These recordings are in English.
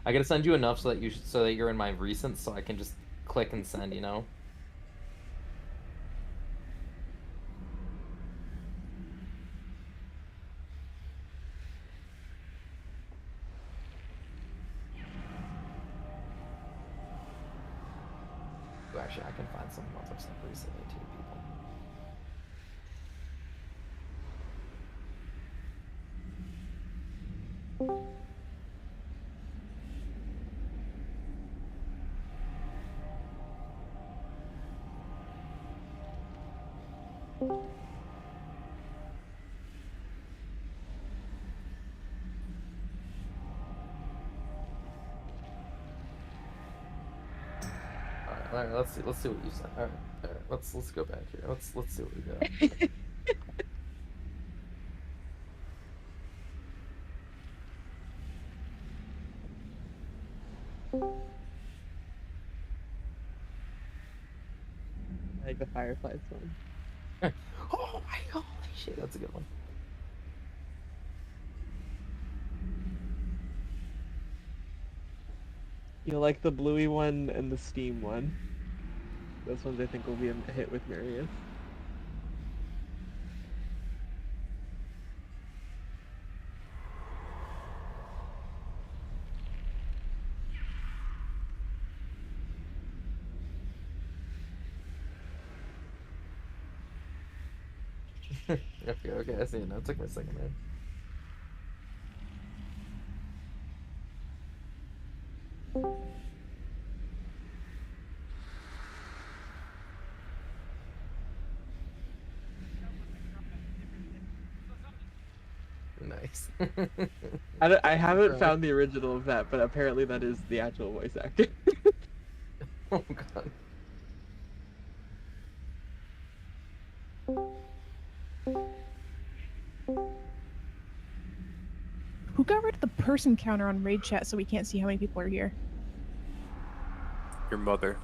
I gotta send you enough so that so that you're in my recent, so I can just click and send. You know. Ooh, actually, I can find some ones I've sent recently too, people. All right, let's see what you sent. All right, let's go back here. Let's see what we got. I like the Fireflies one. Oh my holy shit, that's a good one. You like the bluey one and the steam one. Those ones I think will be a hit with Marius. Okay, I see it now. It took me a second, man. Nice. I haven't found the original of that, but apparently that is the actual voice actor. Oh god. Who got rid of the person counter on raid chat so we can't see how many people are here? Your mother.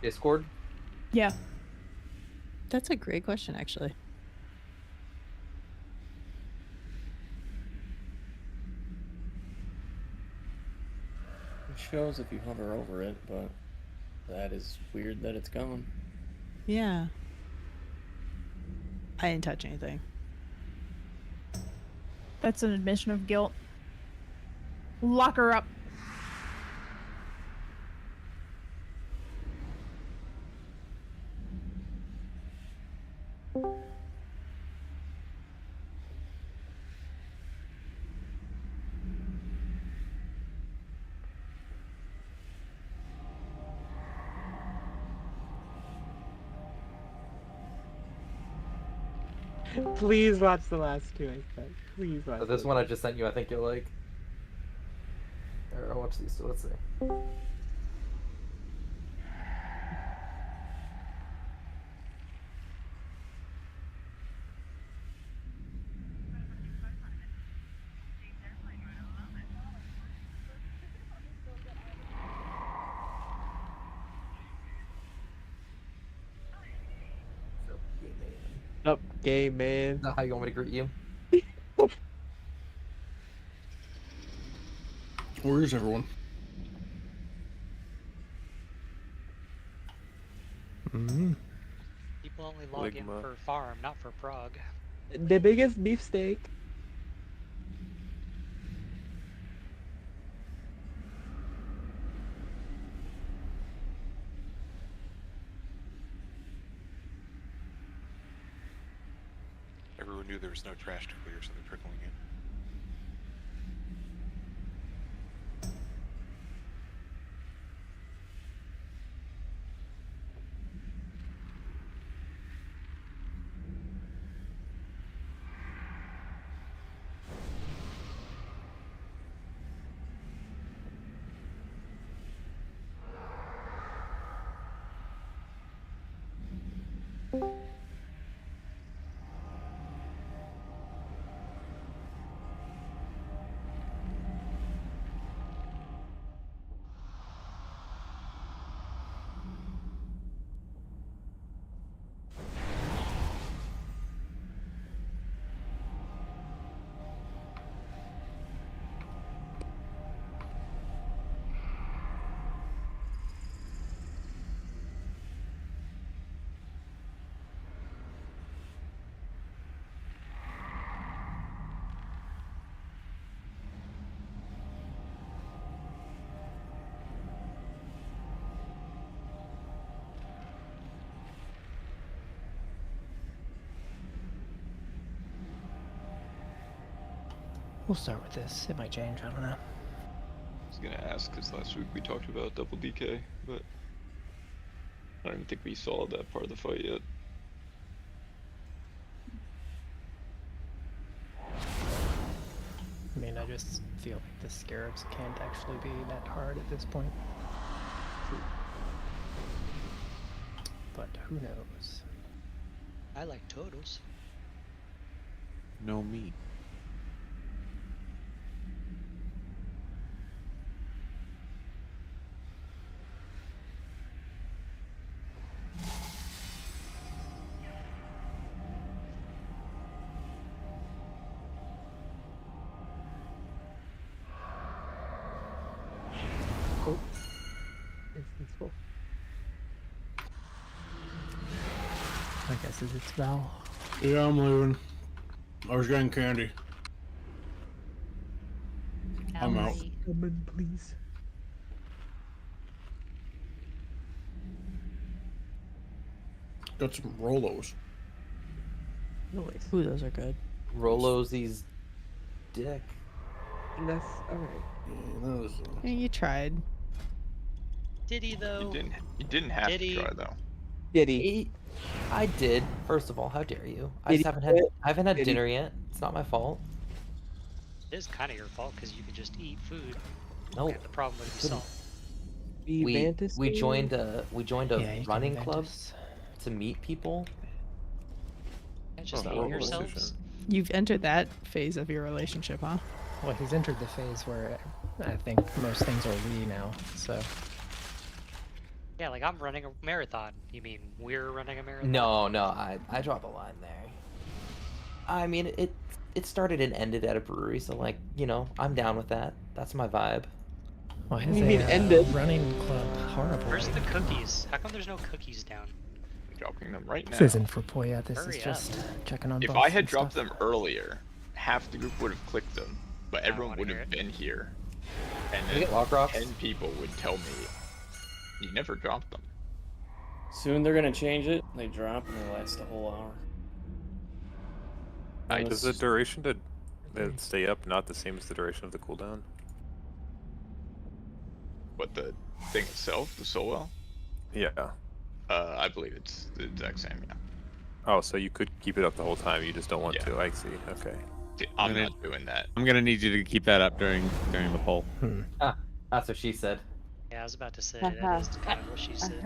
Discord? Yeah. That's a great question, actually. It shows if you hover over it, but that is weird that it's gone. Yeah. I didn't touch anything. That's an admission of guilt. Lock her up. Please watch the last two I said. Please watch. This one I just sent you, I think you'll like. I'll watch these two. Let's see. Up, gay man. Is that how you want me to greet you? Where is everyone? People only log in for farm, not for prog. The biggest beefsteak. Everyone knew there was no trash to clear, so they're trickling in. We'll start with this. It might change. I don't know. I was gonna ask because last week we talked about double DK, but I don't even think we saw that part of the fight yet. I mean, I just feel like the scarabs can't actually be that hard at this point. But who knows? I like totals. No meat. Oh. Instance full. I guess it's Val. Yeah, I'm leaving. I was getting candy. I'm out. Come in, please. Got some Rolos. Nice. Ooh, those are good. Rolosy's dick. That's alright. Yeah, those, Yeah, you tried. Did he though? You didn't have Did to he? try though. Diddy. I did. First of all, how dare you? I Did just he haven't had. quit? I haven't had Did he- dinner yet. It's not my fault. It is kind of your fault because you could just eat food. No, The problem would be salt. we joined a Yeah, you can running club Ventus. to meet people. Can't just Oh, eat horrible yourselves. decision. You've entered that phase of your relationship, huh? Well, he's entered the phase where I think most things are we now. So Yeah, like I'm running a marathon. You mean we're running a marathon? No, I drop a line there. I mean, it started and ended at a brewery, so like, you know, I'm down with that. That's my vibe. well, You his mean ended? running club horrible. Where's the cookies? How come there's no cookies down? I'm dropping them right now. This isn't for Poya. This Hurry is just up. checking on. If buffs I had and dropped stuff. them earlier, half the group would have clicked them, but I everyone wanna would hear have it. been here. And Can we then get Warcraft? 10 people would tell me, you never dropped them. Soon they're gonna change it. They drop and they last a whole hour. Does the duration to stay up not the same as the duration of the cooldown? But the thing itself, the Soul Yeah. I believe it's the exact same, yeah. Oh, so you could keep it up the whole time, you just don't want Yeah. to. I see. Okay. See, I'm not doing that. I'm gonna need you to keep that up during the poll. That's what she said. Yeah, I was about to say that is kind of what she said.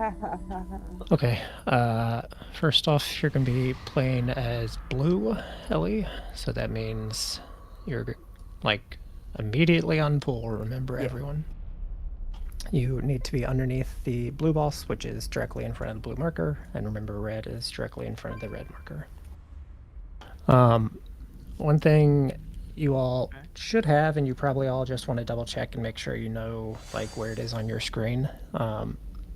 Okay. First off, you're gonna be playing as blue, Ellie. So that means you're like immediately on pool. Remember, everyone. You need to be underneath the blue boss, which is directly in front of the blue marker, and remember, red is directly in front of the red marker. One thing you all should have, and you probably all just want to double check and make sure you know like where it is on your screen.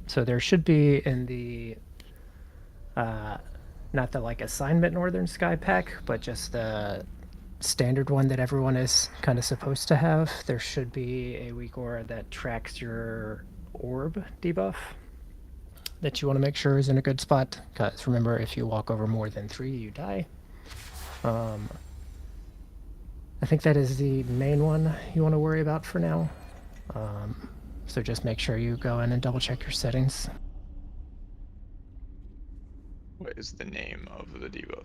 So there should be in the not the like assignment Northern Sky pack, but just the standard one that everyone is kind of supposed to have. There should be a weak aura that tracks your orb debuff that you want to make sure is in a good spot, because remember, if you walk over more than 3 you die. I think that is the main one you want to worry about for now. So just make sure you go in and double check your settings. What is the name of the debuff?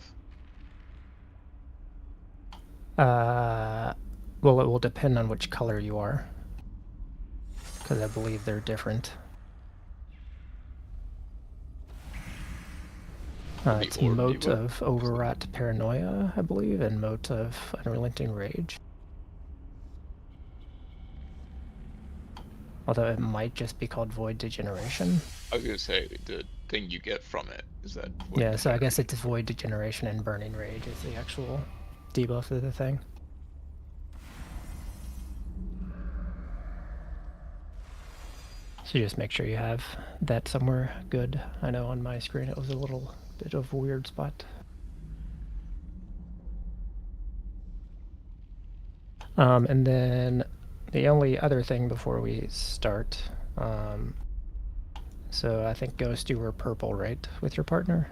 Well, it will depend on which color you are, because I believe they're different. It's orb Mote debuff? of Overwrought Paranoia, I believe, and Mote of Unrelenting Rage. Although it might just be called Void Degeneration. I was gonna say, the thing you get from it is that... Yeah, so I guess it's Void Degeneration and Burning Rage is the actual debuff of the thing. So just make sure you have that somewhere good. I know on my screen it was a little bit of a weird spot. And then the only other thing before we start, so I think Ghost, you were purple, right, with your partner?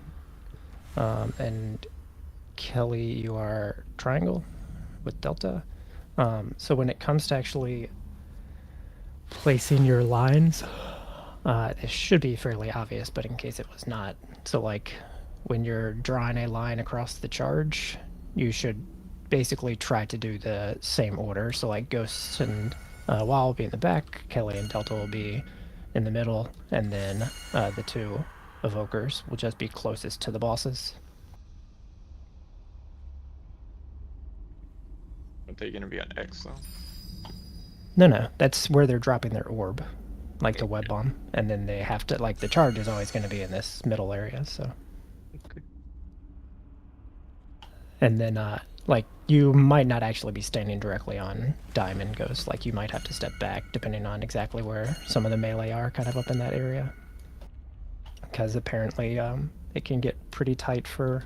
And Kelly, you are triangle with Delta. So when it comes to actually placing your lines, it should be fairly obvious, but in case it was not. So like when you're drawing a line across the charge, you should basically try to do the same order. So like Ghosts and Wall will be in the back, Kelly and Delta will be in the middle, and then the two Evokers will just be closest to the bosses. Are they gonna be on X though? No, that's where they're dropping their orb, like the web bomb, and then they have to, like, the charge is always going to be in this middle area, so. Okay. And then, like, you might not actually be standing directly on Diamond Ghost, like, you might have to step back, depending on exactly where some of the melee are, kind of up in that area. Because apparently, it can get pretty tight for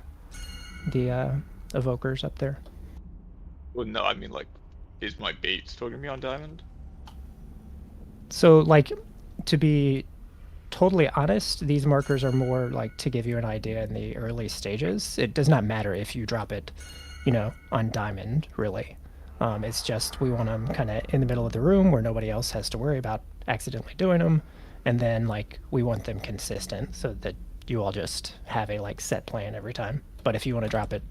the Evokers up there. Well, no, I mean, like, is my bait still gonna be on Diamond? So, like, to be totally honest, these markers are more like to give you an idea in the early stages. It does not matter if you drop it, you know, on Diamond, really. It's just we want them kind of in the middle of the room where nobody else has to worry about accidentally doing them. And then, like, we want them consistent so that you all just have a, like, set plan every time. But if you want to drop it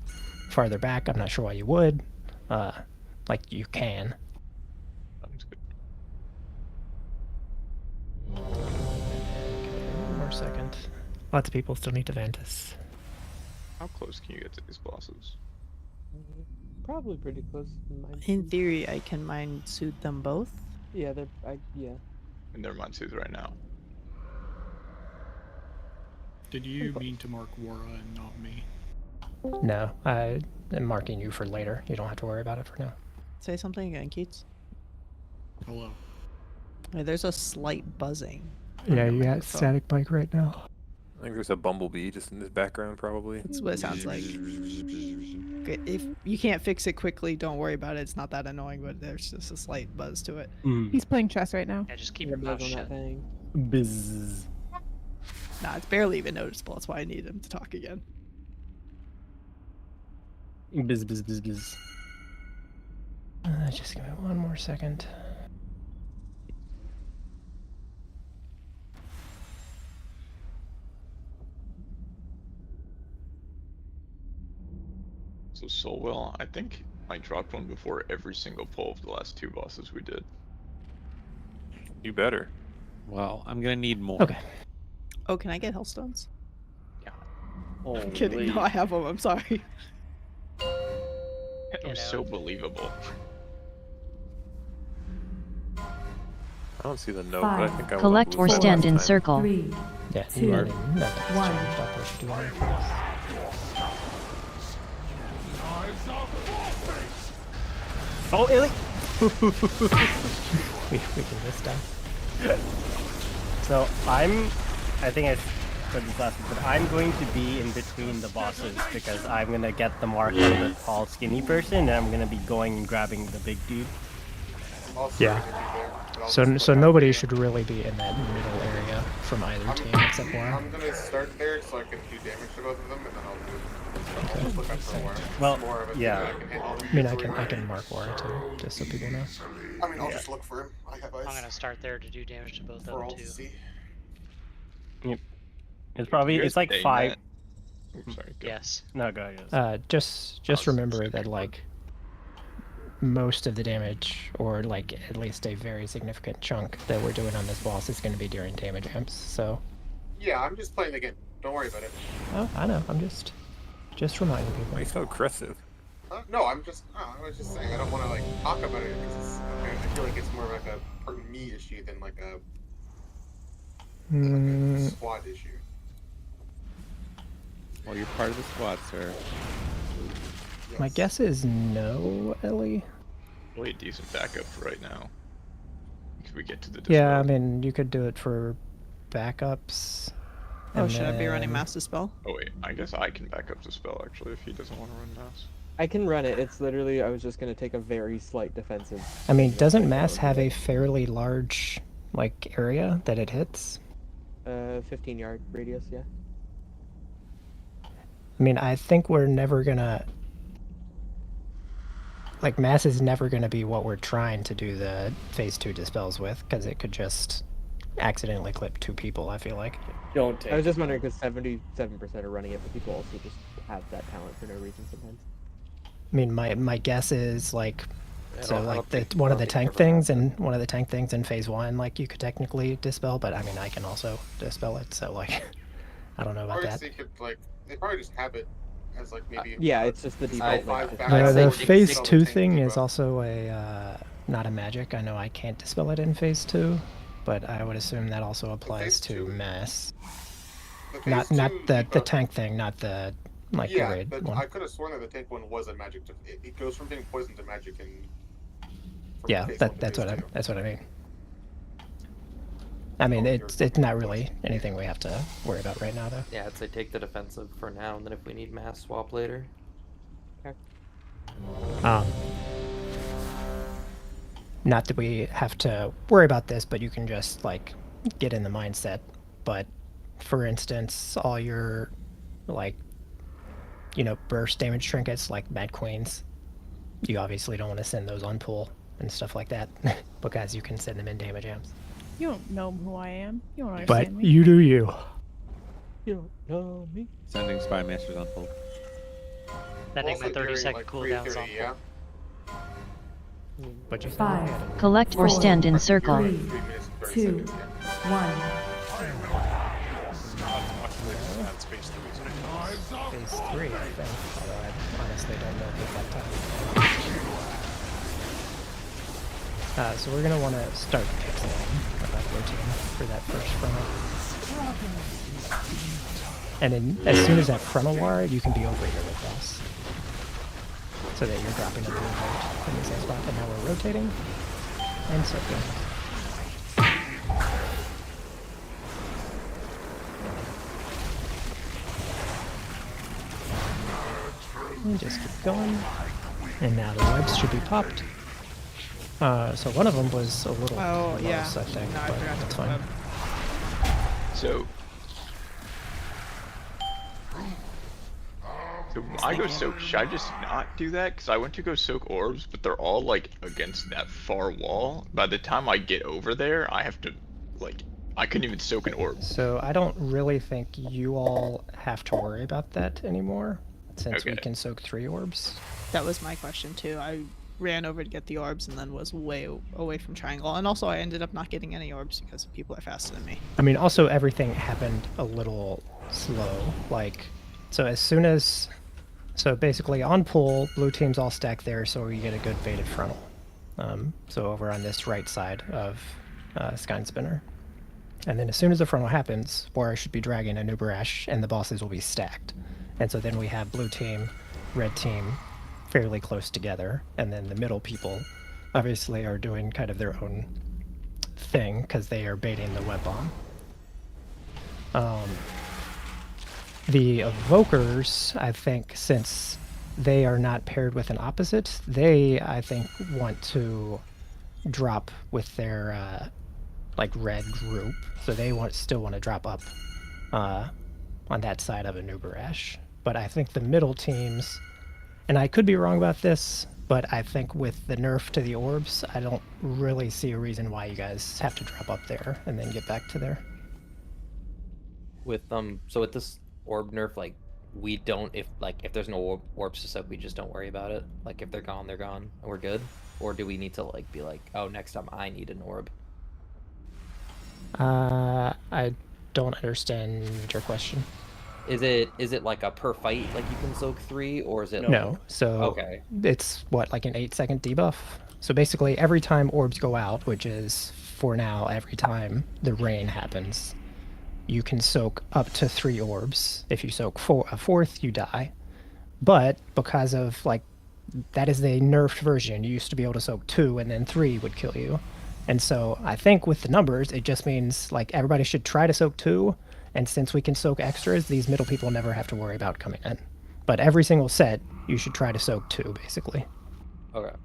farther back, I'm not sure why you would. Like, you can. Sounds good. Okay, one more second. Lots of people still need to Ventus. How close can you get to these bosses? Probably pretty close. In theory, I can mind suit them both. Yeah, yeah. And they're Mansus right now. Did you mean to mark Wara and not me? No, I am marking you for later. You don't have to worry about it for now. Say something again, Keats. Hello. Hey, there's a slight buzzing. Yeah, you got microphone. static mic right now. I think there's a bumblebee just in this background, probably. That's what it sounds like. Okay, if you can't fix it quickly, don't worry about it. It's not that annoying, but there's just a slight buzz to it. He's playing chess right now. Yeah, just keep your mouth on that shut. thing. Bizz. Nah, it's barely even noticeable. That's why I need him to talk again. Bizz, bizz, bizz, bizz. Just give me one more second. So Soulwell, I think I dropped one before every single pull of the last two bosses we did. You better. Well, I'm gonna need more. Okay. Oh, can I get Hellstones? Yeah. I'm kidding. No, I have them. I'm sorry. It was so believable. I don't see the note, but I think I Collect or stand in circle. 3, Yeah, 2, you 1. Oh, Illy! we can this down. So I think I said this last week, but I'm going to be in between the bosses because I'm going to get the mark of the tall, skinny person, and I'm going to be going and grabbing the big dude. Yeah. So nobody should really be in that middle area from either team except Wara. I'm gonna start there so I can do damage to both of them, and then I'll do. Okay. I'll just look up for Wara. Well, More of a yeah. thing that I can handle. I mean, I can mark Wara too, just so people know. I mean, I'll just look for him. I have eyes. I'm gonna start there to do damage to both of For them all to too. see. Yep. It's probably, it's like 5. Oops, sorry, go. Yes. No, go ahead. Just remember that, like, most of the damage, or like at least a very significant chunk that we're doing on this boss is going to be during damage amps, so... Yeah, I'm just playing the game. Don't worry about it. Oh, I know, I'm just reminding people. Why are you so aggressive? No, I was just saying, I don't want to, like, talk about it, because I feel like it's more like a part me issue than, like, a squad issue. Well, you're part of the squad, sir. Yes. My guess is no, Ellie. Really a decent backup for right now. Could we get to the Yeah, I dispel? mean, you could do it for backups. Oh, and should I be running then- Mass Dispel? Oh wait, I guess I can back up the spell actually if he doesn't want to run mass. I can run it. It's literally, I was just going to take a very slight defensive. I mean, doesn't Mass have a fairly large, like, area that it hits? 15-yard radius, yeah. I mean, I think we're never gonna... like mass is never going to be what we're trying to do the phase 2 dispels with, because it could just accidentally clip 2 people, I feel like. Don't take. I was just wondering because 77% are running it, but people also just have that talent for no reason sometimes. I mean, my guess is like, I so don't like think- one I of don't the think tank they're things and one of the tank things in phase 1, like you could technically dispel, but I mean I can also dispel it, so like I don't know about Or that. they could like they probably just have it as like maybe Yeah, it's just the default. The phase dispel 2 tank thing is debuff. also a not a magic. I know I can't dispel it in phase 2, but I would assume that also applies to mass. Not phase not 2 the debuff- tank thing, not the like yeah, raid but one. I could have sworn that the tank one was a magic. It goes from being poisoned to magic and. Yeah, that's what I mean. I mean, it's not really anything we have to worry about right now, though. Yeah, I'd say take the defensive for now, and then if we need mass, swap later. Not that we have to worry about this, but you can just like get in the mindset. But for instance, all your like, you know, burst damage trinkets like Mad Queens, you obviously don't want to send those on pull and stuff like that because you can send them in damage amps. You don't know who I am. You don't But understand me. you do you. You don't know me. Sending Spy Masters on full. Sending my Also 30-second like cooldowns 3:30, on yeah. But you 5. Collect or stand in circle. 3 minutes and 30 2. seconds, yeah. 1. Phase 3, I think. Although I honestly don't know if that time. So we're gonna want to start pixelating rotating for that first frontal. And then as soon as that frontal war, you can be over here with us. So that you're dropping a blue vote in the same spot. And now we're rotating and circling. And just keep going. And now the webs should be popped. So one of them was a little Oh, close, yeah. I think, No, I but forgot to that's put fine. web. So I go soak. Should I just not do that? Because I went to go soak orbs, but they're all like against that far wall. By the time I get over there, I have to like I couldn't even soak an orb. So I don't really think you all have to worry about that anymore, since we Okay. can soak 3 orbs. That was my question too. I ran over to get the orbs and then was way away from triangle. And also I ended up not getting any orbs because people are faster than me. I mean, also everything happened a little slow. Like, so as soon as, so basically on pull, blue team's all stacked there, so you get a good baited frontal. So over on this right side of Skyne Spinner. And then as soon as the frontal happens, Warrior should be dragging a Nerub-ar, and the bosses will be stacked. And so then we have blue team, red team, fairly close together, and then the middle people obviously are doing kind of their own thing because they are baiting the web bomb. The evokers, I think, since they are not paired with an opposite, they, I think, want to drop with their like red group, so they still want to drop up on that side of a Nerub-ar. But I think the middle teams, and I could be wrong about this, but I think with the nerf to the orbs, I don't really see a reason why you guys have to drop up there and then get back to there. With so with this orb nerf, like we don't if there's no orbs to soak, we just don't worry about it. Like if they're gone, and we're good. Or do we need to like be like, oh, next time I need an orb? I don't understand your question. Is it like a per fight, like you can soak 3, or is it No. So okay. it's what, like an 8-second debuff? So basically every time orbs go out, which is for now every time the rain happens, you can soak up to 3 orbs. If you soak a fourth, you die. But because of like that is the nerfed version, you used to be able to soak 2 and then 3 would kill you. And so I think with the numbers, it just means like everybody should try to soak 2. And since we can soak extras, these middle people never have to worry about coming in. But every single set, you should try to soak 2, basically. Okay.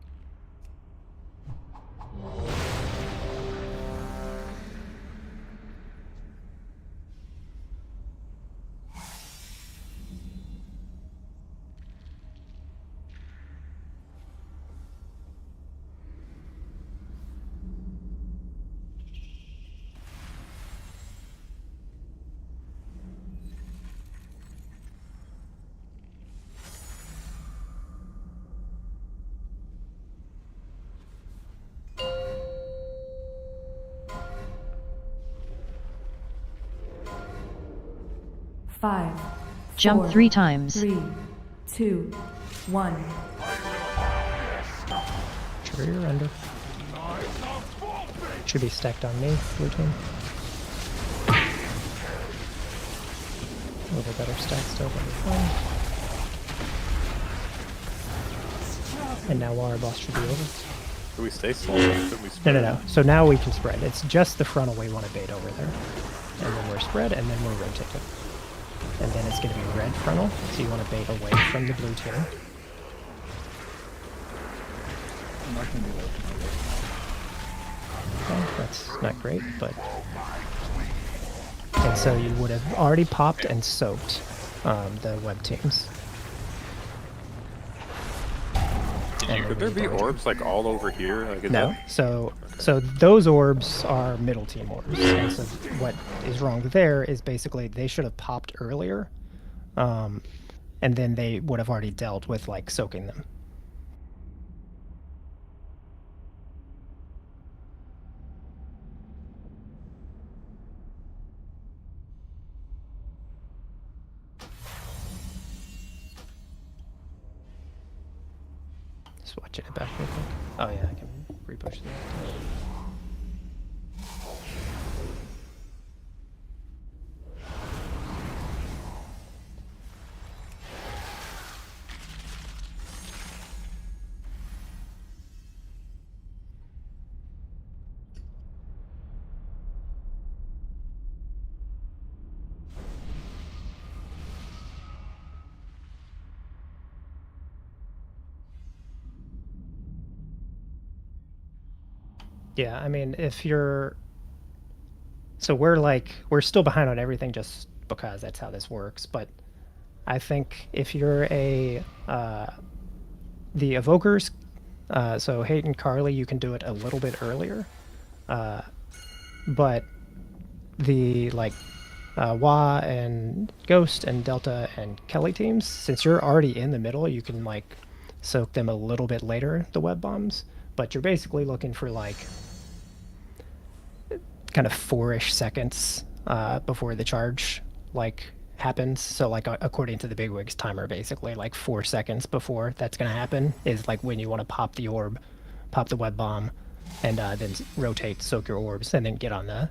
5. Jump 4, 3 times. 3, 2, 1. Trigger your render. Should be stacked on me, blue team. A little better stack still, but we're fine. And now our boss should be over. Do we stay slow? Could we spread? No. So now we can spread. It's just the frontal we want to bait over there. And then we're spread, and then we're rotated. And then it's going to be red frontal, so you want to bait away from the blue team. Okay, that's not great, but... And so you would have already popped and soaked the web teams. Could there be orbs like all over here? Like, is No. that- So those orbs are middle team orbs. And so what is wrong there is basically they should have popped earlier, and then they would have already dealt with like soaking them. Just watching it back real quick. Oh yeah, I can repush that. Yeah, I mean, if you're... So we're still behind on everything just because that's how this works, but I think if you're the Evokers, so Hate and Carly, you can do it a little bit earlier, but the, Wah and Ghost and Delta and Kelly teams, since you're already in the middle, you can, soak them a little bit later, the web bombs, but you're basically looking for, kind of 4-ish seconds before the charge happens. So according to the bigwigs timer, basically 4 seconds before that's going to happen is when you want to pop the orb, pop the web bomb, and then rotate, soak your orbs, and then get on the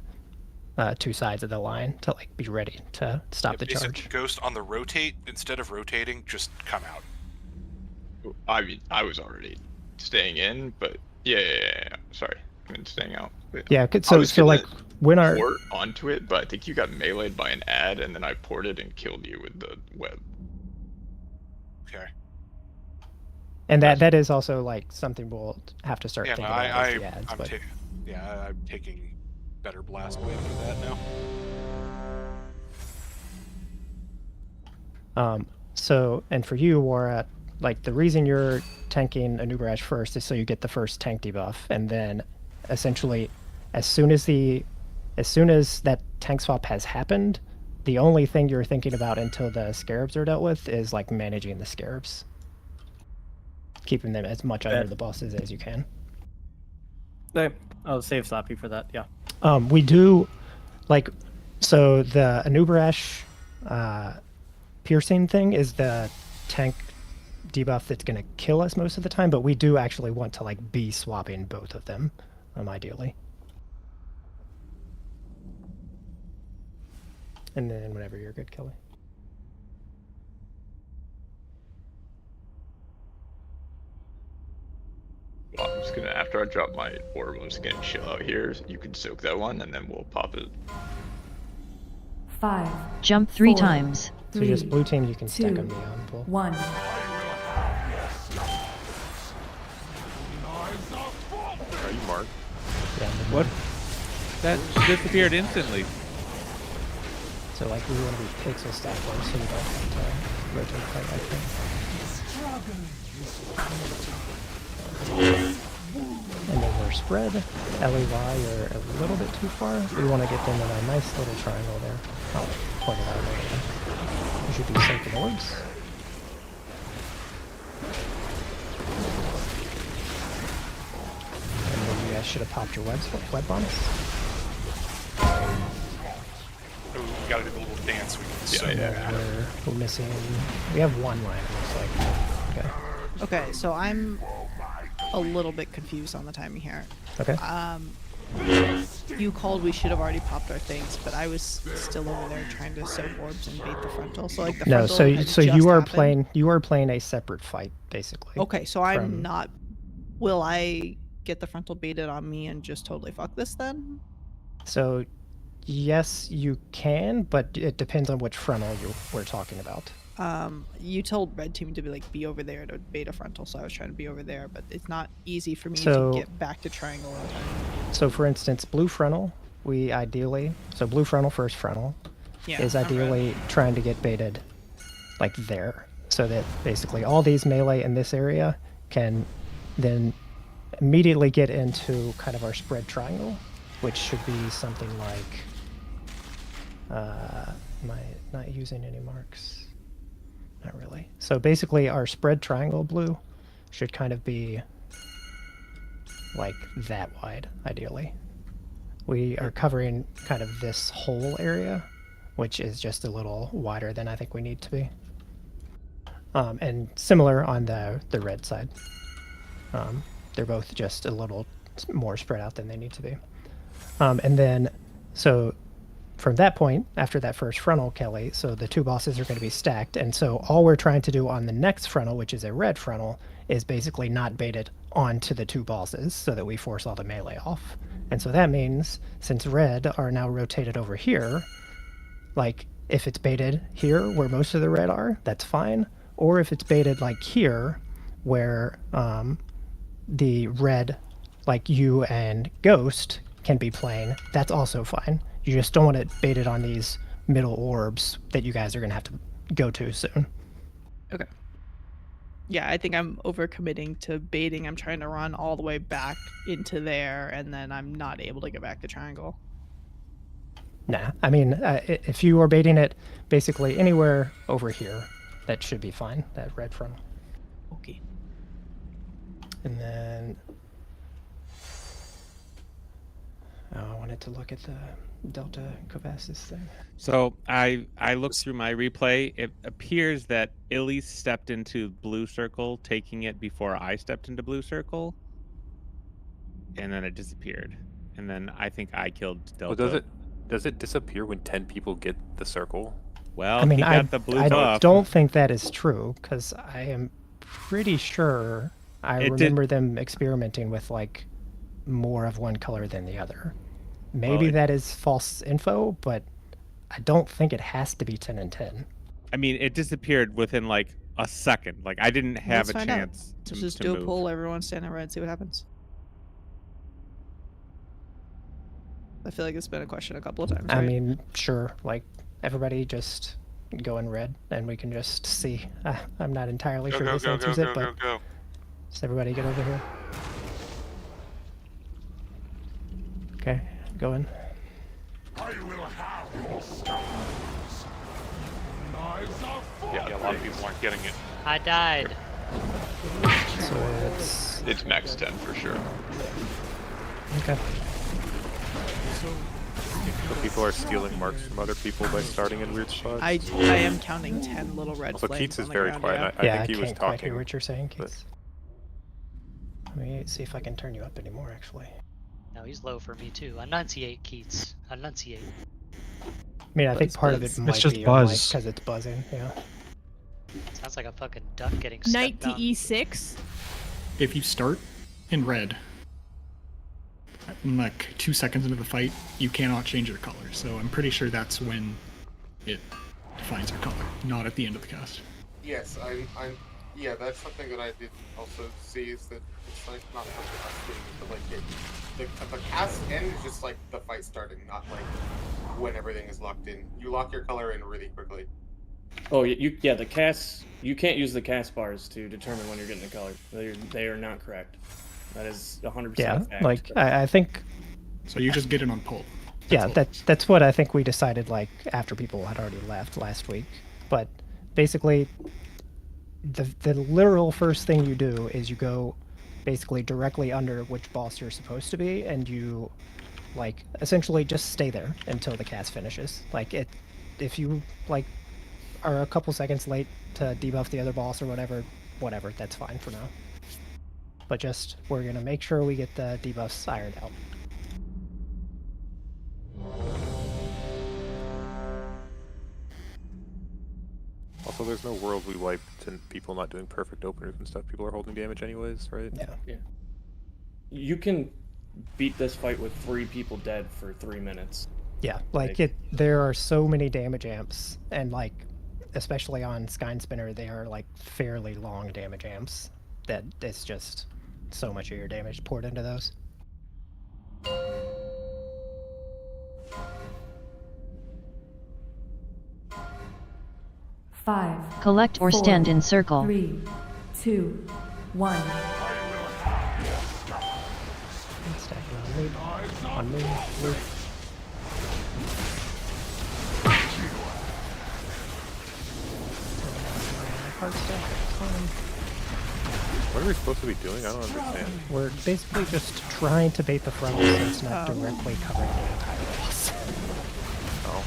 2 sides of the line to be ready to stop the charge. Ghost on the rotate, instead of rotating, just come out. I mean, I was already staying in, but yeah. Sorry, I mean staying out. But yeah, so when our port onto it, but I think you got meleeed by an ad, and then I ported and killed you with the web. Okay. And that is also something we'll have to start thinking about with the ads. I'm taking better blast away from that now. So, and for you, Wara, the reason you're tanking a Nerub-ar first is so you get the first tank debuff, and then essentially as soon as that tank swap has happened, the only thing you're thinking about until the scarabs are dealt with is managing the scarabs, keeping them as much under the bosses as you can. Okay, I'll save Slappy for that. Yeah. We do so the Nerub-ar piercing thing is the tank debuff that's going to kill us most of the time, but we do actually want to be swapping both of them, ideally. And then whenever you're good, Kelly. Well, I'm just gonna, after I drop my orb, I'm just gonna chill out here. You can soak that one, and then we'll pop it. 5. Jump 3 4, times. So just blue team, you can stack 2, on me on pull. 1. Are you marked? Yeah. What? That disappeared instantly. So we want to be pixel stack first, so we don't have to rotate quite like that. And then we're spread. LEY are a little bit too far. We want to get them in a nice little triangle there. I'll point it out later. We should be soaking orbs. And then you guys should have popped your web bombs. Oh, we gotta do the little dance. We're missing. We have one line. It looks like. Okay. Okay, so I'm a little bit confused on the timing here. Okay. You called we should have already popped our things, but I was still over there trying to soak orbs and bait the frontal. So like the No, frontal had so just you are happened. playing a separate fight basically. Okay, so I'm from- not. Will I get the frontal baited on me and just totally fuck this then? So, yes, you can, but it depends on which frontal we're talking about. You told red team to be over there to bait a frontal, so I was trying to be over there, but it's not easy for me So- to get back to triangle in time. So, for instance, blue frontal, so blue frontal, first frontal, Yeah, is I'm ideally trying to get baited like there, so that basically all these melee in this area can then immediately get into kind of our spread triangle, which should be something like, am I not using any marks? Not really. So basically our spread triangle blue should kind of be like that wide, ideally. We are covering kind of this whole area, which is just a little wider than I think we need to be. And similar on the red side. They're both just a little more spread out than they need to be. And then, so from that point, after that first frontal, Kelly, so the two bosses are going to be stacked. And so all we're trying to do on the next frontal, which is a red frontal, is basically not baited onto the two bosses so that we force all the melee off. And so that means, since red are now rotated over here, like if it's baited here where most of the red are, that's fine. Or if it's baited like here, where the red, like you and Ghost, can be playing, that's also fine. You just don't want it baited on these middle orbs that you guys are going to have to go to soon. Okay. Yeah, I think I'm overcommitting to baiting. I'm trying to run all the way back into there, and then I'm not able to get back to triangle. Nah, I mean, if you are baiting it basically anywhere over here, that should be fine, that red frontal. Okay. And then, I wanted to look at the Delta Covassus thing. So I looked through my replay. It appears that Illy stepped into blue circle, taking it before I stepped into blue circle, and then it disappeared. And then I think I killed Delta. Well, does it disappear when 10 people get the circle? Well, I mean, he got the blue buff. don't think that is true, because I am pretty sure I remember them experimenting with like more of one color than the other. Maybe that is false info, but I don't think it has to be 10 and 10. I mean, it disappeared within like a second. Like I didn't have Let's a find out. chance to Let's just to do move. a poll. Everyone stand in red. See what happens. I feel like it's been a question a couple of times. I right? mean, sure, like everybody just go in red and we can just see. I'm not entirely sure this answers it, but just everybody get over here. Okay, go in. Yeah, a lot of people aren't getting it. I died. So It's max 10 for sure. Okay. So people are stealing marks from other people by starting in weird spots. I am counting 10 little red Also, flames. Keats is on the very ground, quiet. yeah. I think he was can't quite talking. hear what you're saying, but- Keats. Let me see if I can turn you up anymore, actually. No, he's low for me too. Enunciate, Keats. Enunciate. I mean, I think part of it might just be your mic buzz. because it's buzzing, yeah. Sounds like a fucking duck getting Knight stepped to on. E6. If you start in red, like 2 seconds into the fight, you cannot change your color. So I'm pretty sure that's when it defines your color, not at the end of the cast. Yes, yeah, that's something that I did also see, is that it's like not something I'm doing, but like the cast end is just like the fight starting, not like when everything is locked in. You lock your color in really quickly. Oh, yeah, the cast, you can't use the cast bars to determine when you're getting the color. They are not correct. That is 100% Yeah, fact. like I think. So you just get it on pull. Yeah, that's what I think we decided like after people had already left last week. But basically, the literal first thing you do is you go basically directly under which boss you're supposed to be, and you like essentially just stay there until the cast finishes. Like if you like are a couple seconds late to debuff the other boss or whatever, that's fine for now. But just we're gonna make sure we get the debuffs ironed out. Also, there's no world we wipe to people not doing perfect openers and stuff. People are holding damage anyways, right? Yeah. You can beat this fight with 3 people dead for 3 minutes. Yeah, like there are so many damage amps, and like especially on Skyne Spinner, they are like fairly long damage amps that it's just so much of your damage poured into those. Five. Collect or 4, stand in circle. 3, 2, 1. On me, Luke. What are we supposed to be doing? I don't understand. We're basically just trying to bait the front so it's not directly covering the entire boss. Oh.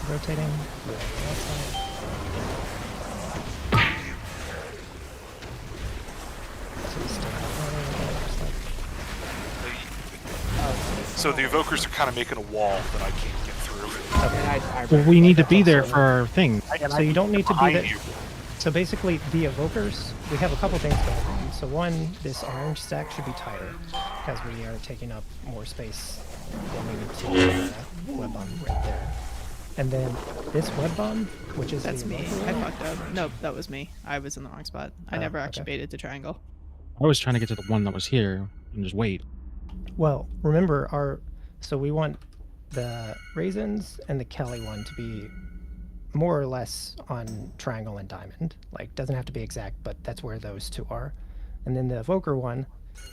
Rotating. So the evokers are kind of making a wall that I can't get through. Well, we need to be there for our thing. So you don't need to be there. You. So basically, the evokers, we have a couple things going on. So one, this orange stack should be tighter because we are taking up more space than we need to web bomb right there. And then this web bomb, which is That's the me. evoker I one. fucked up. Nope, that was me. I was in the wrong spot. I never actually baited the triangle. I was trying to get to the one that was here and just wait. Well, remember so we want the Raisins and the Kelly one to be more or less on triangle and diamond. Like, doesn't have to be exact, but that's where those two are. And then the evoker one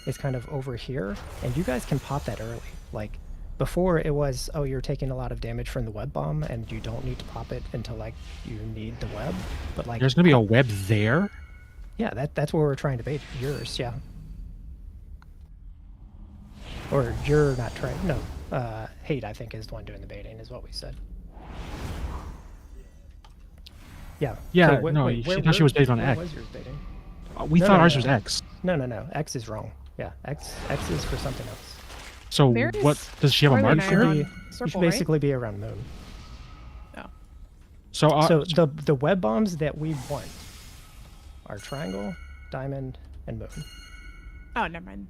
is kind of over here, and you guys can pop that early. Like, before it was, oh, you're taking a lot of damage from the web bomb, and you don't need to pop it until like you need the web. But like, There's gonna be a web there? yeah, that's where we're trying to bait yours, yeah. Or you're not trying, no. Hate, I think, is the one doing the baiting, is what we said. Yeah. Yeah, so no, she thought she was based on where X. was yours baiting? We thought ours was X. No. X is wrong. Yeah, X is for something else. So what, does she have a mark for it? You should basically be around moon. No. So the web bombs that we want are triangle, diamond, and moon. Oh, never mind.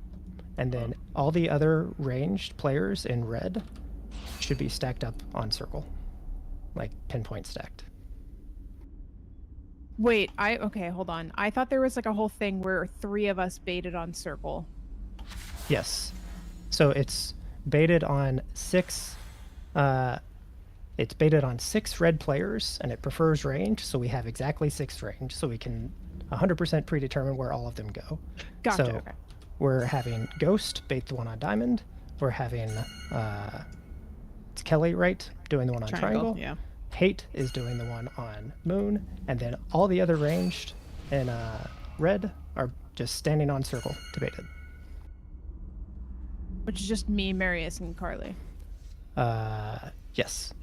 And then all the other ranged players in red should be stacked up on circle. Like pinpoint stacked. Wait, okay, hold on. I thought there was like a whole thing where 3 of us baited on circle. Yes. So it's baited on 6 it's baited on 6 red players, and it prefers range, so we have exactly 6 range, so we can 100% predetermine where all of them go. Gotcha, So okay. we're having Ghost bait the one on diamond. We're having it's Kelly, right? Doing the one on triangle. Yeah. Hate is doing the one on moon, and then all the other ranged in red are just standing on circle to bait it. Which is just me, Marius, and Carly. Yes.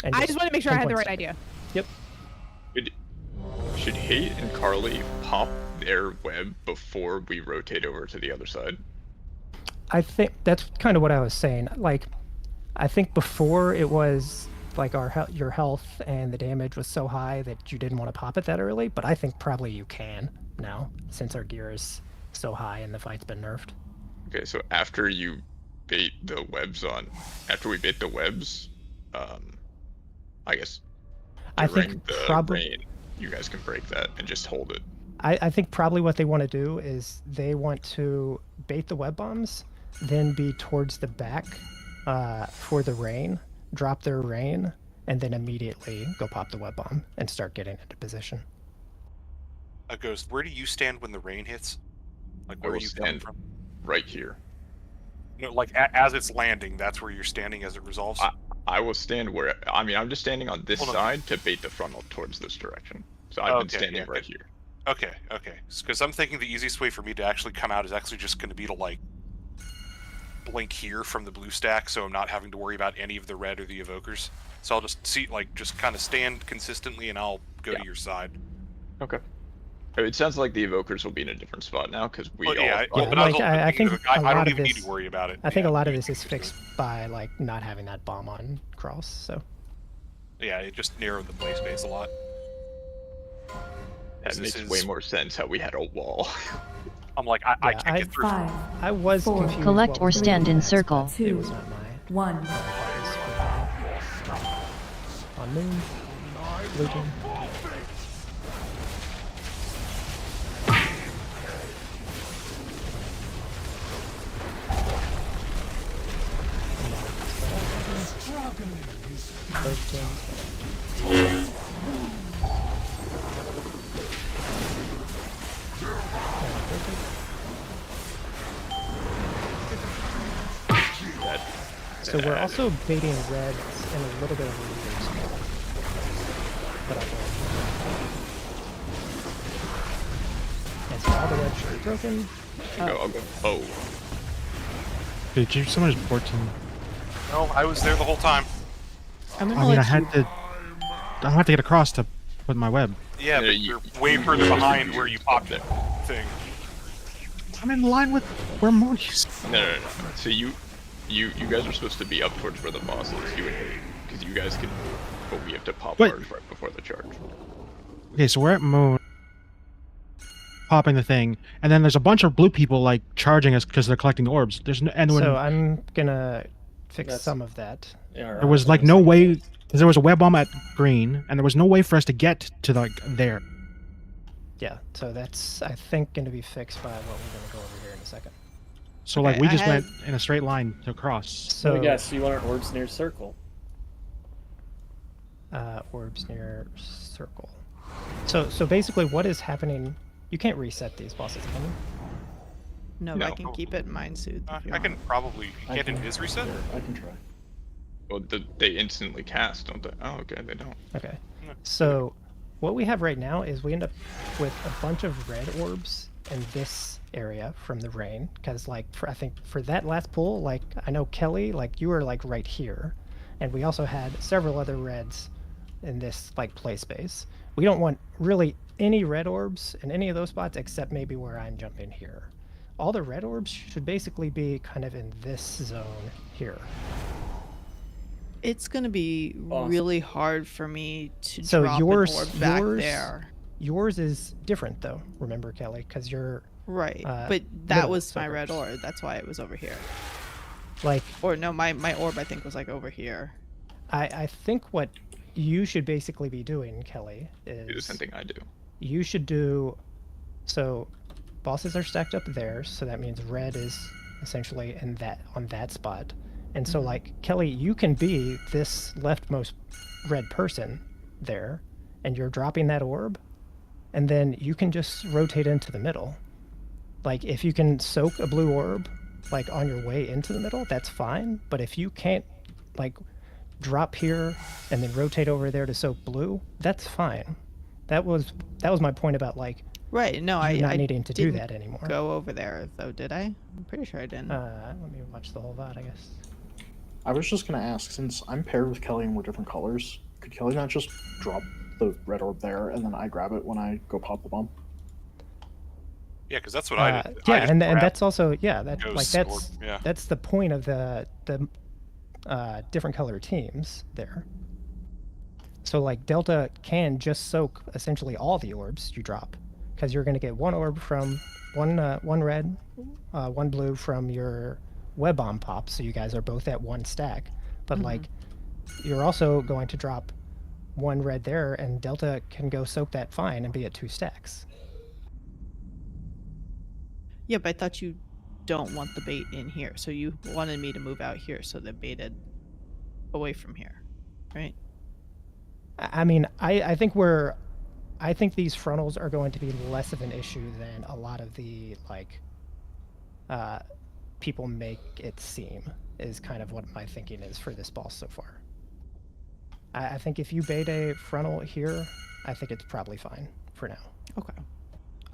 And I just want to make sure I had the pinpoint right stack. idea. Yep. Should Hate and Carly pop their web before we rotate over to the other side? I think that's kind of what I was saying. Like, I think before it was like your health and the damage was so high that you didn't want to pop it that early, but I think probably you can now since our gear is so high and the fight's been nerfed. Okay, so after you bait the webs after we bait the webs, I guess I during think the rain, you guys can break that and just hold it. I think probably what they want to do is they want to bait the web bombs, then be towards the back for the rain, drop their rain, and then immediately go pop the web bomb and start getting into position. Ghost, where do you stand when the rain hits? Like, I where will do you stand stand right here. No, like as it's landing, that's where you're standing as it resolves. I will stand where I'm just standing on this side to bait the frontal towards this direction. So I've been standing right here. Okay. Because I'm thinking the easiest way for me to actually come out is actually just going to be to like blink here from the blue stack, so I'm not having to worry about any of the red or the evokers. So I'll just see, like, just kind of stand consistently, and I'll go to your side. Okay. It sounds like the evokers will be in a different spot now because we Well, all. yeah, Yeah, but like, I I think I a lot don't of even this, need to worry about it. I think Yeah. a lot of this is fixed by like not having that bomb on cross. So Yeah, it just narrowed the play space a lot. That makes way more sense how we had a wall. I'm like, I can't get through. I was confused. Collect or what was stand in next, circle. but it was not my 1. on moon. Blue team. Both teams. So we're also baiting reds and a little bit of blues. But and so all the reds should be broken. I'll go. Oh. Did you someone just 14? No, I was there the whole time. I mean, I had to get across to put my web. Yeah, but you're way further behind where you popped that thing. I'm in line with where Moni's. No. So you guys are supposed to be up towards where the boss is. You and me, because you guys can. But we have to pop ours right before the charge. Okay, so we're at Moon, popping the thing, and then there's a bunch of blue people like charging us because they're collecting orbs. There's no, and when So I'm gonna fix some of that. there was like no way, because there was a web bomb at green, and there was no way for us to get to like there. Yeah, so that's I think gonna be fixed by what we're gonna go over here in a second. So like we just went in a straight line to cross. So let me guess, you want our orbs near circle. Orbs near circle. So basically what is happening, you can't reset these bosses, can you? No, but I can keep it in mind soothe. I can probably get an is reset. I can try. Well, they instantly cast, don't they? Oh, okay, they don't. Okay. So what we have right now is we end up with a bunch of red orbs in this area from the rain, because like I think for that last pull, like I know Kelly, like you were like right here, and we also had several other reds in this like play space. We don't want really any red orbs in any of those spots except maybe where I'm jumping here. All the red orbs should basically be kind of in this zone here. It's gonna be really hard for me to So drop an orb back there. Yours is different though, remember Kelly, because you're Right, but that was my red orb. That's why it was over here. Like, or no, my orb I think was like over here. I think what you should basically be doing, Kelly, is Do the same thing I do. You should do so. Bosses are stacked up there, so that means red is essentially in that on that spot. And so, like Kelly, you can be this leftmost red person there, and you're dropping that orb, and then you can just rotate into the middle. Like if you can soak a blue orb, like on your way into the middle, that's fine. But if you can't, like, drop here and then rotate over there to soak blue, that's fine. That was my point about like. Right. No, I not I needing to do didn't that anymore. Go over there though, did I? I'm pretty sure I didn't. Let me watch the whole VOD, I guess. I was just gonna ask, since I'm paired with Kelly and we're different colors, could Kelly not just drop the red orb there and then I grab it when I go pop the bomb? Yeah, because that's what I did. Yeah, I just and grabbed that's also Ghost orb, that's the point of the different color teams there. So like Delta can just soak essentially all the orbs you drop, because you're going to get one orb from one red, one blue from your web bomb pop, so you guys are both at one stack. But like you're also going to drop one red there, and Delta can go soak that fine and be at 2 stacks. Yeah, but I thought you don't want the bait in here, so you wanted me to move out here so they baited away from here, right? I mean, I think these frontals are going to be less of an issue than a lot of the like people make it seem, is kind of what my thinking is for this boss so far. I think if you bait a frontal here, I think it's probably fine for now. Okay.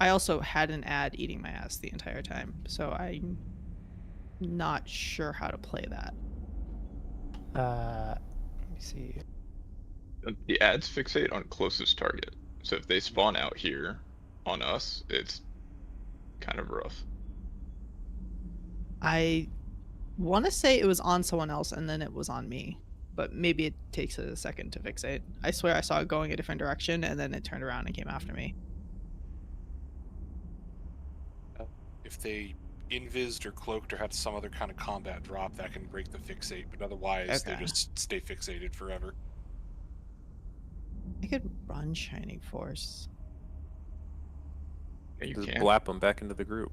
I also had an ad eating my ass the entire time, so I'm not sure how to play that. Let me see. The ads fixate on closest target. So if they spawn out here on us, it's kind of rough. I want to say it was on someone else and then it was on me, but maybe it takes a second to fixate. I swear I saw it going a different direction and then it turned around and came after me. If they invised or cloaked or had some other kind of combat drop, that can break the fixate, but otherwise they just stay fixated forever. I could run Shining Force. Yeah, you Just can. blap them back into the group.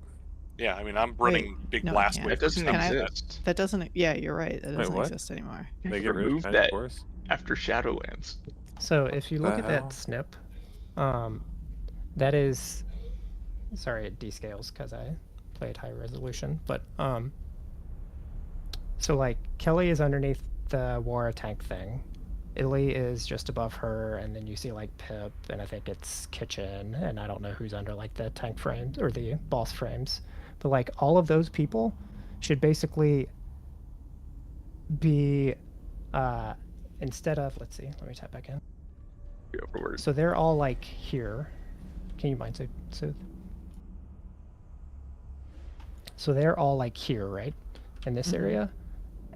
Yeah, I mean, I'm running big no, I blast can't. wave. That doesn't Can I- exist. That doesn't. Yeah, you're right. That Wait, doesn't what? exist anymore. They get rid of Remove Shining that Force? after Shadowlands. So if you look The at hell? that snip, that is, sorry, it descales because I played high resolution, but so like Kelly is underneath the Wara tank thing, Illy is just above her, and then you see like Pip, and I think it's Kitchen, and I don't know who's under like the tank frames or the boss frames, but like all of those people should basically be instead of, let's see, let me tap back in. So they're all like here. Can you mind Sooth? So they're all like here, right? In this area.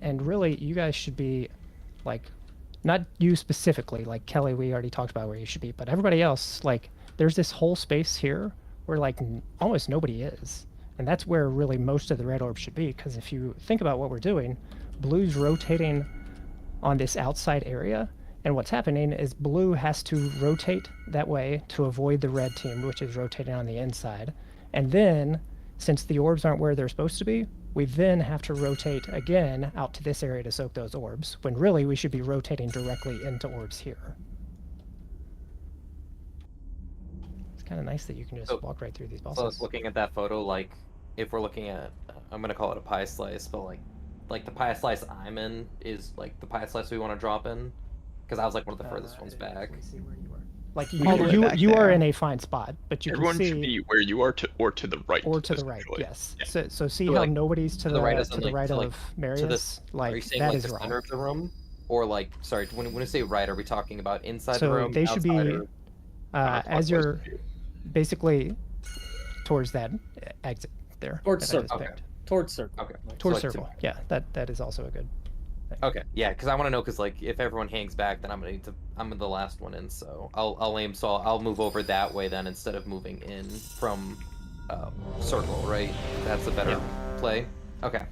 And really, you guys should be like, not you specifically, like Kelly, we already talked about where you should be, but everybody else, like, there's this whole space here where like almost nobody is. And that's where really most of the red orb should be, because if you think about what we're doing, blue's rotating on this outside area, and what's happening is blue has to rotate that way to avoid the red team, which is rotating on the inside. And then, since the orbs aren't where they're supposed to be, we then have to rotate again out to this area to soak those orbs, when really we should be rotating directly into orbs here. It's kind of nice that you can just walk right through these bosses. So looking at that photo, like, if we're looking at, I'm gonna call it a pie slice, but like the pie slice I'm in is like the pie slice we want to drop in, because I was like one of the furthest ones back. Like All the way back you are there. in a fine spot, but you Everyone can see should be where you are or to the right. or to the right. essentially. Yes. Yeah. So see So, how like, nobody's to the right, as to in, the like, right to, of like, Marius. to this, are you Like saying that like is the wrong. center of the room, or like, sorry, when we say right, are we talking about inside the So room? they should be outside, or as you're basically towards that exit there. Towards that I just circle. picked. Towards circle. Okay. Towards So, like, circle. Yeah, that is also a good thing. Okay, yeah, because I want to know, because like if everyone hangs back, then I'm the last one in, so I'll aim, so I'll move over that way then instead of moving in from circle, right? That's a better play. Okay.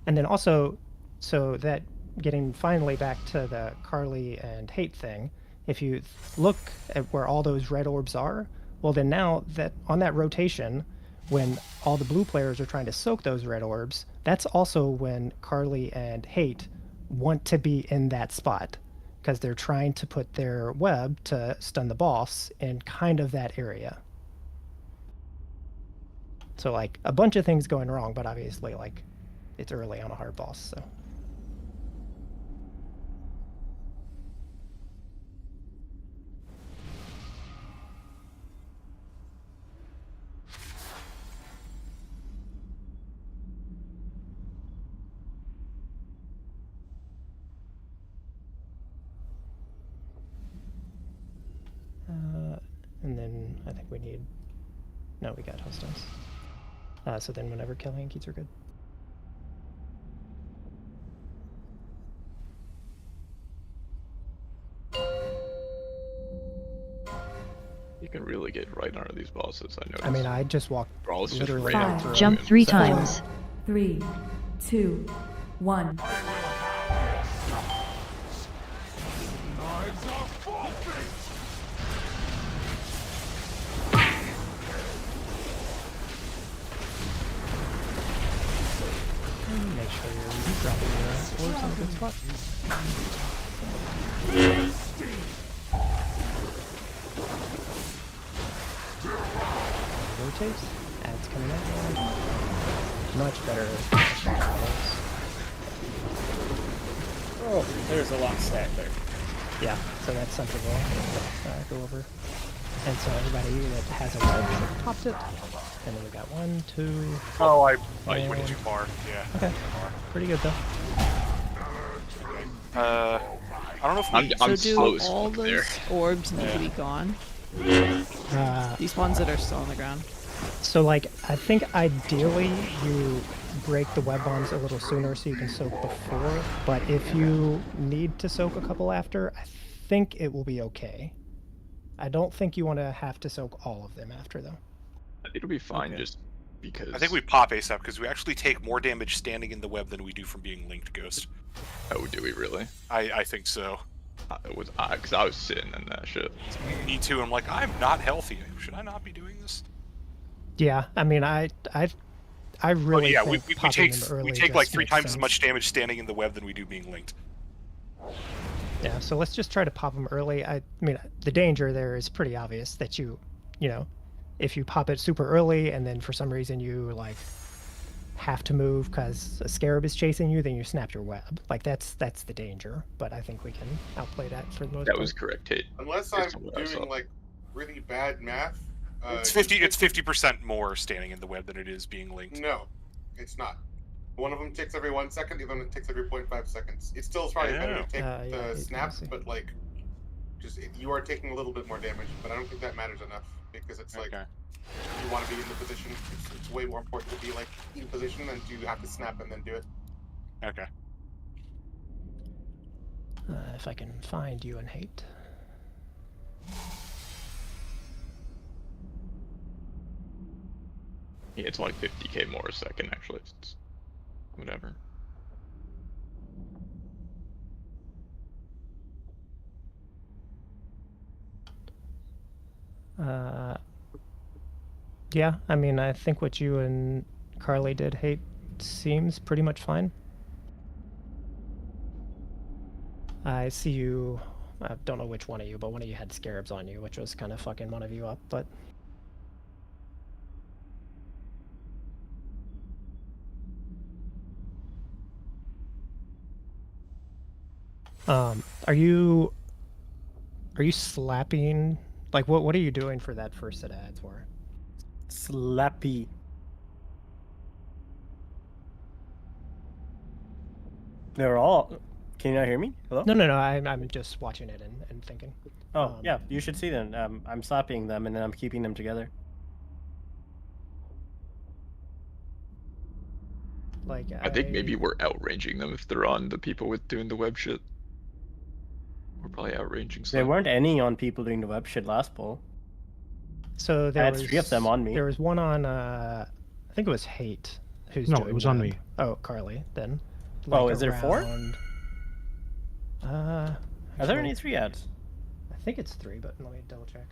And then also, so that getting finally back to the Carly and Hate thing, if you look at where all those red orbs are, well then now that on that rotation, when all the blue players are trying to soak those red orbs, that's also when Carly and Hate want to be in that spot, because they're trying to put their web to stun the boss in kind of that area. So like a bunch of things going wrong, but obviously like it's early on a hard boss, so. And then I think we need, no, we got Hellstones. So then whenever Kelly and Keats are good. You can really get right under these bosses. I know. I mean, I just walked Brawl's just literally right right up through Jump them, 3 so- times. 3, 2, 1. Make sure you're dropping your orbs in a good spot. Rotates. Ads coming in. Much better. Oh, there's a lot stacked there. Yeah, so that's something we'll go over. And so everybody that has a web should have topped it. And then we got 1, 2. Oh, I and... went too far. Yeah. Okay. Pretty good though. I don't know if I'm So slow do as all fuck those there. orbs need to be gone? These ones that are still on the ground. So like, I think ideally you break the web bombs a little sooner so you can soak before, but if you need to soak a couple after, I think it will be okay. I don't think you want to have to soak all of them after though. I think it'll be fine just because. I think we pop ASAP because we actually take more damage standing in the web than we do from being linked, Ghost. Oh, do we really? I think so. Because I was sitting in that shit. Me too. I'm like, I'm not healthy. Should I not be doing this? Yeah, I mean, I really yeah, think we popping take them early like just 3 makes times sense. as much damage standing in the web than we do being linked. Yeah, so let's just try to pop them early. I mean, the danger there is pretty obvious that you know, if you pop it super early and then for some reason you like have to move because a scarab is chasing you, then you snap your web. Like that's the danger. But I think we can outplay that for the most part. That was correct, Tate. Unless I'm doing like really bad math. It's 50% more standing in the web than it is being linked. No, it's not. One of them ticks every 1 second, the other one ticks every 0.5 seconds. It still is probably better to take the snap, but like, you are taking a little bit more damage. But I don't think that matters enough because it's like you want to be in the position. It's way more important to be like in position than to have to snap and then do it. Okay. If I can find you and hate. Yeah, it's like 50k more a second actually. It's whatever. Yeah, I mean, I think what you and Carly did hate seems pretty much fine. I see you, I don't know which one of you, but one of you had scarabs on you, which was kind of fucking one of you up, but... Are you slapping, like what are you doing for that first set of ads for? Slappy. They're all. Can you not hear me? Hello? No, I'm just watching it and thinking. Oh, yeah, you should see them. I'm slapping them and then I'm keeping them together. Like I think maybe we're outranging them if they're on the people with doing the web shit. We're probably outranging some. There weren't any on people doing the web shit last poll. So I had 3 of them on me. There was one on, I think it was Hate. Who's No, doing it was on me. Oh, Carly, then. Oh, is there 4? Are there any 3 ads? I think it's 3, but let me double check.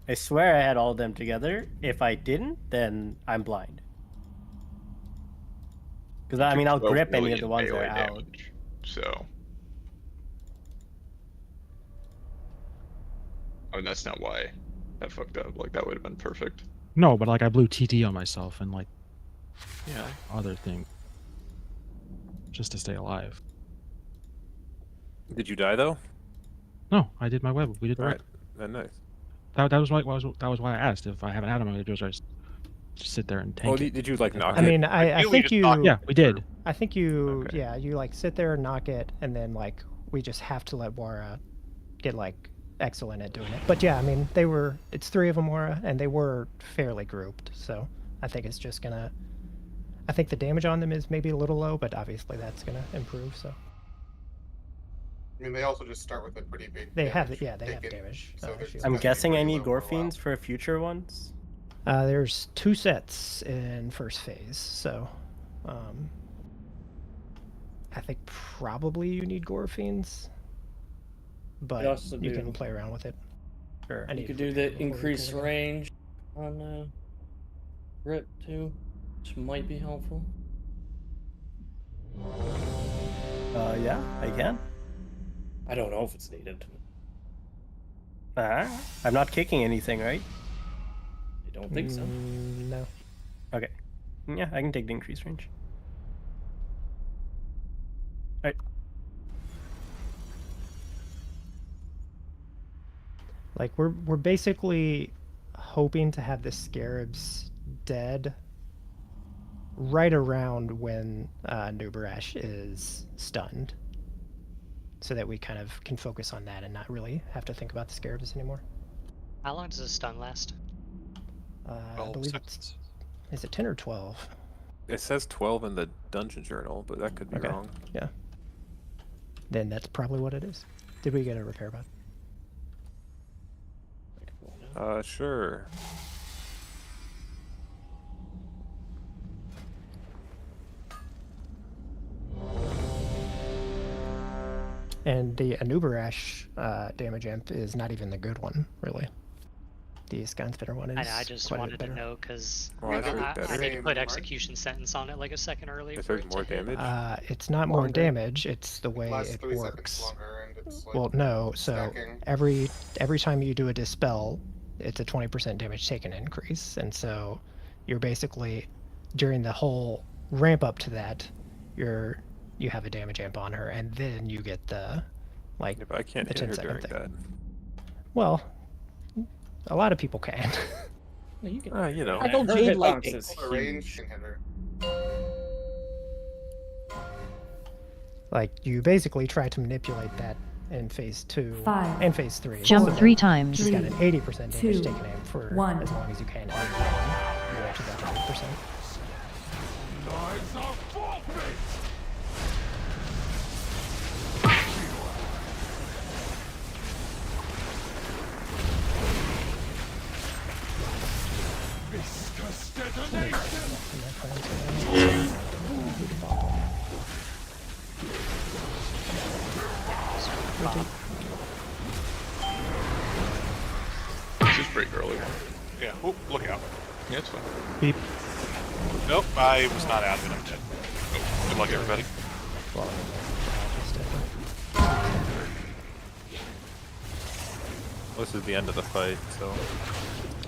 I swear I had all of them together. If I didn't, then I'm blind. Because I mean, I'll grip any of the ones that are out. Damage, so. I mean, that's not why that fucked up. Like, that would have been perfect. No, but like I blew TT on myself and like Yeah. other thing just to stay alive. Did you die though? No, I did my web. We did the Alright, web. then nice. That was why I asked if I haven't had them. I'm gonna just sit there and tank. Oh, did you like knock? I mean, I think you. Yeah, we did. I think you. Okay. Yeah, you like sit there, knock it, and then like we just have to let Wara get like excellent at doing it. But yeah, I mean, it's 3 of them, Wara, and they were fairly grouped. So I think it's just gonna. I think the damage on them is maybe a little low, but obviously that's gonna improve. So. I mean, they also just start with a pretty big. They have damage. So I'm guessing I need gore fiends for future ones. There's 2 sets in first phase, so I think probably you need gore fiends, but you can play around with it. Sure. You could do the increased range on grip too, which might be helpful. Yeah, I can. I don't know if it's needed. I'm not kicking anything, right? I don't think so. No. Okay. Yeah, I can take the increased range. Alright. Like we're basically hoping to have the scarabs dead right around when Nerub-ar is stunned, so that we kind of can focus on that and not really have to think about the scarabs anymore. How long does this stun last? I believe it's... Is it 10 or 12? It says 12 in the dungeon journal, but that could be wrong. Yeah. Then that's probably what it is. Did we get a repair bot? Sure. And the Nerub-ar damage amp is not even the good one, really. The Skyspitter one is I know, I just wanted to know because I need to put execution sentence on it like a second early. If there's more damage? It's not more damage, it's the way it works. Well, no, so every time you do a dispel, it's a 20% damage taken increase, and so you're basically, during the whole ramp up to that, you have a damage amp on her, and then you get the, like, yeah, but I can't the hit her 10-second during thing. that. Well, a lot of people can. Well, you can. You know. I go Her Jade hitbox Lightning. is huge. Like, you basically try to manipulate that in phase 2 5, and phase 3. Jump so 3 times. She's got an 80% damage 2, taken aim for 1. as long as you can. And you actually got to 100%. This is pretty early. Yeah. Oh, look out. Yeah, it's fine. Beep. Nope, I was not out of it. I'm dead. Oh, good luck, everybody. This is the end of the fight, so.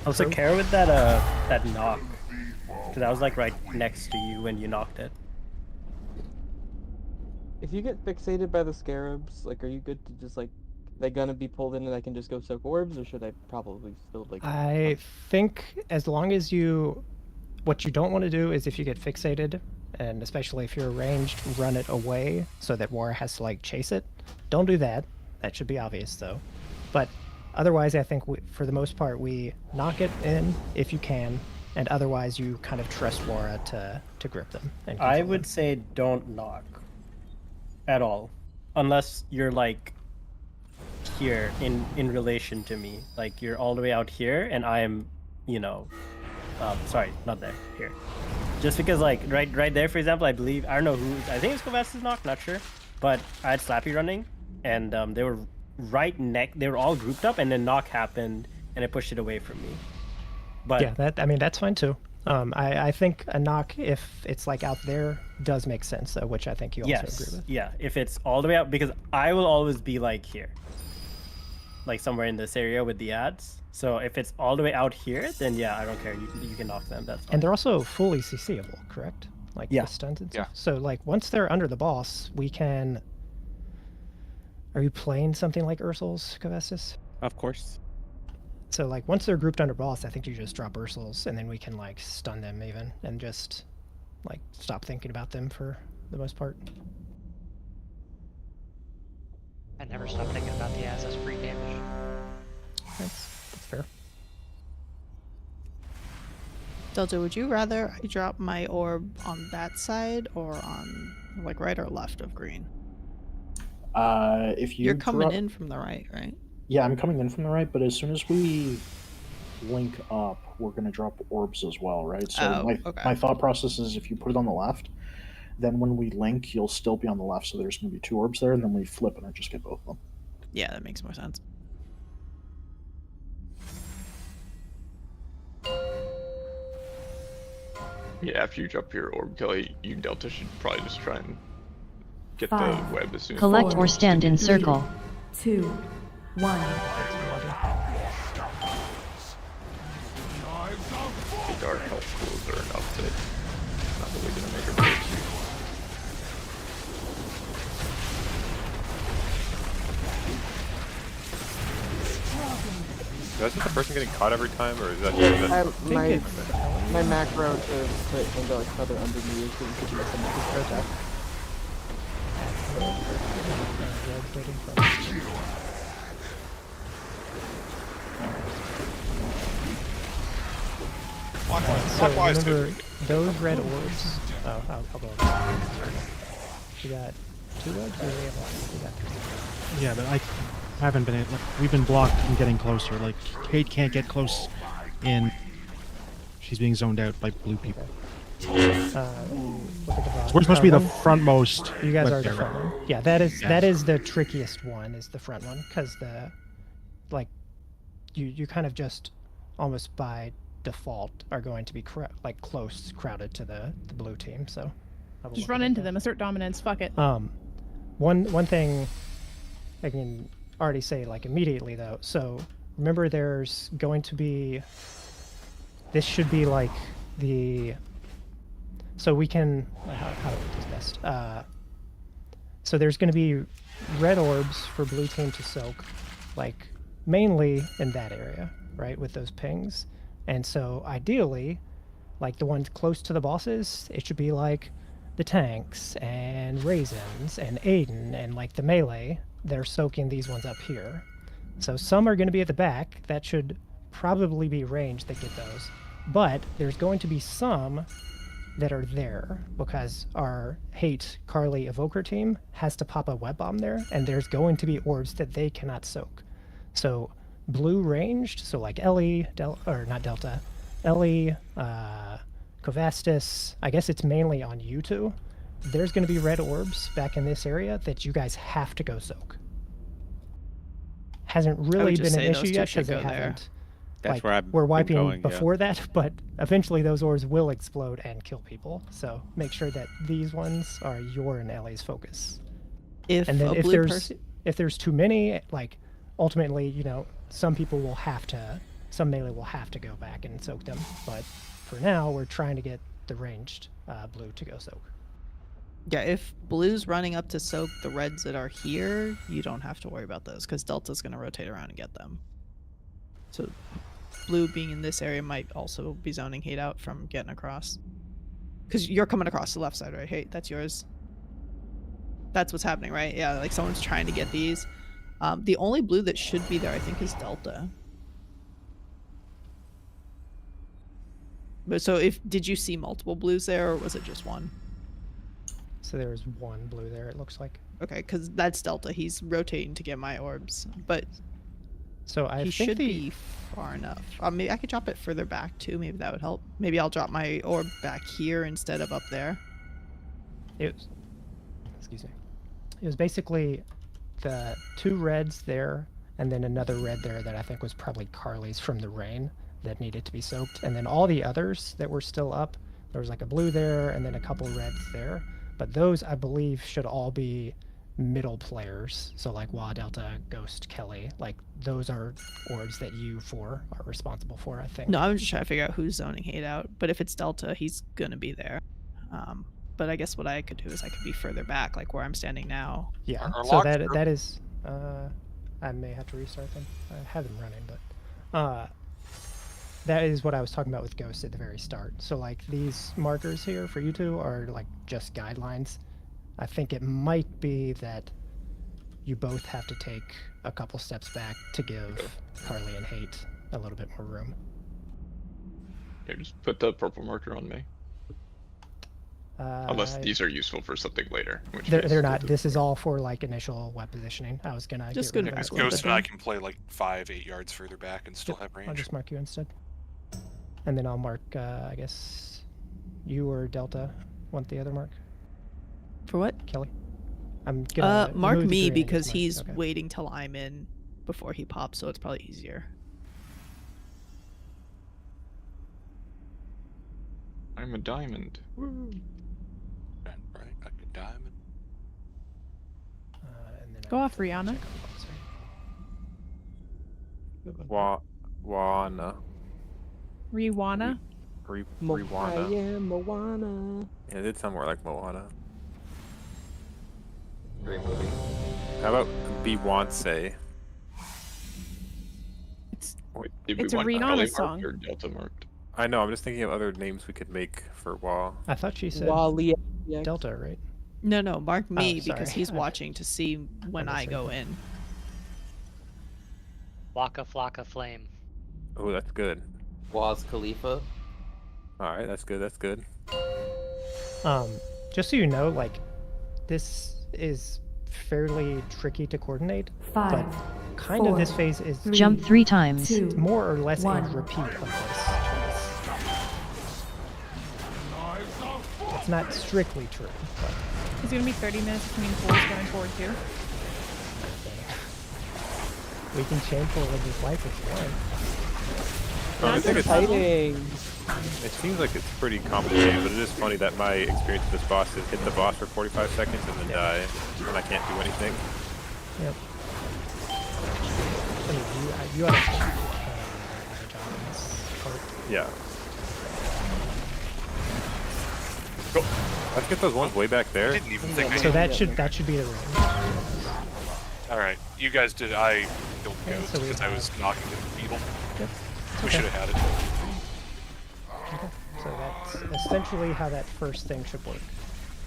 Also, care with that that knock, because I was like right next to you when you knocked it. If you get fixated by the scarabs, like, are you good to just, like, they gonna be pulled in and I can just go soak orbs, or should I probably still, like... I think as long as you... What you don't want to do is if you get fixated, and especially if you're ranged, run it away so that War has to, like, chase it. Don't do that. That should be obvious, though. But otherwise, I think for the most part, we knock it in if you can, and otherwise you kind of trust Wara to grip them. And I control would them. say don't knock at all, unless you're like here in relation to me, like you're all the way out here and I am, you know, sorry, not there, here. Just because like right there, for example, I believe, I don't know who, I think it's Kovas's knock, not sure, but I had Slappy running and they were they were all grouped up, and then knock happened and it pushed it away from me. But yeah, I mean that's fine too. I think a knock, if it's like out there, does make sense though, which I think you also agree with. Yeah, if it's all the way out, because I will always be like here, like somewhere in this area with the ads. So if it's all the way out here, then yeah, I don't care. You can knock them. That's fine. And they're also fully CCable, correct? Like Yeah. the stuns and Yeah. stuff. So like once they're under the boss, we can. Are you playing something like Ursul's, Kovastis? Of course. So like once they're grouped under boss, I think you just drop Ursul's and then we can like stun them even and just like stop thinking about them for the most part. I never stop thinking about the ass as free damage. That's fair. Delta, would you rather I drop my orb on that side or on like right or left of green? If You're coming in from the right, right? Yeah, I'm coming in from the right, but as soon as we link up, we're going to drop orbs as well, right? So my thought process is if you put it on the left, then when we link, you'll still be on the left, so there's going to be 2 orbs there, and then we flip and I just get both of them. Yeah, that makes more sense. Yeah, after you drop your orb, Kelly, you Delta should probably just try and get 5, the web as soon as collect possible. or stand in 3, circle. 2, 1. The dark health pools are enough that it's not really gonna make a break. Is that the person getting caught every time, or is that my macro to put Angelic Feather under me is so you could miss a macro attack. So remember those red orbs? Oh, I'll go over. We got 2 reds, or we have 1? We got 3. Yeah, but I haven't been. We've been blocked from getting closer. Like Kate can't get close in. She's being zoned out by blue people. We're supposed to be the frontmost. You guys are the front one. Yeah, that is the trickiest one. Is the front one because you kind of just almost by default are going to be crowded to the blue team. So just run into them, assert dominance. Fuck it. One thing I can already say immediately though. So remember, there's going to be. This should be like the. So we can how do we do this best? So there's going to be red orbs for blue team to soak, mainly in that area, right, with those pings. And so ideally, the ones close to the bosses, it should be like the tanks and Ryzens and Aiden and the melee. They're soaking these ones up here. So some are going to be at the back. That should probably be ranged that get those. But there's going to be some that are there because our Hate Carly Evoker team has to pop a web bomb there, and there's going to be orbs that they cannot soak. So blue ranged, so Ellie, not Delta, Ellie, Kovastis, I guess it's mainly on you two. There's going to be red orbs back in this area that you guys have to go soak. Hasn't really been an issue yet because they haven't. That's where we're wiping going, before that, but eventually those orbs will explode and kill people. So make sure that these ones are your and Ellie's focus. If there's too many, ultimately, some people will have to, some melee will have to go back and soak them. But for now, we're trying to get the ranged blue to go soak. Yeah, if blue's running up to soak the reds that are here, you don't have to worry about those because Delta's going to rotate around and get them. So blue being in this area might also be zoning Hate out from getting across. Because you're coming across the left side, right? Hate, that's yours. That's what's happening, right? Yeah, someone's trying to get these. The only blue that should be there, I think, is Delta. But so did you see multiple blues there, or was it just one? So there was one blue there, it looks like. Okay, because that's Delta. He's rotating to get my orbs, but so I he think should be far enough. Maybe I could drop it further back too. Maybe that would help. Maybe I'll drop my orb back here instead of up there. Excuse me. It was basically the 2 reds there, and then another red there that I think was probably Carly's from the rain that needed to be soaked, and then all the others that were still up. There was a blue there, and then a couple reds there. But those, I believe, should all be middle players. So Wa, Delta, Ghost, Kelly. Those are orbs that you 4 are responsible for, I think. No, I'm just trying to figure out who's zoning Hate out. But if it's Delta, he's going to be there. But I guess what I could do is I could be further back, where I'm standing now. Yeah, so that is... I may have to restart them. I have them running, but... that is what I was talking about with Ghost at the very start. So these markers here for you two are just guidelines. I think it might be that you both have to take a couple steps back to give Carly and Hate a little bit more room. Yeah, just put the purple marker on me. Unless these are useful for something later. They're not. This is all for initial web positioning. I was gonna just get rid of Because Ghost and I can play 5-8 yards further back and still have range. I'll just mark you instead. And then I'll mark, I guess, you or Delta want the other mark? For what? Kelly? I'm gonna mark move me the because green. he's Okay. waiting till I'm in before he pops, so it's probably easier. I'm a diamond. Woo. Right, like a diamond. And then Go off, Rihanna. Wana. Rihanna. Rihanna. I am Moana. Yeah, it did sound more like Moana. Great movie. How about Beyonce? Wait, did It's we a want Rihanna early song. marked or Delta marked? I know. I'm just thinking of other names we could make for WoW. I thought she said Wally. Delta, right? No, mark me sorry. because he's watching to see when I go in. Waka Flocka Flame. Oh, that's good. Waz Khalifa. All right, that's good. That's good. Just so you know, like, this is fairly tricky to coordinate, 5, but kind of this phase is Jump 3 times. more or less 1. a repeat of this choice. It's not strictly true, but It's gonna be 30 minutes between pools going forward too. we can chain pull with this life if you want. I think Exciting. it seems like it's pretty complicated, but it is funny that my experience with this boss is hit the boss for 45 seconds and then die, and I can't do anything. Yep. I mean, you have a job in this part. Yeah. Cool. Let's get those ones way back there. I didn't even think. So that should be the range. All right, you guys did. I don't Yeah, go so we because I was knocking at the beetle. Yep. We Okay. should have had it. Okay. So that's essentially how that first thing should work.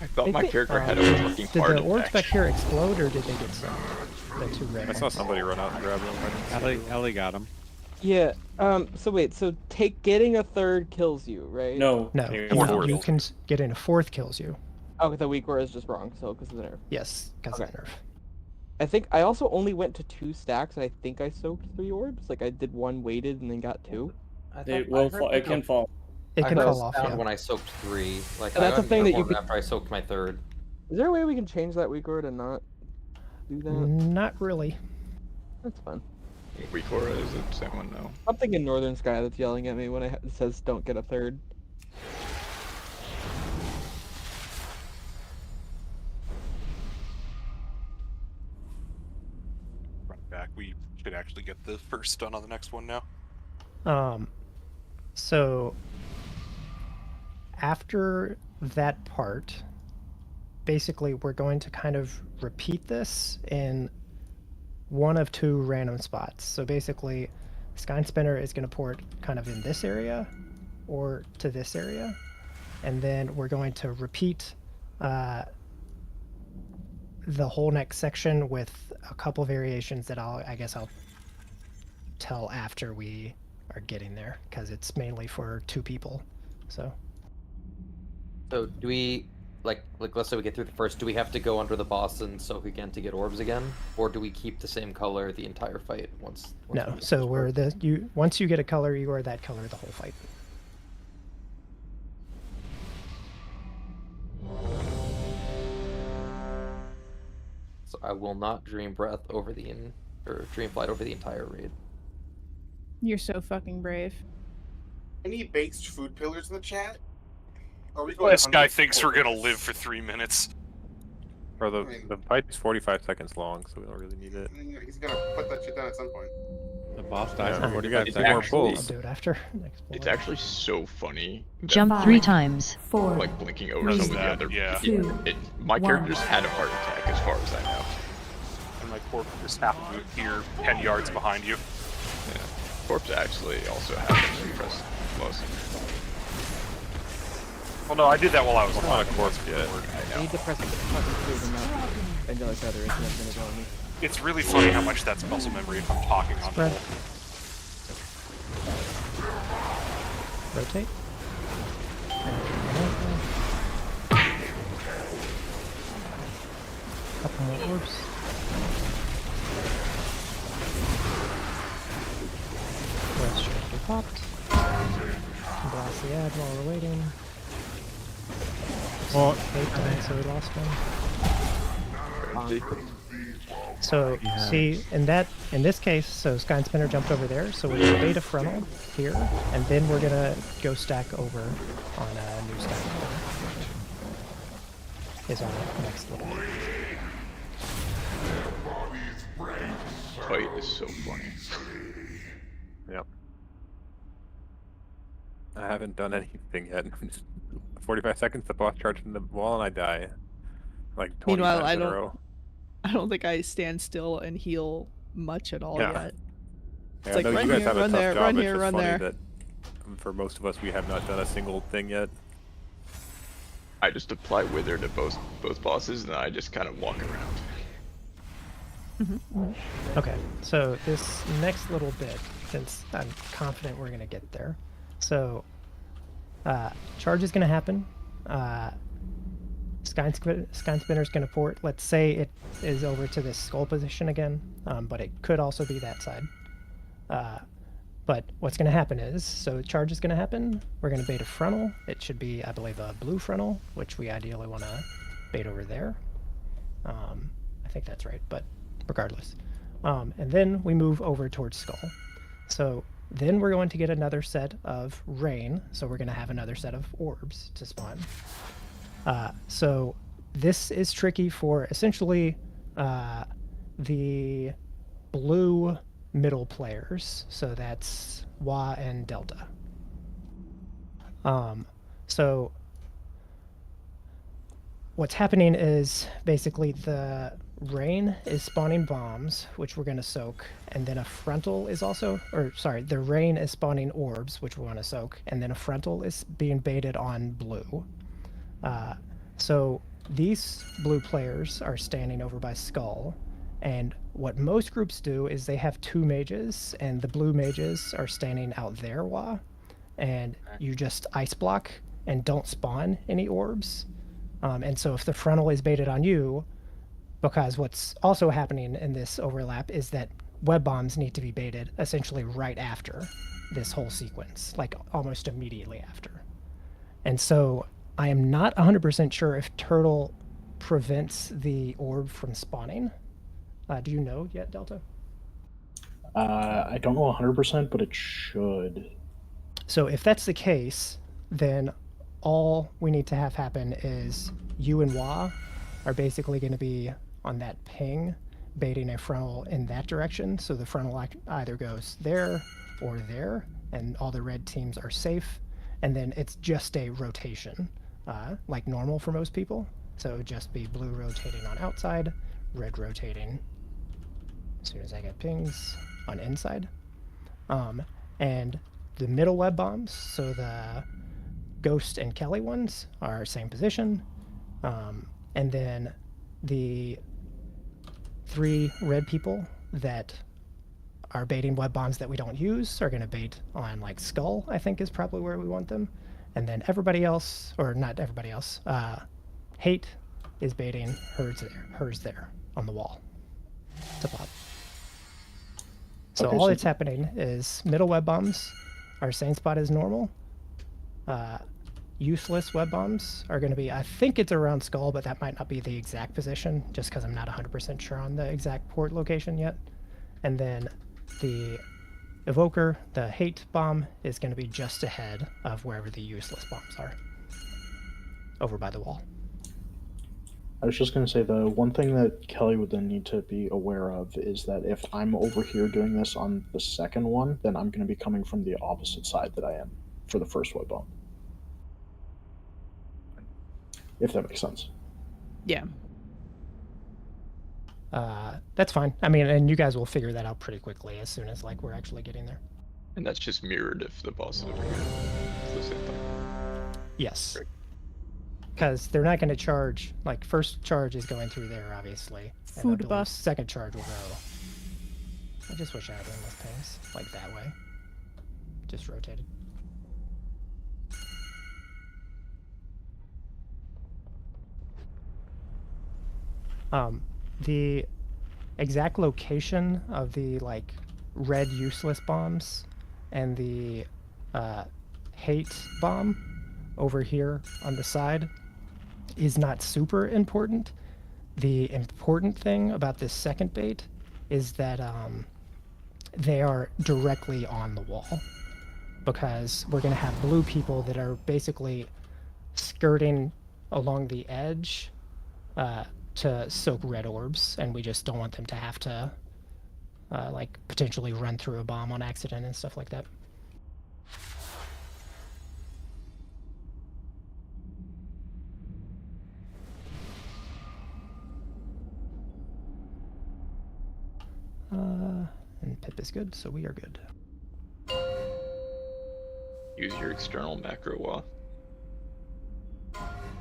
I thought my character had a working Did hard the orbs attack. back here explode, or did they get stuck? The two red I saw ones. somebody run out and grab them. Ellie got him. Yeah. So wait. So getting a third kills you, right? No. No, you can get in a fourth kills you. Oh, the weak word is just wrong. So because of the nerf. Yes, because of the nerf. I think I also only went to 2 stacks, and I think I soaked 3 orbs. Like I did 1 weighted and then got 2. It will fall. It can fall. It I can was fall off. down Yeah. when I soaked 3. Like And that's I a thing that you could- after I soaked my 3rd. Is there a way we can change that weak word and not do that? Not really. That's fun. Weak aura is it? Does anyone know? I'm thinking Northern Sky that's yelling at me when it says don't get a third. Run back. We should actually get the first done on the next one now. So after that part, basically we're going to kind of repeat this in one of 2 random spots. So basically, Sky Spinner is going to port kind of in this area or to this area, and then we're going to repeat the whole next section with a couple variations that I guess I'll tell after we are getting there, because it's mainly for 2 people. So So do we like let's say we get through the first, do we have to go under the boss and soak again to get orbs again, or do we keep the same color the entire fight once no, we get so those we're orbs? once you get a color, you are that color the whole fight. So I will not dream breath over or dream flight over the entire raid. You're so fucking brave. Any baked food pillars in the chat? Are we going This guy 100 thinks we're gonna orders? live for 3 minutes. Or the fight's 45 seconds long, so we don't really need it. He's gonna put that shit down at some point. The boss dies Yeah, in 45 it's seconds. I'll bulls. do it after. Next It's actually so funny. that, Jump 3 times. 4, Like blinking over Does some of the that, other. yeah. My 1. character just had a heart attack, as far as I know. And my corpse just happened to appear 10 yards behind you. Yeah. Corpse actually also has some impressive plus. Well, no, I did that while I was Not a alive. corpse yet. I need to press the fucking food and not Angela Feather is gonna go on me. It's really funny how much that's muscle memory if I'm talking on Spread. full. Rotate. Couple more orbs. Let's try to get popped. Blast the ad while we're waiting. Well, So we lost one. So see, in this case, so Sky and Spinner jumped over there, so we're gonna bait a frontal here, and then we're gonna go stack over on a new stack. Is our next little bit. Fight is so funny. Yep. I haven't done anything yet. 45 seconds, the boss charged in the wall, and I die. Like 20 Meanwhile, times I in a don't- row. I don't think I stand still and heal much at all Yeah. yet. Yeah, like, I know run you guys here, have a run tough there, job. run It's here, just run funny there. that for most of us, we have not done a single thing yet. I just apply Wither to both bosses, and I just kind of walk around. Okay, so this next little bit, since I'm confident we're gonna get there. So, charge is gonna happen. Sky Spinner's gonna port. Let's say it is over to this skull position again, but it could also be that side. But what's gonna happen is, so charge is gonna happen. We're gonna bait a frontal. It should be, I believe, a blue frontal, which we ideally want to bait over there. I think that's right, but regardless. And then we move over towards skull. So then we're going to get another set of rain. So we're going to have another set of orbs to spawn. So this is tricky for essentially the blue middle players. So that's Wa and Delta. So what's happening is basically the rain is spawning bombs, which we're going to soak, and then a frontal is also, or sorry, the rain is spawning orbs, which we want to soak, and then a frontal is being baited on blue. So these blue players are standing over by skull, and what most groups do is they have two mages, and the blue mages are standing out there, Wa, and you just ice block and don't spawn any orbs. And so if the frontal is baited on you, because what's also happening in this overlap is that web bombs need to be baited essentially right after this whole sequence, like almost immediately after. And so I am not 100% sure if Turtle prevents the orb from spawning. Do you know yet, Delta? I don't know 100%, but it should. So if that's the case, then all we need to have happen is you and Wa are basically going to be on that ping, baiting a frontal in that direction. So the frontal either goes there or there, and all the red teams are safe. And then it's just a rotation, like normal for most people. So it would just be blue rotating on outside, red rotating as soon as I get pings on inside. And the middle web bombs, so the Ghost and Kelly ones, are same position. And then the 3 red people that are baiting web bombs that we don't use are going to bait on like skull, I think is probably where we want them. And then everybody else, or not everybody else, hate is baiting hers there on the wall to pop. So Okay, all so that's happening is middle web bombs are same spot as normal. Useless web bombs are going to be, I think it's around skull, but that might not be the exact position just because I'm not 100% sure on the exact port location yet. And then the evoker, the hate bomb, is going to be just ahead of wherever the useless bombs are, over by the wall. I was just going to say the one thing that Kelly would then need to be aware of is that if I'm over here doing this on the second one, then I'm going to be coming from the opposite side that I am for the first web bomb. If that makes sense. Yeah. That's fine. I mean, and you guys will figure that out pretty quickly as soon as like we're actually getting there. And that's just mirrored if the boss is over here. It's the same thing. Yes. Because they're not going to charge, like first charge is going through there, obviously. And I Food believe buff. Second charge will go. I just wish I had endless pings, like that way. Just rotated. The exact location of the like red useless bombs and the hate bomb over here on the side is not super important. The important thing about this second bait is that they are directly on the wall, because we're going to have blue people that are basically skirting along the edge to soak red orbs, and we just don't want them to have to like potentially run through a bomb on accident and stuff like that. And pip Orb is good, so we are good. Use your external macro wall.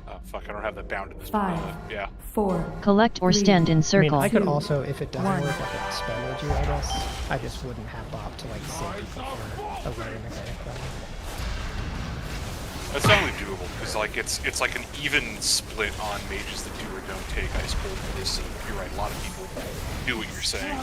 Oh, fuck, I don't have that bound at this 5, point. Yeah. 4. Collect or 3, stand in I circle. mean, I could 2, also, if it doesn't 1. work, I could spell with you, I guess. I just wouldn't have Bob to like save people for a rare mechanic. That's definitely doable, because like it's like an even split on mages that do or don't take Ice Cold for this, so you're right, a lot of people do what you're saying.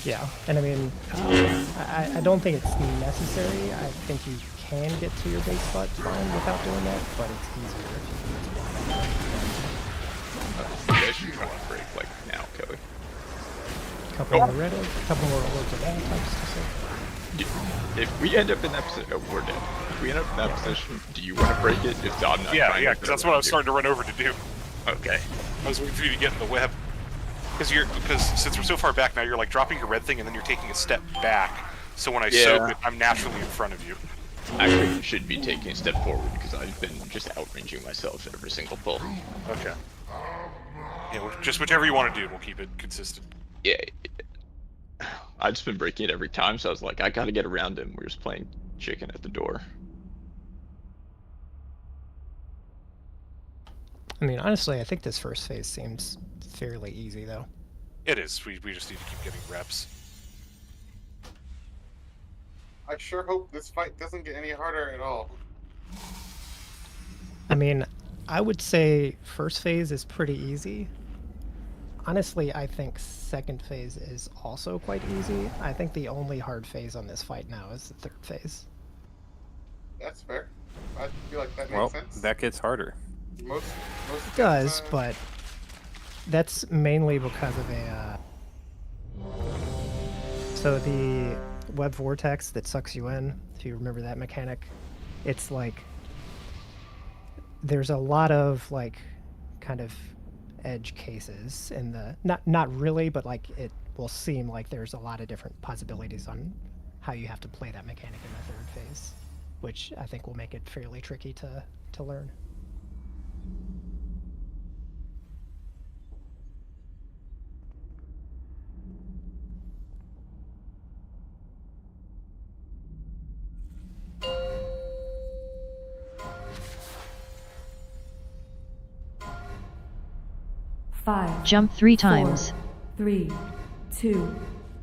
Yeah, and I mean, I don't think it's necessary. I think you can get to your base spot fine without doing that, but it's easier if you use blind. You guys should try to break like now, Kelly. Couple more red orbs, couple more orbs of all types to say. If we end up in that position, oh, we're dead. If we end up in that position, do you want to break it? If I'm not Yeah, trying yeah, to because that's what I was starting to run over to do. Okay. I was waiting for you to get in the web. Because since we're so far back now, you're like dropping your red thing and then you're taking a step back. So when I soak it, I'm naturally in front of you. Actually, you should be taking a step forward because I've been just outranging myself at every single pull. Okay. Yeah, just whichever you want to do, we'll keep it consistent. Yeah. I've just been breaking it every time, so I was like, I gotta get around him. We're just playing chicken at the door. I mean, honestly, I think this first phase seems fairly easy, though. It is. We just need to keep getting reps. I sure hope this fight doesn't get any harder at all. I mean, I would say first phase is pretty easy. Honestly, I think second phase is also quite easy. I think the only hard phase on this fight now is the third phase. That's fair. I feel like that makes Well, sense. that gets harder. Most It does, but that's mainly because of a... So the web vortex that sucks you in, if you remember that mechanic, it's like... There's a lot of, like, kind of edge cases in the... Not really, but, like, it will seem like there's a lot of different possibilities on how you have to play that mechanic in the third phase, which I think will make it fairly tricky to learn. Five. Jump 3 times. 3, 2,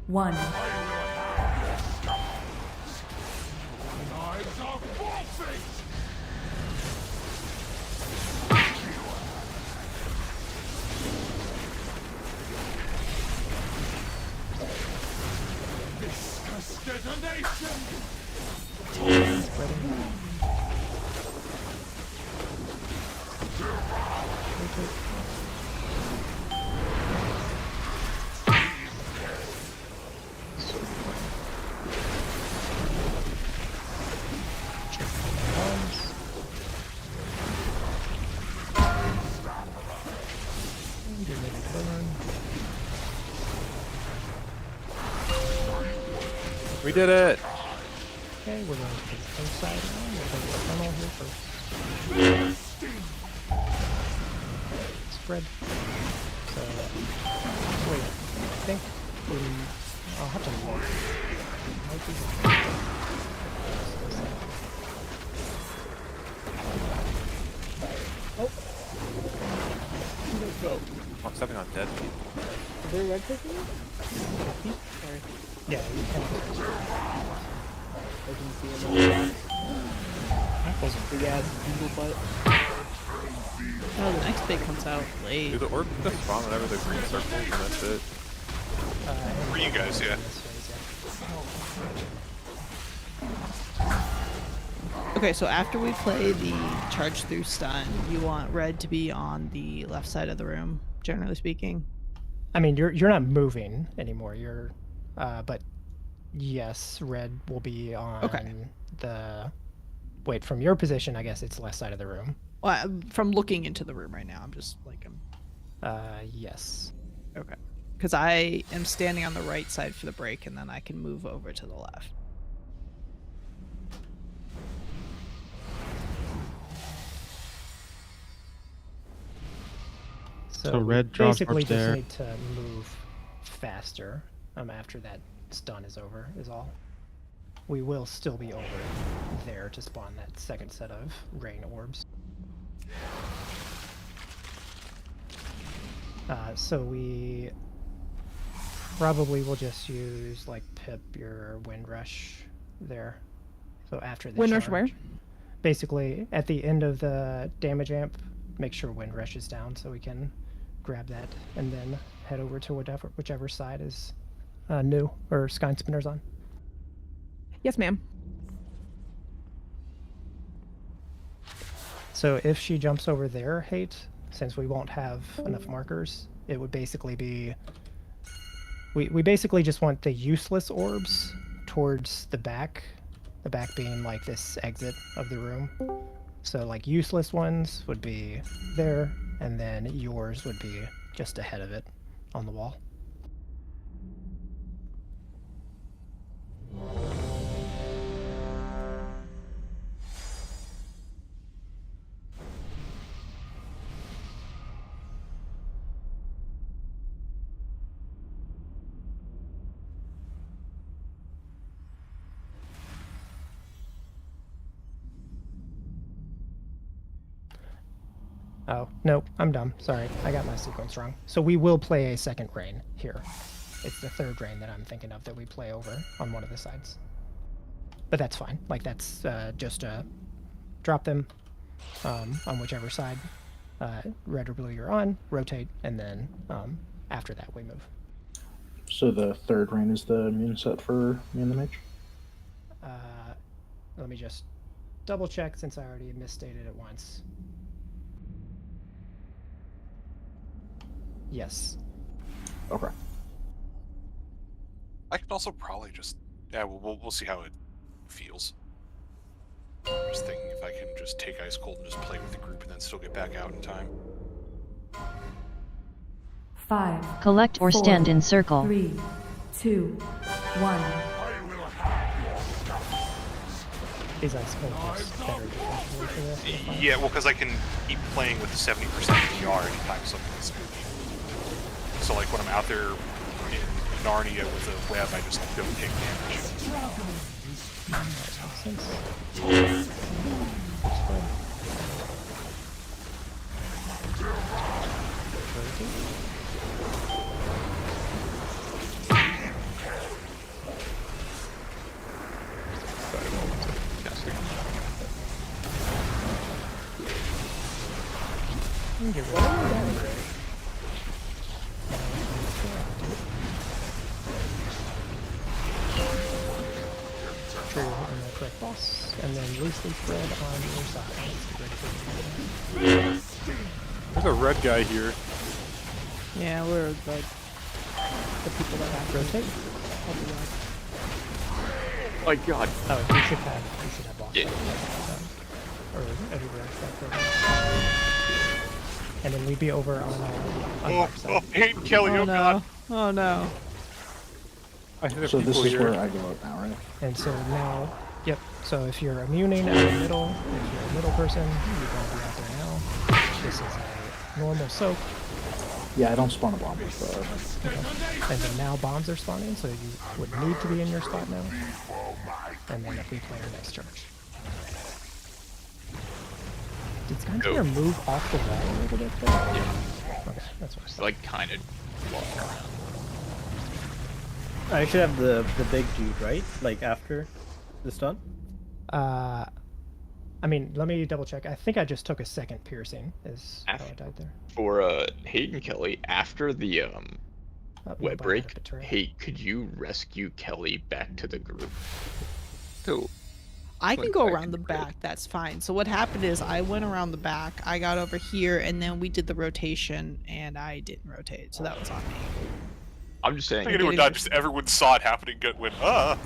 1. We did it! Okay, we're going to the inside now. We're going to the tunnel here first. Spread. So, wait, I think I'll have to look. Might be... Oh! Let's go. I'm stepping on dead people. Is there a red person here? Sorry. Yeah, you can. I can see him. That wasn't big ass beetle butt. Oh, the next big comes out late. Do the orb just spawn whenever the green circles and that's it? For you guys, yeah. Okay, so after we play the charge through stun, you want red to be on the left side of the room, generally speaking. I mean, you're not moving anymore. You're, but yes, red will be on the. Wait, from your position, I guess it's left side of the room. Well, from looking into the room right now, I'm just like Yes. Okay. Because I am standing on the right side for the break, and then I can move over to the left. So red draws basically towards there. just need to move faster after that stun is over, is all. We will still be over there to spawn that second set of rain orbs. So we probably will just use, like, Pip, your Wind Rush there. So after the Wind charge, Rush where? basically, at the end of the damage amp, make sure Wind Rush is down so we can grab that and then head over to whichever side is new or Sky Spinner's on. Yes, ma'am. So if she jumps over there, Hate, since we won't have enough markers, it would basically be... We basically just want the useless orbs towards the back being like this exit of the room. So like useless ones would be there, and then yours would be just ahead of it on the wall. Oh, no, I'm dumb. Sorry, I got my sequence wrong. So we will play a second rain here. It's the third rain that I'm thinking of that we play over on one of the sides. But that's fine. Like, that's just drop them on whichever side. Red or blue you're on, rotate, and then after that we move. So the third rain is the immune set for me and the mage? Let me just double check since I already misstated it once. Yes. Okay. I could also probably just... Yeah, we'll see how it feels. I'm just thinking if I can just take Ice Cold and just play with the group and then still get back out in time. 5. Collect or 4, stand in circle. 3, 2, 1. Is Ice Cold just better defensively for this? Yeah, well, because I can keep playing with 70% PR anytime something is spooky. So, like, when I'm out there in Narnia with a web, I just don't take damage. Trigger on the correct boss, and then loosely spread on your side. There's a red guy here. Yeah, we're the people that have to rotate. Oh my god. Oh, you should have boss. Yeah. Or everywhere except for and then we'd be over on Oh, Hayden Kelly, oh god. Oh no. So this is where I go out now, right? And so now, yep. So if you're immuning out of the middle, if you're a middle person, you're going to be out there now. This is a normal soak. Yeah, I don't spawn a bomb. So... Okay. And then now bombs are spawning, so you would need to be in your spot now. And then if we play our next charge. Did Skyfire move off the wall a little bit there? Yeah. Okay, that's what I It's like kind of walking around. I should have the big dude, right? Like after the stun? I mean, let me double check. I think I just took a second piercing is how I died there. For Hayden Kelly, after the web break, hey, could you rescue Kelly back to the group? So I can go around the back, that's fine. So what happened is I went around the back, I got over here, and then we did the rotation, and I didn't rotate, so that was on me. I'm just saying. I think anyone died, just everyone saw it happening, went, I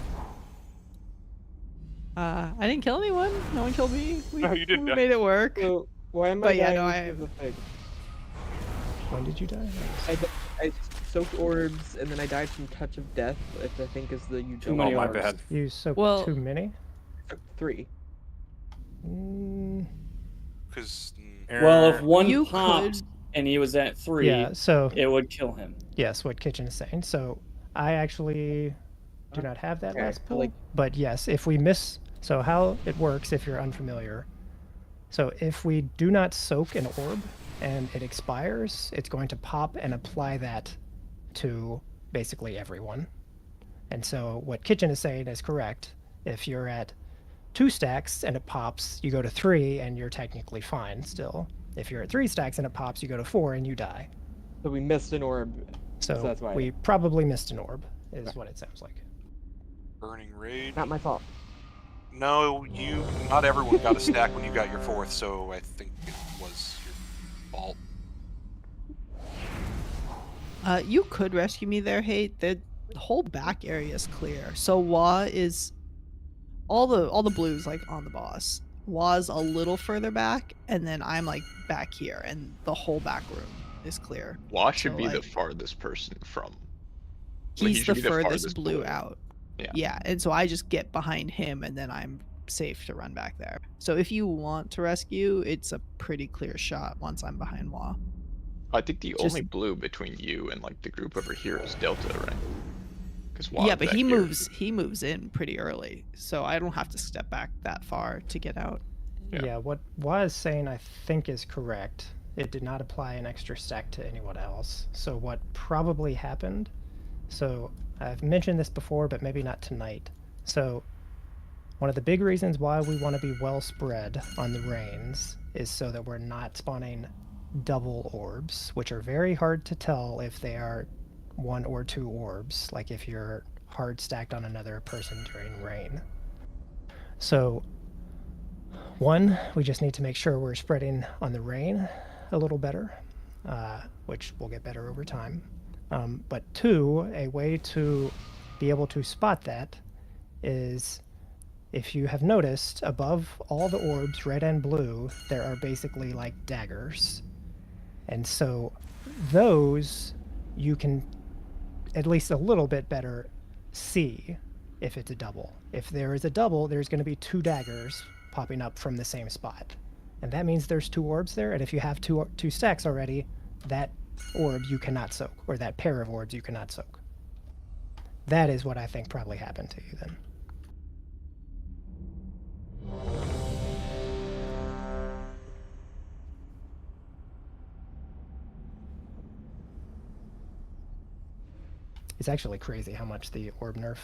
didn't kill anyone. No one killed me. No, you didn't. We made it work. So, why am I But yeah, dying no, I to the thing? When did you die? I soaked orbs, and then I died from Touch of Death, which I think is the Too many my orbs. bad. You soaked too many? 3. Because Well, if one You popped could- and he was at 3, Yeah, so it would kill him. yes, what Kitchen is saying. So I actually do not have that Okay, last but, pull. like- But yes, if we miss, so how it works if you're unfamiliar. So if we do not soak an orb and it expires, it's going to pop and apply that to basically everyone. And so what Kitchen is saying is correct. If you're at 2 stacks and it pops, you go to 3 and you're technically fine still. If you're at 3 stacks and it pops, you go to 4 and you die. So we missed an orb. So that's why. we probably missed an orb, is what it sounds like. Burning Rage. Not my fault. No, not everyone got a stack when you got your 4th, so I think it was your fault. You could rescue me there, Hate. The whole back area is clear. So Wa is all the blues like on the boss. Wa's a little further back, and then I'm like back here, and the whole back room is clear. Wa should So, be the like, farthest person from. He's should the be furthest blue out. Yeah. Yeah, and so I just get behind him, and then I'm safe to run back there. So if you want to rescue, it's a pretty clear shot once I'm behind Wa. I think the Just- only blue between you and like the group over here is Delta, right? Because Yeah, but he moves in pretty early, so I don't have to step back that far to get out. Yeah, what Wa is saying I think is correct. It did not apply an extra stack to anyone else. So what probably happened, so I've mentioned this before, but maybe not tonight. So one of the big reasons why we want to be well spread on the reigns is so that we're not spawning double orbs, which are very hard to tell if they are 1 or 2 orbs, like if you're hard stacked on another person during rain. So 1, we just need to make sure we're spreading on the rain a little better, which will get better over time. But 2, a way to be able to spot that is, if you have noticed, above all the orbs, red and blue, there are basically like daggers. And so those you can at least a little bit better see if it's a double. If there is a double, there's going to be 2 daggers popping up from the same spot. And that means there's 2 orbs there, and if you have two stacks already, that orb you cannot soak, or that pair of orbs you cannot soak. That is what I think probably happened to you then. It's actually crazy how much the orb nerf,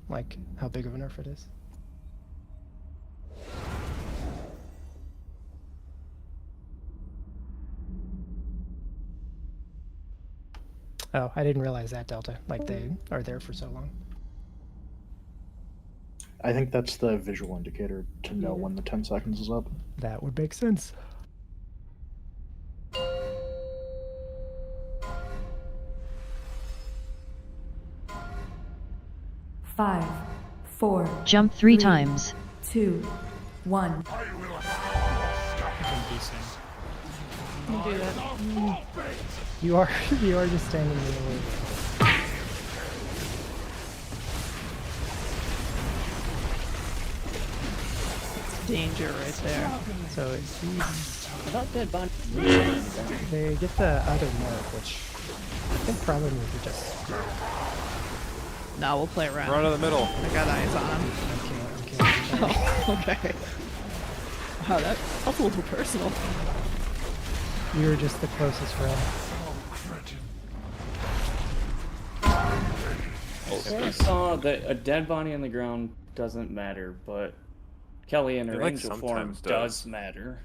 like how big of a nerf it is. Oh, I didn't realize that, Delta. Like they are there for so long. I think that's the visual indicator to know when the 10 seconds is up. That would make sense. Five, 4. Jump 3 times. 2, 1. You do that. You are just standing in the way. Danger right there. So it's these. Not dead body. They get the other mark, which I think probably means we just. Now we'll play around. Run to the middle. I got eyes on him. Oh, okay. Wow, that's a little personal. You're just the closest friend. I saw that a dead body on the ground doesn't matter, but Kelly in her It, like, angel form sometimes does matter.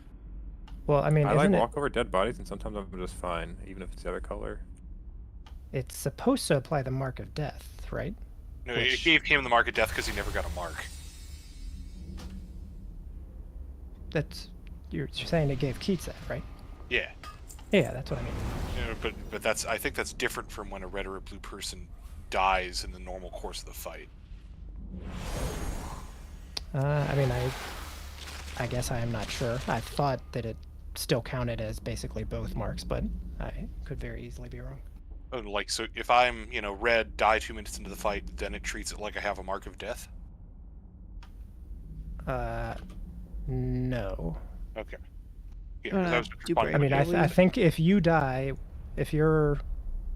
Well, I mean, I like isn't walk over dead bodies, and sometimes I'm just fine, even if it's the other color. it's supposed to apply the mark of death, right? No, it gave him the mark of death because he never got a mark. That's you're saying it gave Keats that, right? Yeah. Yeah, that's what I mean. Yeah, but that's I think that's different from when a red or a blue person dies in the normal course of the fight. I mean, I guess I am not sure. I thought that it still counted as basically both marks, but I could very easily be wrong. Oh, like, so if I'm, red, die 2 minutes into the fight, then it treats it like I have a mark of death? No. Okay. Yeah, 'cause I was responding I mean, to I think if you die, if you're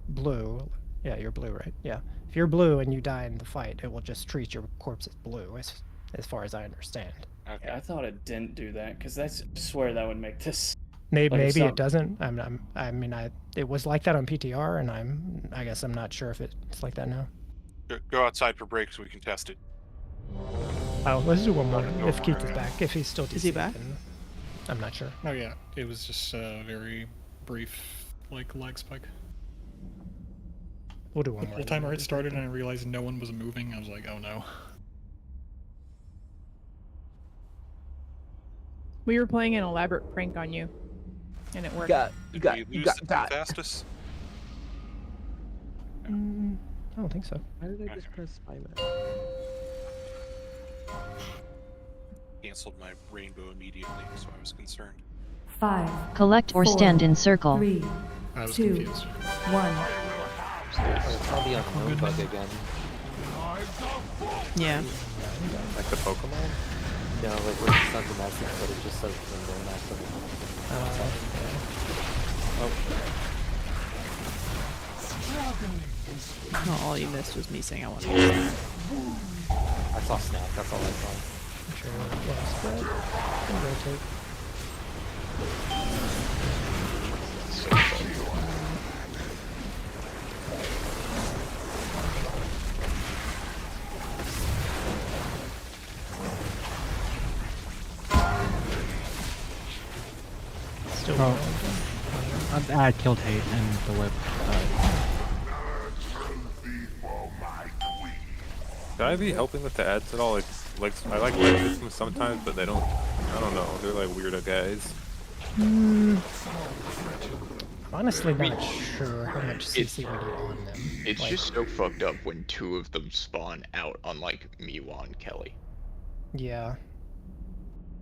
blue, yeah, you're blue, right? Yeah. If you're blue and you die in the fight, it will just treat your corpse as blue, as far as I understand. Okay. Yeah, I thought it didn't do that because I swear that would make this. Maybe it doesn't. It was like that on PTR, and I guess I'm not sure if it's like that now. Go outside for break so we can test it. Oh, let's do one more. If Keith is back, if he's still DC, Is he back? then I'm not sure. Oh yeah, it was just a very brief, like, lag spike. We'll do one The more. whole timer had started and I realized no one was moving. I was like, oh no. We were playing an elaborate prank on you, and it worked. You got fastest. I don't think so. Why did I just press spy map? Canceled my rainbow immediately, so I was concerned. 5. Collect or 4, stand in circle. 3, I was 2, confused. 1. It's probably on no bug again. Yeah. Like the Pokemon? No, like when it sends a message, but it just says window inactive. No, all you missed was me saying I wanted to snap. I saw snap, that's all I saw. Sure, yeah, spread. And rotate. Still I killed Hate and the whip. Should I be helping with the ads at all? Like I like them sometimes, but they don't. I don't know. They're like weirdo guys. Honestly, not sure how much CC we do on them. It's like, just so fucked up when 2 of them spawn out on like Miwa and Kelly. Yeah.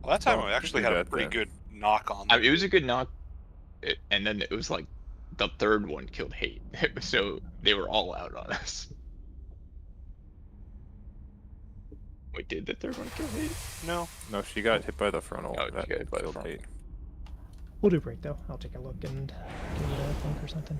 Well, that time I actually had a pretty good knock on them. I mean, it was a good knock, and then it was like the third one killed Hate, so they were all out on us. Wait, did the third one kill Hate? No. No, she got hit by the frontal. Oh, that she got hit by the killed frontal. Hate. We'll do break though. I'll take a look and give you a link or something.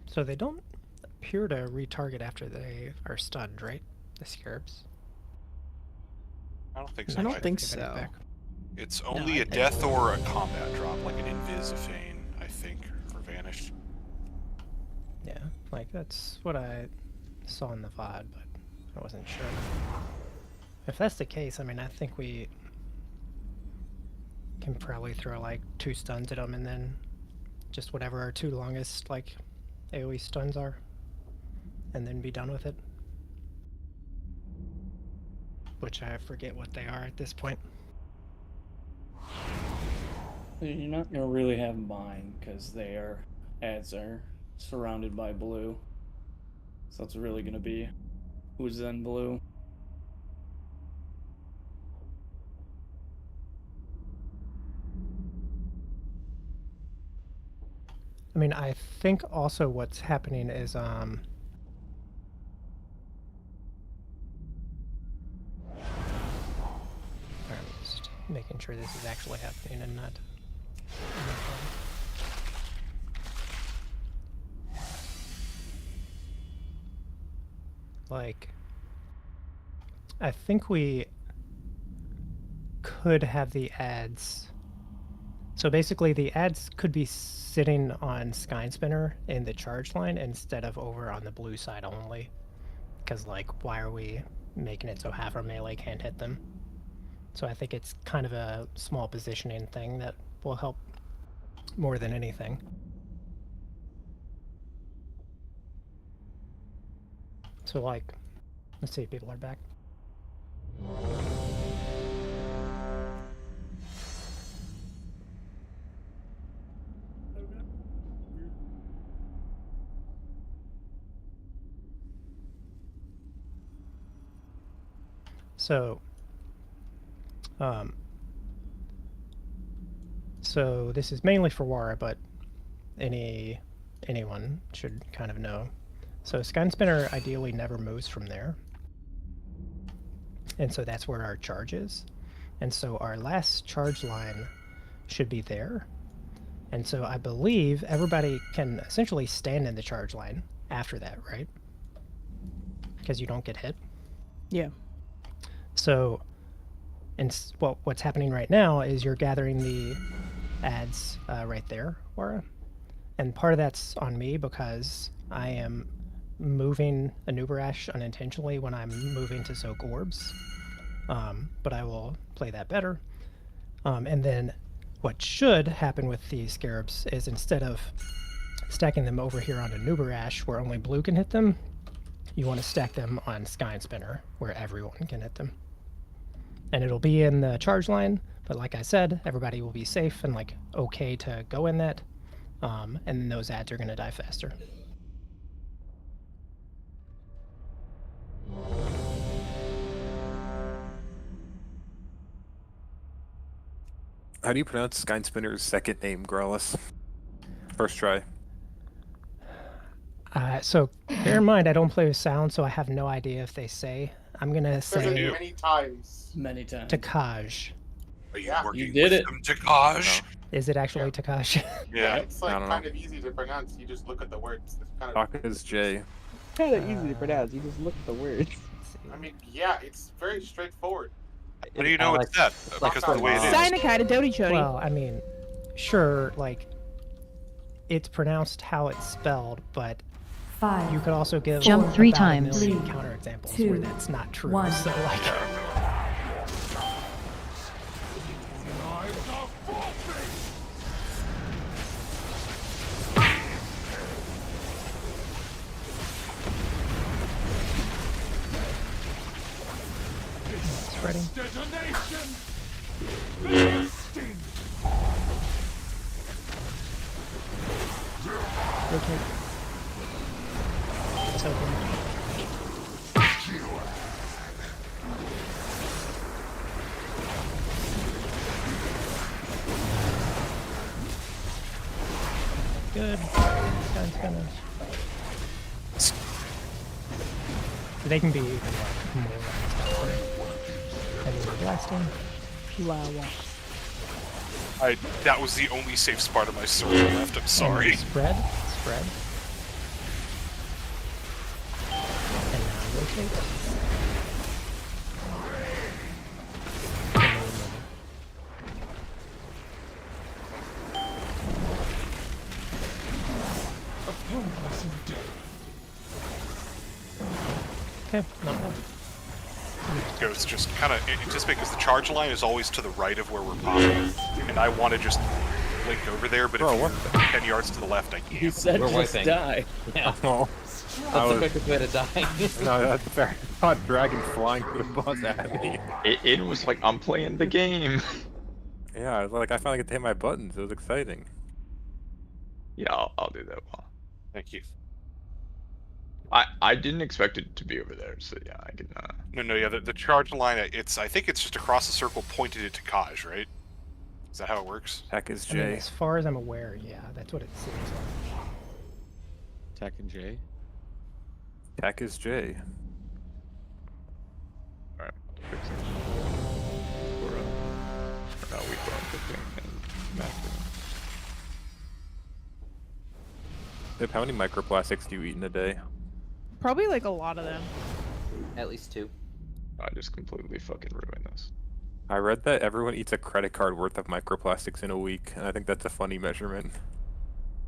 So they don't appear to retarget after they are stunned, right? The scarabs. I don't think so. I don't think so. It's only a death or a combat drop, like an Invisifane, I think, or Vanished. Yeah, like that's what I saw in the VOD, but I wasn't sure. If that's the case, I mean, I think we can probably throw like 2 stuns at them and then just whatever our 2 longest like AoE stuns are, and then be done with it. Which I forget what they are at this point. You're not gonna really have mine because ads are surrounded by blue. So it's really gonna be who's in blue. I mean, I think also what's happening is I'm just making sure this is actually happening and not. Like, I think we could have the ads. So basically, the ads could be sitting on Sky Spinner in the charge line instead of over on the blue side only. Because, like, why are we making it so half our melee can't hit them? So I think it's kind of a small positioning thing that will help more than anything. So, like, let's see if people are back. So this is mainly for Wara, but anyone should kind of know. So Sky Spinner ideally never moves from there. And so that's where our charge is. And so our last charge line should be there. And so I believe everybody can essentially stand in the charge line after that, right? Because you don't get hit. Yeah. So, what's happening right now is you're gathering the ads right there, Wara. And part of that's on me because I am moving a Nerub-ar unintentionally when I'm moving to soak orbs. But I will play that better. And then what should happen with these scarabs is instead of stacking them over here onto Nerub-ar where only blue can hit them, you want to stack them on Sky Spinner where everyone can hit them. And it'll be in the charge line, but like I said, everybody will be safe and like okay to go in that. And those ads are going to die faster. How do you pronounce Sky Spinner's second name, Growlus? First try. So bear in mind, I don't play with sound, so I have no idea if they say. I'm gonna say many times. Many times. Takaj. Are you working You did with it. them, Takaj? Is it actually Takaj? Yeah. It's like kind of easy to pronounce. You just look at the words. It's kind of Taka's J. Kind of easy to pronounce. You just look at the words. I mean, yeah, it's very straightforward. How do you know it's that? Because of the way it is. Sign-a-kai to Dodi Chody. Well, I mean, sure, like, it's pronounced how it's spelled, but 5. you could also give Jump 3 about a times. million counterexamples 2, where that's not true. 1. So, like, spreading. Rotate. It's open. Good. Sounds gonna. They can be even like more. Blasting. That was the only safe spot of my sword left. I'm sorry. Spread. rotate. Okay, not bad. Goes just kind of just because the charge line is always to the right of where we're popping, and I want to just link over there. But if you're 10 yards to the left, I can't. He said We're just wiping. die. Yeah. Oh, That's the quickest way to die. no, that's fair. I thought dragon flying through the bus at me. It was like, I'm playing the game. Yeah, I was like, I finally get to hit my buttons. It was exciting. Yeah, I'll do that well. Thank you. I didn't expect it to be over there, so yeah, I can. No, yeah, the charge line. I think it's just across the circle, pointed at Takaj, right? Is that how it works? Tech is I mean, J. as far as I'm aware, yeah, that's what it seems like. Tech and J. Tech is J. Alright, fix it. Or no, we go on fixing and master. Pip, how many microplastics do you eat in a day? Probably like a lot of them. At least 2. I just completely fucking ruined this. I read that everyone eats a credit card worth of microplastics in a week, and I think that's a funny measurement.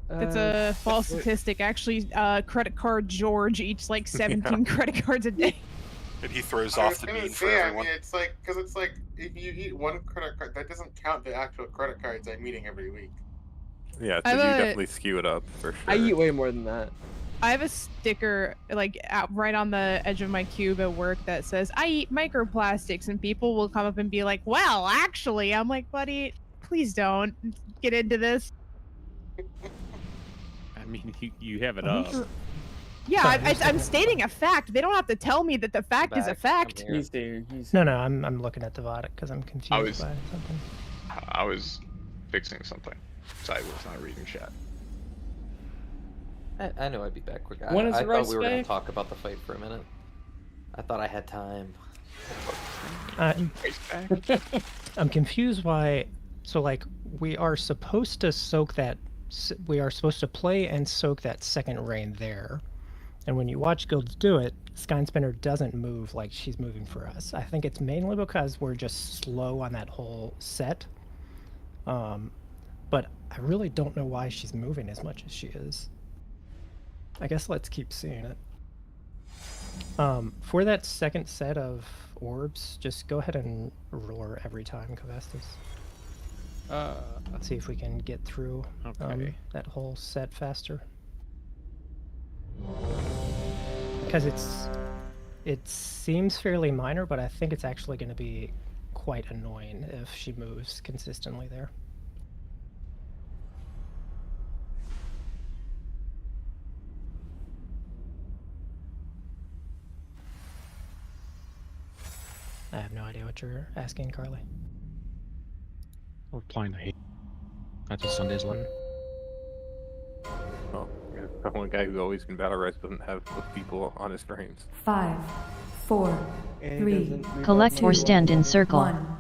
It's a false statistic. Actually, credit card George eats like 17 credit cards a day. And he throws off the bean for everyone. I mean, it's like, because it's like, if you eat one credit card, that doesn't count the actual credit cards I'm eating every week. Yeah, so you definitely skew it up, for sure. I eat way more than that. I have a sticker like out right on the edge of my cube at work that says I eat microplastics, and people will come up and be like, "Well, actually," I'm like, "Buddy, please don't get into this." I mean, you have it up. Yeah, I'm stating a fact. They don't have to tell me that the fact is a fact. He's there. No, I'm looking at the VOD because I'm confused by something. I was fixing something, so I was not reading chat. I know I'd be back quick. When is I Rice thought we were going back? to talk about the fight for a minute. I thought I had time. I'm confused why. So like we are supposed to soak that. We are supposed to play and soak that second rain there, and when you watch guilds do it, Skynspinner doesn't move like she's moving for us. I think it's mainly because we're just slow on that whole set. But I really don't know why she's moving as much as she is. I guess let's keep seeing it. For that second set of orbs, just go ahead and roar every time, Kavastas. Let's see if we can get through that whole set faster. Because it seems fairly minor, but I think it's actually going to be quite annoying if she moves consistently there. I have no idea what you're asking, Carly. We're applying the hate. That's what Sunday's like. Oh, yeah, the one guy who always can battle rise doesn't have those people on his frames. 5, 4, 3. Collect or stand in circle. 1.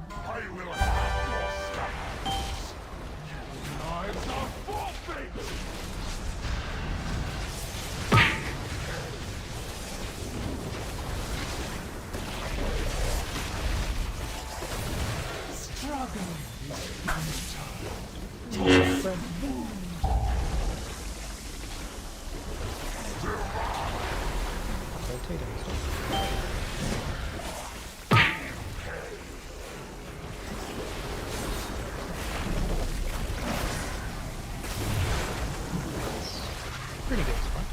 Pretty good spot.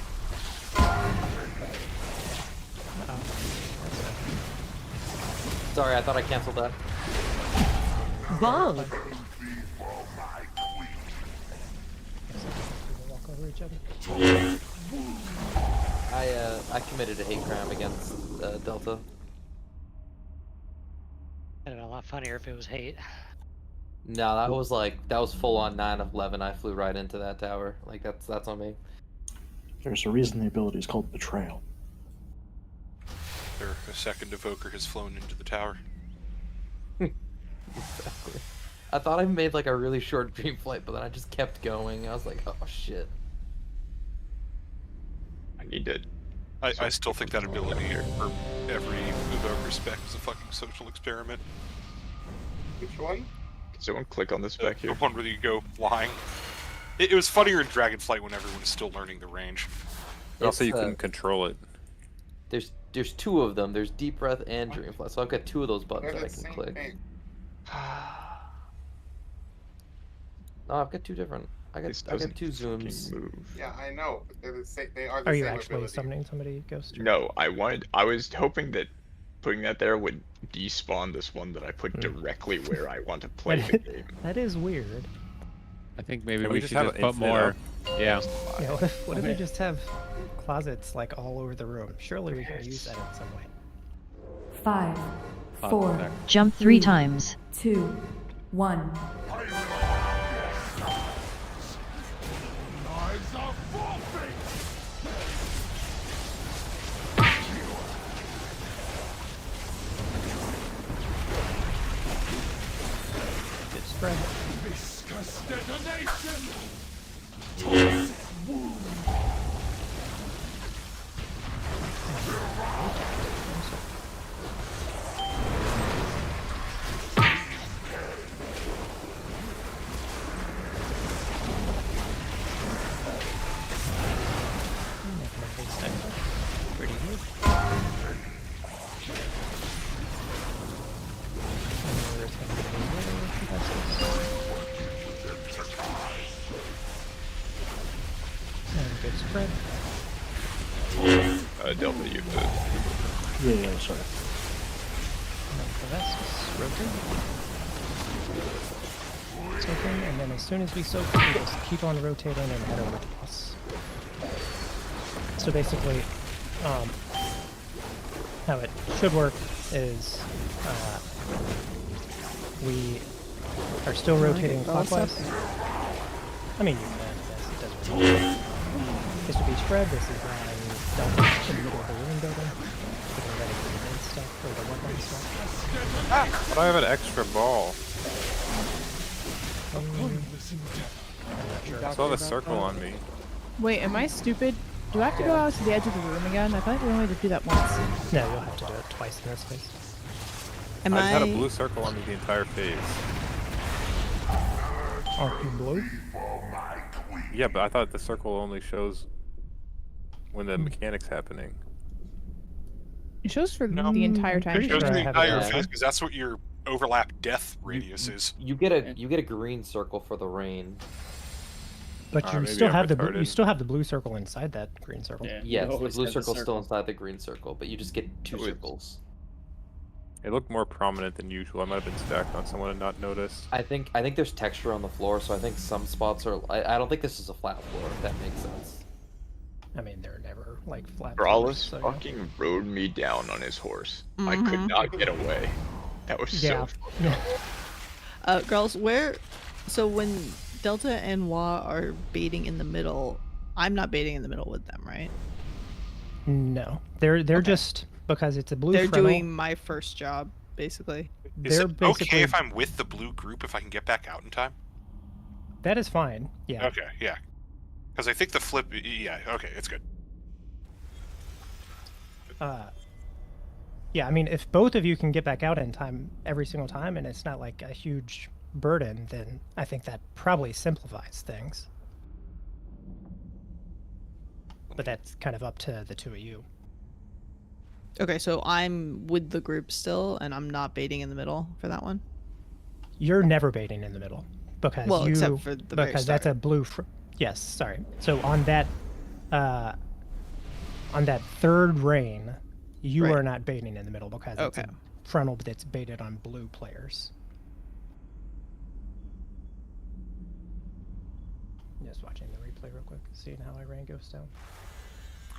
Sorry, I thought I canceled that. Bonk! Walk over each other. I committed a hate crime against Delta. It'd been a lot funnier if it was hate. No, that was full on 9 of 11. I flew right into that tower. Like that's on me. There's a reason the ability is called Betrayal. There, a second evoker has flown into the tower. Exactly. I thought I made like a really short dream flight, but then I just kept going. I was like, oh shit. I need to I still think that ability for every Evoker spec is a fucking social experiment. Which one? Can someone click on this back here? The one where you go flying. It was funnier in Dragonflight when everyone was still learning the range. Also, you couldn't control it. There's two of them. There's Deep Breath and Dream Flash. So I've got two of those buttons that I can click. No, I've got two different. I got two zooms. Yeah, I know. But they're the same, they are the Are same you actually ability. summoning somebody, Ghost? No, I was hoping that putting that there would despawn this one that I put directly where I want to play the game. That is weird. I think maybe Can we just should have just it put infinite more. up? Yeah. Yeah, what if we just have closets like all over the room? Surely we can use that in some way. 5, Oh, 4, there. Jump 3 times. 2, 1. Good spread. Viscous detonation! Pretty good. And good spread. Delta, you could. Yeah, sorry. Soaking, and then as soon as we soak, we just keep on rotating and head over to boss. So basically, how it should work is we are still rotating clockwise. I mean, you can, yes, it doesn't really matter. This would be spread, this is Delta in the middle of the room building. Getting ready for the main stuff, or the weapon stuff. But I have an extra ball. I saw the circle on me. Wait, am I stupid? Do I have to go out to the edge of the room again? I feel like we only had to do that once. No, you'll have to do it twice in this phase. Am I've had a I- blue circle on me the entire phase. Are you blue? Yeah, but I thought the circle only shows when the mechanic's happening. It shows for the entire time. It shows sure the I have entire it. phase because that's what your overlap death radius is. You get a green circle for the rain. But you maybe still I'm have retarded. the blue circle inside that green circle. Yeah. Yes, You the always blue have the circle's still circle. inside the green circle, but you just get two circles. It looked more prominent than usual. I might have been stacked on someone and not noticed. I think there's texture on the floor, so I think some spots are. I don't think this is a flat floor. If that makes sense. I mean, they're never like flat. Brawlus floors, so, fucking rode me down on his horse. I could not get away. That was Yeah. so Girls, so when Delta and Wa are baiting in the middle, I'm not baiting in the middle with them, right? No, they're just because it's a blue. They're Fresnel, doing my first job, basically. Is They're it basically okay if I'm with the blue group if I can get back out in time? that is fine. Yeah. Okay, yeah. Because I think the flip, yeah, okay, it's good. Yeah, I mean, if both of you can get back out in time every single time, and it's not like a huge burden, then I think that probably simplifies things. But that's kind of up to the two of you. Okay, so I'm with the group still, and I'm not baiting in the middle for that one. You're never baiting in the middle because Well, you except for the very because that's a blue. Yes, sorry. So on that third rain, you Right. are not baiting in the middle because it's Okay. a frontal that's baited on blue players. Just watching the replay real quick, seeing how I ran Ghost down.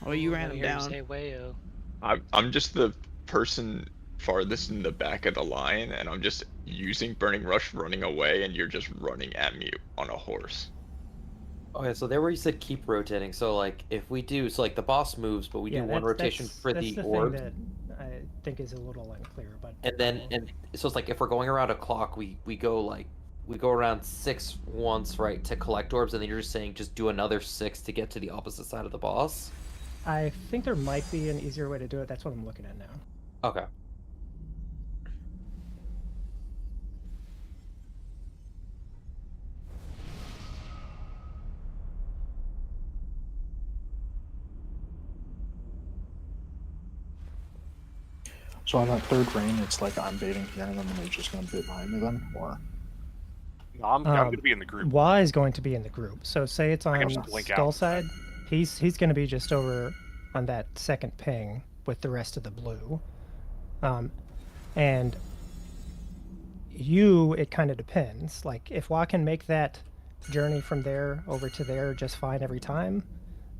Oh, you ran him Here, down. say wayo. I'm just the person farthest in the back of the line, and I'm just using Burning Rush, running away, and you're just running at me on a horse. Okay, so there where you said keep rotating. So like if we do, so like the boss moves, but we do one rotation for that's the the orb. thing that I think is a little unclear, but And so it's like if we're going around a clock, we go around 6 once, right, to collect orbs, and then you're just saying just do another 6 to get to the opposite side of the boss. I think there might be an easier way to do it. That's what I'm looking at now. Okay. So on that third rain, it's like I'm baiting here, and then the mage is going to bait behind me then, or? No, I'm going to be in the group. Y is going to be in the group. So say it's on Skull side, he's going to be just over on that second ping with the rest of the blue. And you, it kind of depends. Like if Y can make that journey from there over to there just fine every time,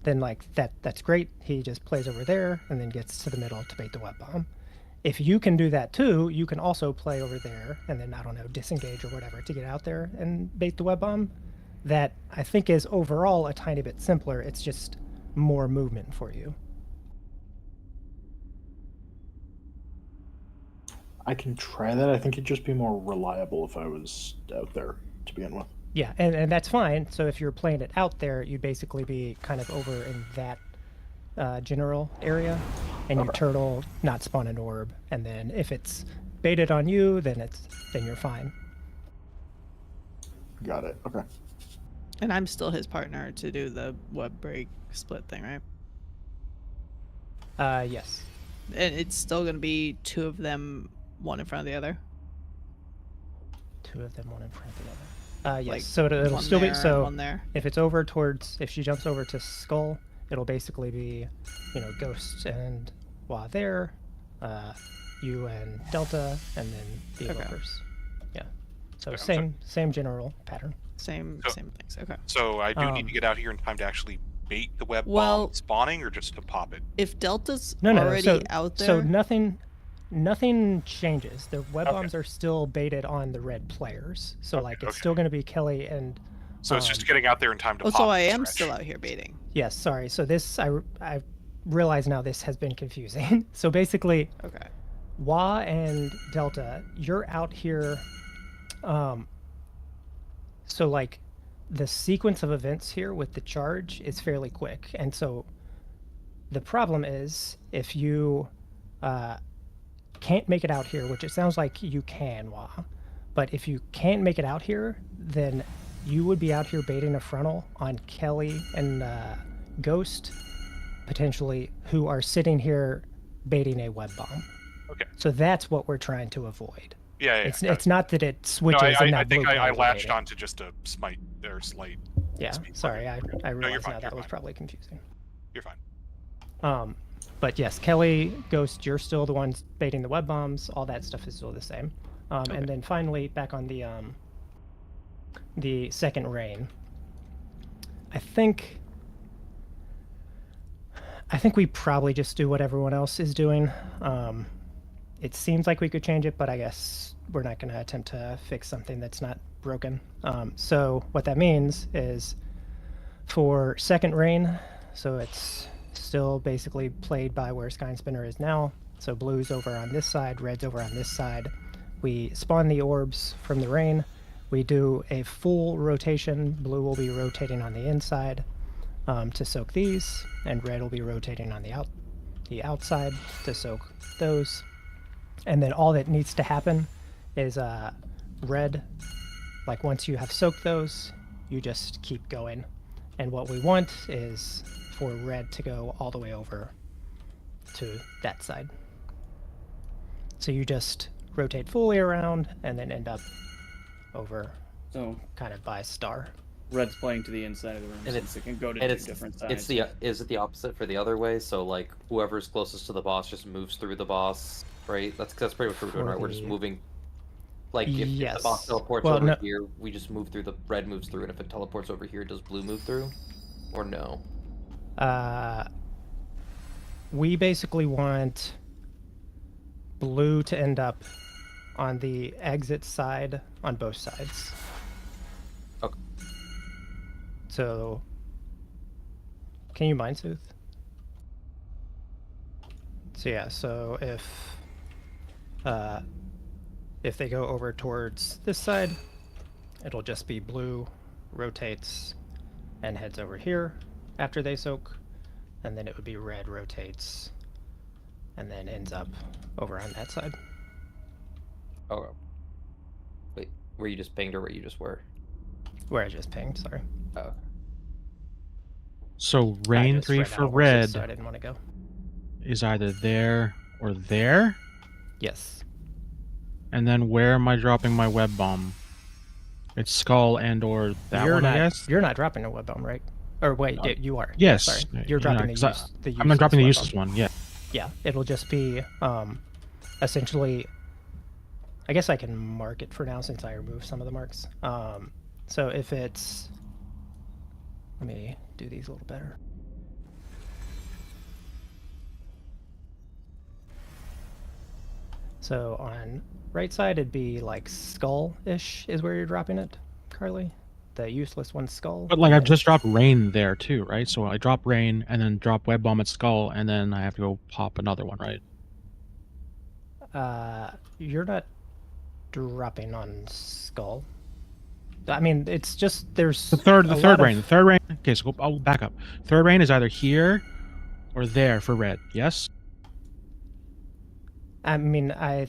then like that's great. He just plays over there and then gets to the middle to bait the web bomb. If you can do that too, you can also play over there and then, I don't know, disengage or whatever to get out there and bait the web bomb. That I think is overall a tiny bit simpler. It's just more movement for you. I can try that. I think it'd just be more reliable if I was out there to begin with. Yeah, and that's fine. So if you're playing it out there, you'd basically be kind of over in that general area, and you turtle, not spawn an orb, and then if it's baited on you, then you're fine. Got it. Okay. And I'm still his partner to do the web break split thing, right? Yes. And it's still gonna be two of them, one in front of the other. Two of them, one in front of the other. Yes. Like so it'll still be so. One there. If it's over towards, if she jumps over to Skull, it'll basically be, Ghost and Wa there, you and Delta, and then the Evokers. Yeah. So same general pattern. Same things. Okay. So I do need to get out here in time to actually bait the web bomb spawning, or just to pop it? If Delta's already out there, so nothing changes. The web bombs are still baited on the red players. So it's still going to be Kelly and. So it's just getting out there in time to pop. So I am still out here baiting. Yes, sorry. So this, I realize now this has been confusing. So basically, Wa and Delta, you're out here. So like, the sequence of events here with the charge is fairly quick, and so the problem is if you can't make it out here, which it sounds like you can, Wa, but if you can't make it out here, then you would be out here baiting a frontal on Kelly and Ghost, potentially, who are sitting here baiting a web bomb. Okay. So that's what we're trying to avoid. Yeah. It's not that it switches. No, and I think I latched baiting. onto just a smite or slate. Yeah. Sorry, I realized fine, now that was probably confusing. You're fine. But yes, Kelly, Ghost, you're still the ones baiting the web bombs. All that stuff is still the same. And then finally, back on the second rain, I think we probably just do what everyone else is doing. It seems like we could change it, but I guess we're not going to attempt to fix something that's not broken. So what that means is for second rain, so it's still basically played by where Skynspinner is now. So blue's over on this side, red's over on this side. We spawn the orbs from the rain. We do a full rotation. Blue will be rotating on the inside to soak these, and red will be rotating on the outside to soak those. And then all that needs to happen is red, like once you have soaked those, you just keep going. And what we want is for red to go all the way over to that side. So you just rotate fully around and then end up over kind of by star. Red's playing to the inside of the room, and it can go to two different sides. Is it the opposite for the other way? So like whoever's closest to the boss just moves through the boss, right? That's pretty much what we're doing, right? We're just moving. Like if the boss teleports over here, we just move through. The red moves through, and if it teleports over here, does blue move through, or no? We basically want blue to end up on the exit side on both sides. Okay. So, can you mind soothe? So yeah, so if they go over towards this side, it'll just be blue rotates and heads over here after they soak. and then it would be red rotates, and then ends up over on that side. Oh. Wait, were you just pinged or where you just were? Where I just pinged, sorry. Oh. Okay. So rain 3 for red so I didn't want to go. is either there or there? Yes. And then where am I dropping my web bomb? It's skull and or that You're one, not, I guess? You're not dropping a web bomb, right? Or wait, you are. Yes. Sorry. You're dropping the useless I'm not dropping the web useless bomb. one, yeah. Yeah, it'll just be essentially, I guess I can mark it for now since I removed some of the marks. So if it's, let me do these a little better. So on right side, it'd be like skull-ish is where you're dropping it, Carly. The useless one's skull. But like I've just dropped rain there too, right? So I drop rain and then drop web bomb at skull, and then I have to go pop another one, right? You're not dropping on skull. I mean, it's just there's The third rain. Okay, so I'll back up. Third rain is either here or there for red. Yes. I mean, I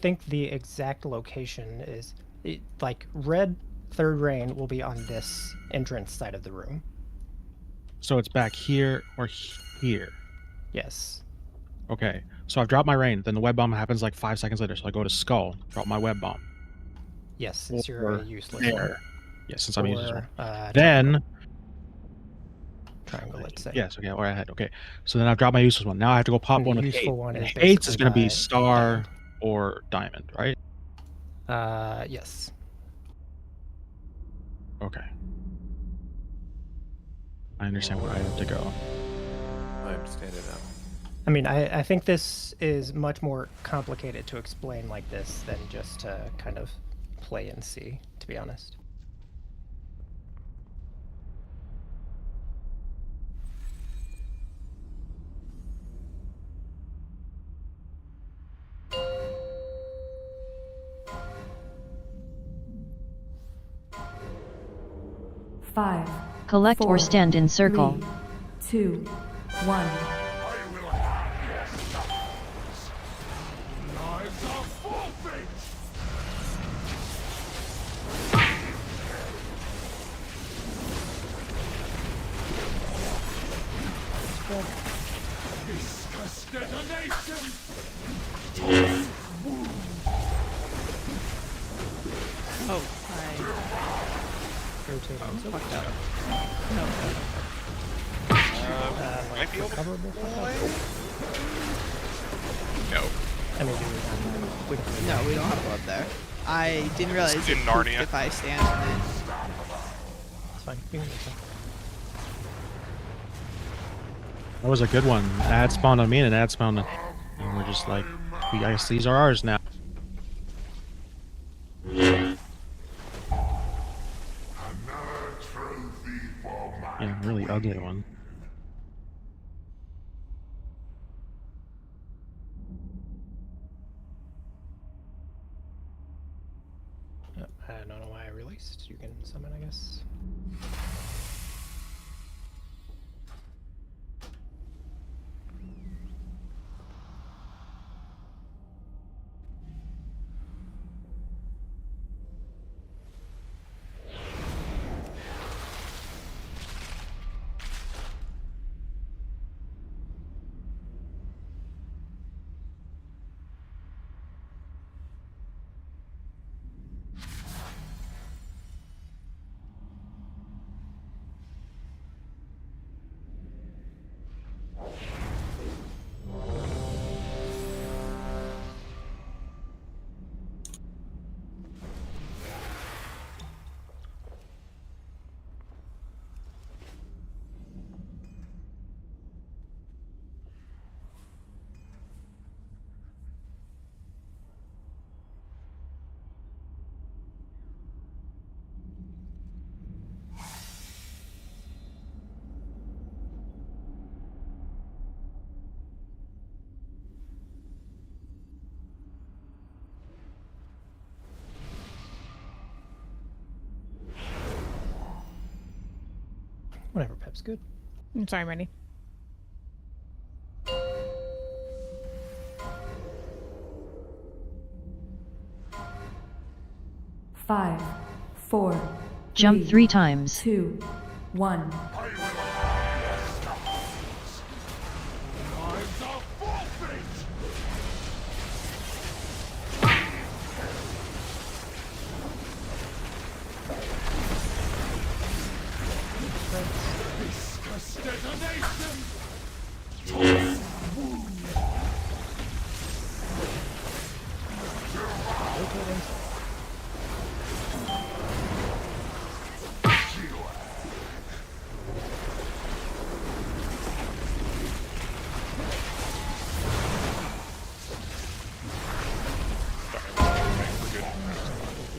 think the exact location is like red. Third rain will be on this entrance side of the room. So it's back here or here. Yes. Okay. So I've dropped my rain. Then the web bomb happens like 5 seconds later. So I go to skull, drop my web bomb. Yes, since you're a useless there. one. Yes, since I'm a useless one. Then triangle, let's say. Yes. Okay. Or ahead. Okay. So then I've dropped my useless one. Now I have to go pop And the one with useful eight. one And is eights is basically going to be by star or diamond, right? Yes. Okay. I understand where I have to go. I understand it now. I mean, I think this is much more complicated to explain like this than just to kind of play and see, to be honest. Five. Collect or 4, stand in circle. 3, 2, 1. Discuss detonation! Oh, Rotating. So fucked up. Might be able to play? No. I mean, we don't. No, we don't have blood there. I didn't realize It's it in pooped Narnia. if I stand on it. It's fine. You can use it. That was a good one. An ad spawned on me and an ad spawned on... And we're just like, I guess these are ours now. Yeah, really ugly one. I don't know why I released. You can summon, I guess. Whatever, Pep's good. I'm sorry, Marty. 4. Jump 3 times. 2. 1.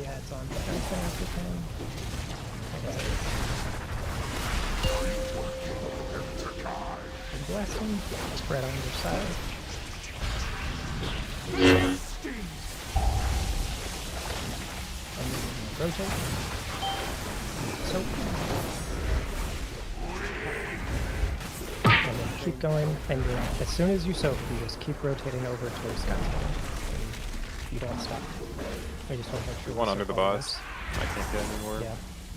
Yeah, it's on. Bless him. Spread on either side. And then rotate. So. And then keep going. And then as soon as you soak, you just keep rotating over towards Scott's hand. You don't stop. I just want to make sure. One under the boss. I can't get anymore. Yeah.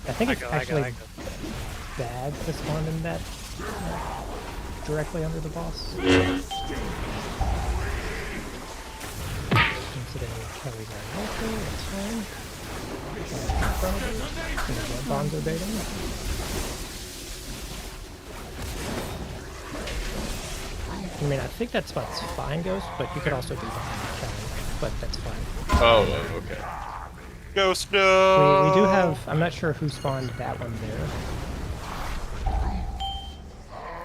I think it's actually bad to spawn in that directly under the boss. Considering Kelly's are healthy, it's fine. And the blood bombs are baiting. I mean, I think that spot's fine, Ghost, but you could also be behind Kelly, but that's fine. Oh, okay. Ghost, no! We do have, I'm not sure who spawned that one there.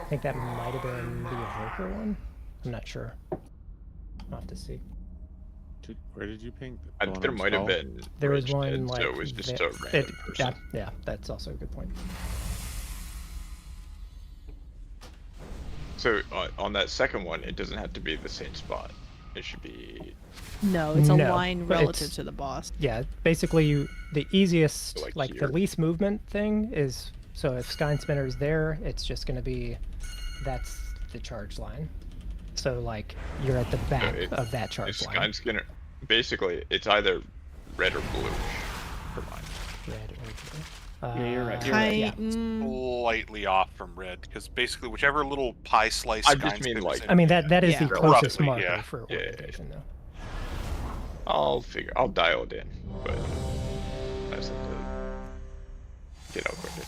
I think that might have been the Evoker one. I'm not sure. I'll have to see. Where did you ping? There might have been. There was one and like so it was just a random person. Yeah, that's also a good point. So on that second one, it doesn't have to be the same spot. It should be. No, it's a No, line but relative it's- to the boss. Yeah, basically the easiest, So, like here. the least movement thing is, so if Sky Spinner's there, it's just going to be, that's the charge line. So like you're at the back of that charge line. I'm Skinner. Basically, it's either red or blue for mine. Red or blue. Yeah, you're right. Yeah. Slightly off from red, because basically whichever little pie slice. I just mean, like- I mean that is the closest Roughly, marker yeah. for orientation though. I'll dial it in, but I just have to get out quicker.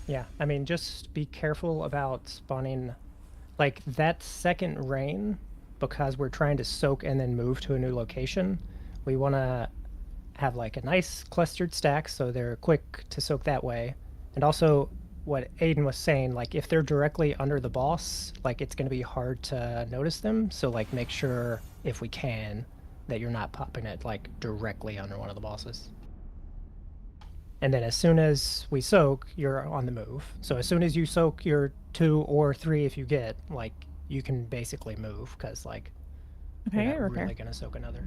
Yeah, I mean, just be careful about spawning, like that second rain, because we're trying to soak and then move to a new location. We want to have like a nice clustered stack so they're quick to soak that way. And also what Aiden was saying, like if they're directly under the boss, like it's going to be hard to notice them. So like make sure if we can that you're not popping it like directly under one of the bosses. And then as soon as we soak, you're on the move. So as soon as you soak your 2 or 3, if you get, like, you can basically move, because, like, Okay, you're not repair. really going to soak another.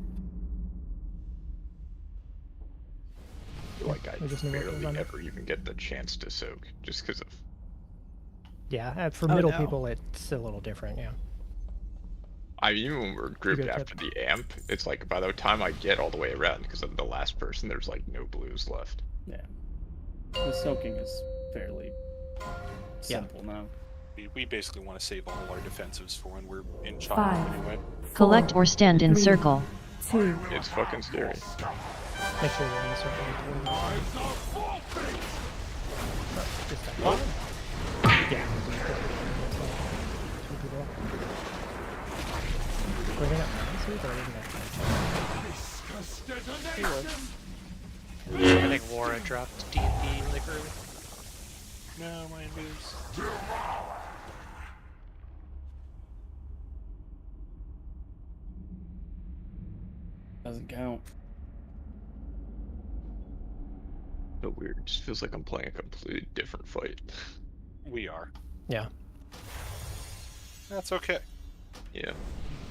Like I we just need to work barely on it. ever even get the chance to soak, just because of. Yeah, for Oh, middle no. people, it's a little different, yeah. I mean, even when we're grouped good after the amp, it's like by the time I get all the way around, because I'm the last person, there's like no blues left. Yeah. The soaking is fairly simple now. We basically want to save all our defensives for when we're in 5. China anyway. Collect or stand in 3, circle. 2. It's fucking scary. Make sure you're in the circle. Just that. Yeah. We're gonna I think Wara dropped D&D like early. No, my moves. Doesn't count. So weird. It just feels like I'm playing a completely different fight. We are. Yeah. That's okay. Yeah.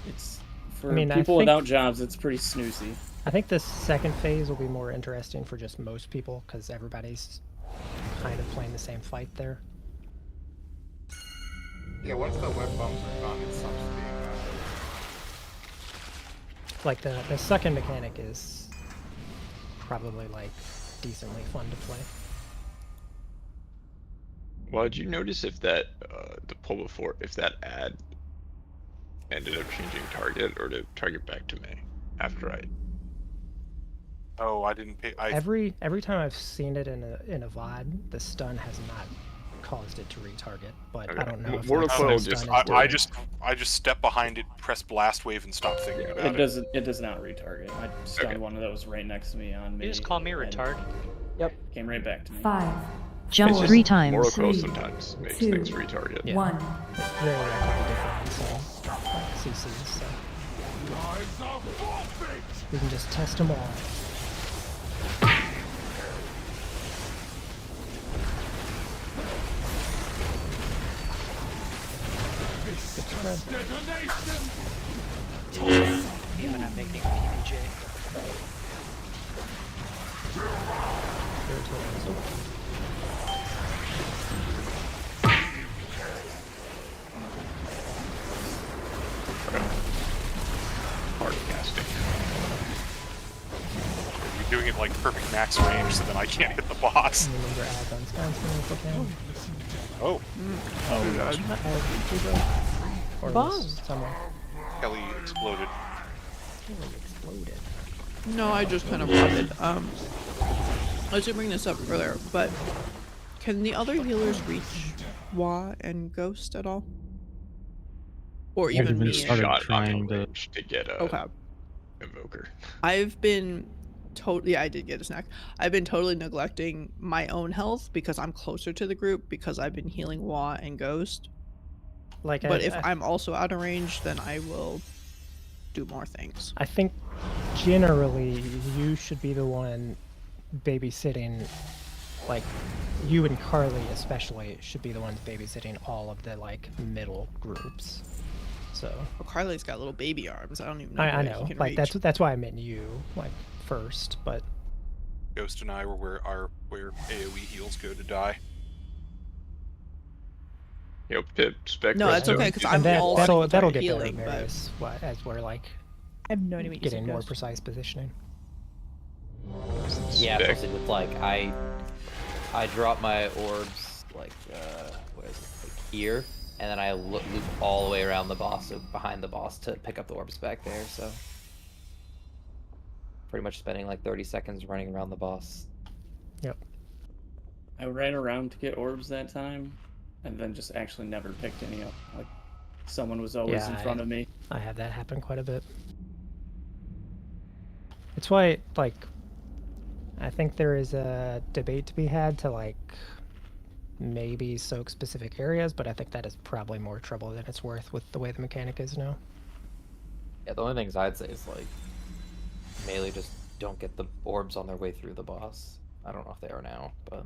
It's for I mean, people without jobs. It's pretty snoozy. I think the second phase will be more interesting for just most people because everybody's kind of playing the same fight there. Yeah, once the web bumps are gone, it stops being Like the second mechanic is probably like decently fun to play. Well, did you notice if that the pull before, if that ad ended up changing target, or did target back to me after I? Oh, I didn't pay. Every time I've seen it in a VOD, the stun has not caused it to retarget, but I don't know if I just step behind it, press blast wave, and stop thinking about it. It does not retarget. I stunned one of those right next to me on me. You just call me retard. Yep. Came right back to me. 5. Jump 3 times. Mortal Coil sometimes makes things retarget. Yeah. 1. Very different, so like CCs, so we can just test them all. Even I'm making PBJ. Hard casting. You're doing it like perfect max range, so then I can't hit the boss. Remember add guns if we can. Oh. Oh god. Or Bombs. Somewhere. Kelly exploded. Kelly exploded. No, I just kind of flooded. I should bring this up earlier, but can the other healers reach Wa and Ghost at all? Or even me? Trying to get a Invoker. I've been totally. I did get a snack. I've been totally neglecting my own health because I'm closer to the group because I've been healing Wa and Ghost. Like, but if I'm also out of range, then I will do more things. I think generally you should be the one babysitting, like you and Carly especially should be the ones babysitting all of the like middle groups. So well, Carly's got little baby arms. I don't even know. I know. He can like reach. that's why I meant you like first, but Ghost and I were where AoE heals go to die. Yo, Pip, Spec. No, that's okay because I'm that'll get healing, better as we're like I have no idea what getting more precise positioning. Yeah, especially with like I drop my orbs like where is it? Like here, and then I loop all the way around the boss, so behind the boss to pick up the orbs back there. So pretty much spending like 30 seconds running around the boss. Yep. I ran around to get orbs that time, and then just actually never picked any up. Like someone was always in front of me. I have that happen quite a bit. It's why, like, I think there is a debate to be had to, like, maybe soak specific areas, but I think that is probably more trouble than it's worth with the way the mechanic is now. Yeah, the only things I'd say is, like, melee just don't get the orbs on their way through the boss. I don't know if they are now, but...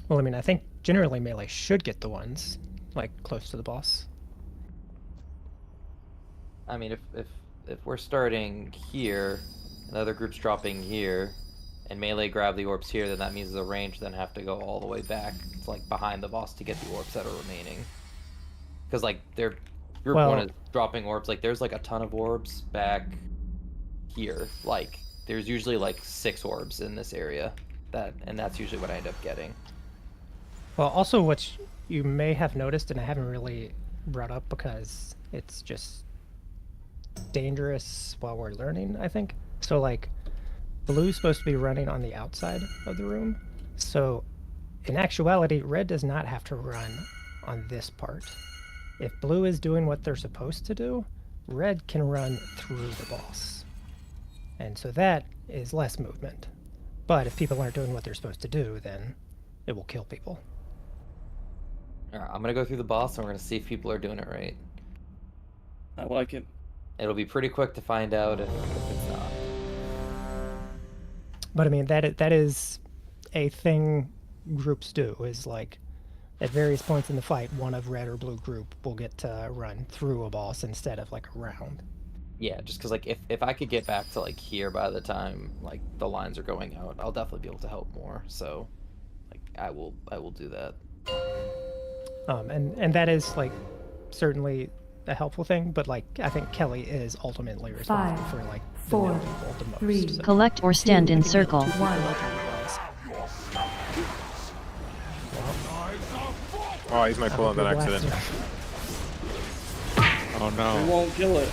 Well, I mean, I think generally melee should get the ones, like, close to the boss. I mean, if we're starting here, and the other group's dropping here, and melee grab the orbs here, then that means the range then have to go all the way back. It's like behind the boss to get the orbs that are remaining. Because like their group one is dropping orbs, like there's like a ton of orbs back here. Like there's usually like 6 orbs in this area, and that's usually what I end up getting. Well, also what you may have noticed, and I haven't really brought up because it's just dangerous while we're learning, I think. So like blue's supposed to be running on the outside of the room, so in actuality red does not have to run on this part. If blue is doing what they're supposed to do, red can run through the boss, and so that is less movement. But if people aren't doing what they're supposed to do, then it will kill people. Alright, I'm gonna go through the boss and we're gonna see if people are doing it right. I like it. It'll be pretty quick to find out if it's not. But I mean, that is a thing groups do, is like at various points in the fight, one of red or blue group will get to run through a boss instead of like around. Yeah, just because like if I could get back to like here by the time like the lines are going out, I'll definitely be able to help more. So like I will do that. And that is like certainly a helpful thing, but like I think Kelly is ultimately responsible 5, for like 4, the people the most. 3, So. Collect or stand in circle. 1. Oh, I used my pull on that accident. Oh no. We won't kill it.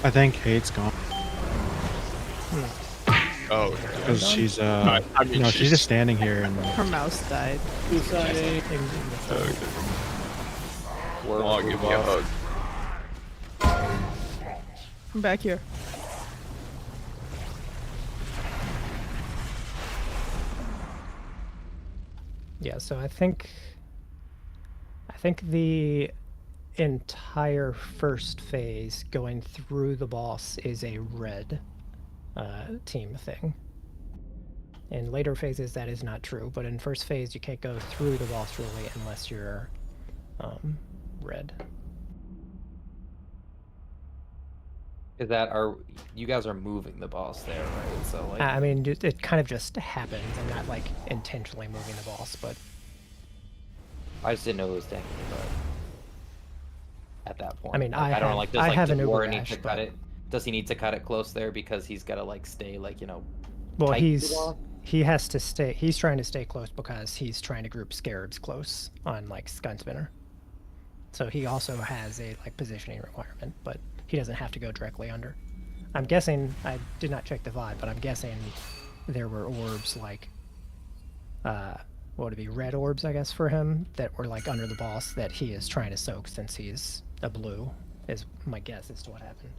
I think Kate's gone. Oh, because she's I mean, she's just standing here and Her mouse died. Oh, give me a hug. I'm back here. Yeah, so I think the entire first phase going through the boss is a red team thing. In later phases that is not true, but in first phase you can't go through the boss really unless you're red. Is that you guys are moving the boss there, right? So like I mean, it kind of just happens. I'm not like intentionally moving the boss, but I just didn't know it was dangling, but at that point. I mean, like, I don't know, like does I like have an War Uber need dash, to cut it? Does he need to cut it close there because he's gotta like stay like, well, tight to the wall? he has to stay. He's trying to stay close because he's trying to group scarabs close on like Gunspinner. So he also has a like positioning requirement, but he doesn't have to go directly under. I'm guessing, I did not check the VOD, but I'm guessing there were orbs like, what would it be, red orbs, I guess, for him, that were like under the boss that he is trying to soak since he's a blue, is my guess as to what happened.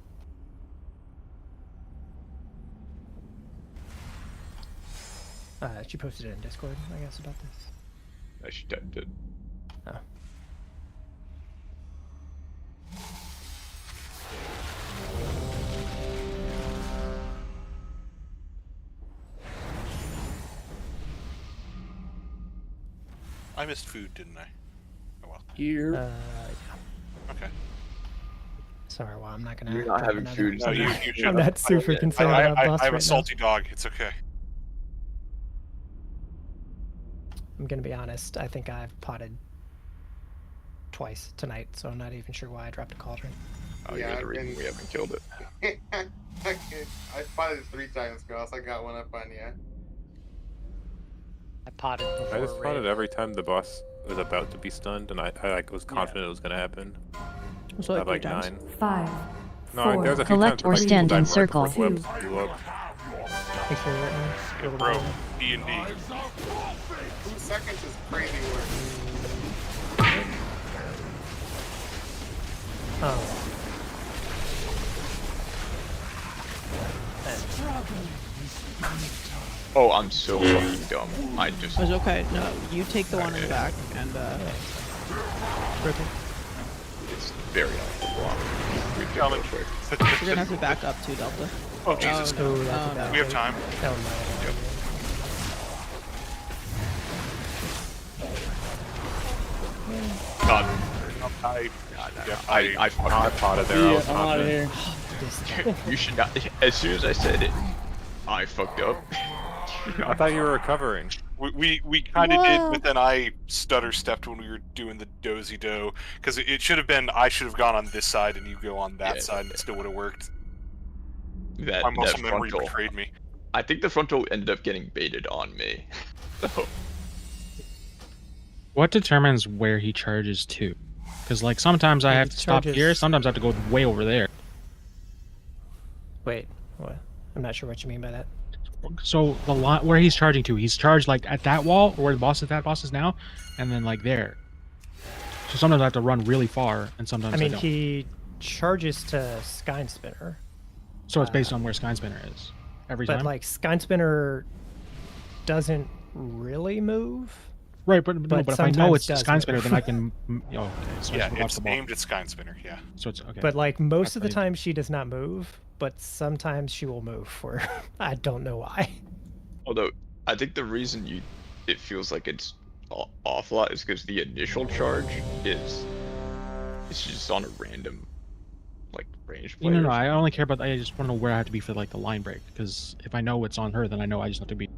She posted it in Discord, I guess, about this. She typed it. Oh. I missed food, didn't I? Oh well. Here. Yeah. Okay. Sorry, well, I'm not gonna. You're not having food. No, you should. I'm not super concerned about boss I have right a salty dog. It's okay. now. I'm gonna be honest. I think I've potted twice tonight, so I'm not even sure why I dropped a cauldron. Oh, yeah, the reason we haven't killed it. I potted 3 times, Gross. I got one up on you. I potted before. I just potted every time the boss was about to be stunned, and I like was confident it was gonna happen. So I have like 9. 5. No, 4, there's a few Collect times or where stand in died right before circle. webs blew up. Make sure you're Yeah, bro, D&D. 2 seconds is crazy work. Oh. Oh, I'm so fucking dumb. I just. It's okay. No, you take the one in the back and It's very helpful. Gentlemen. You're gonna have to back up too, Delta. Oh Jesus! no. We have time. Yep. God. I potted there. I was I'm out of confident. here. You should not. As soon as I said it, I fucked up. I thought you were recovering. We kind of did, but then I stutter stepped when we were doing the dozy do because it should have been I should have gone on this side and you go on that side and it still would have worked. My muscle memory frontal betrayed me. I think the frontal ended up getting baited on me. So. What determines where he charges to? Because like sometimes I have to stop here, sometimes I have to go way over there. Wait, what? I'm not sure what you mean by that. So the lot where he's charging to, he's charged like at that wall, or where the boss is now, and then like there. So sometimes I have to run really far, and sometimes I mean, don't. he charges to Skynspinner. So it's based on where Skynspinner is every time. But like Skynspinner doesn't really move. Right, but if I know it's Sky Spinner, then I can. Okay, so yeah, it's aimed at Sky Spinner. Yeah. So it's okay. But like most of the time, she does not move. But sometimes she will move for I don't know why. Although I think the reason it feels like it's off a lot is because the initial charge it's just on a random like range player. No, I only care about. I just want to know where I have to be for like the line break, because if I know it's on her, then I know I just have to be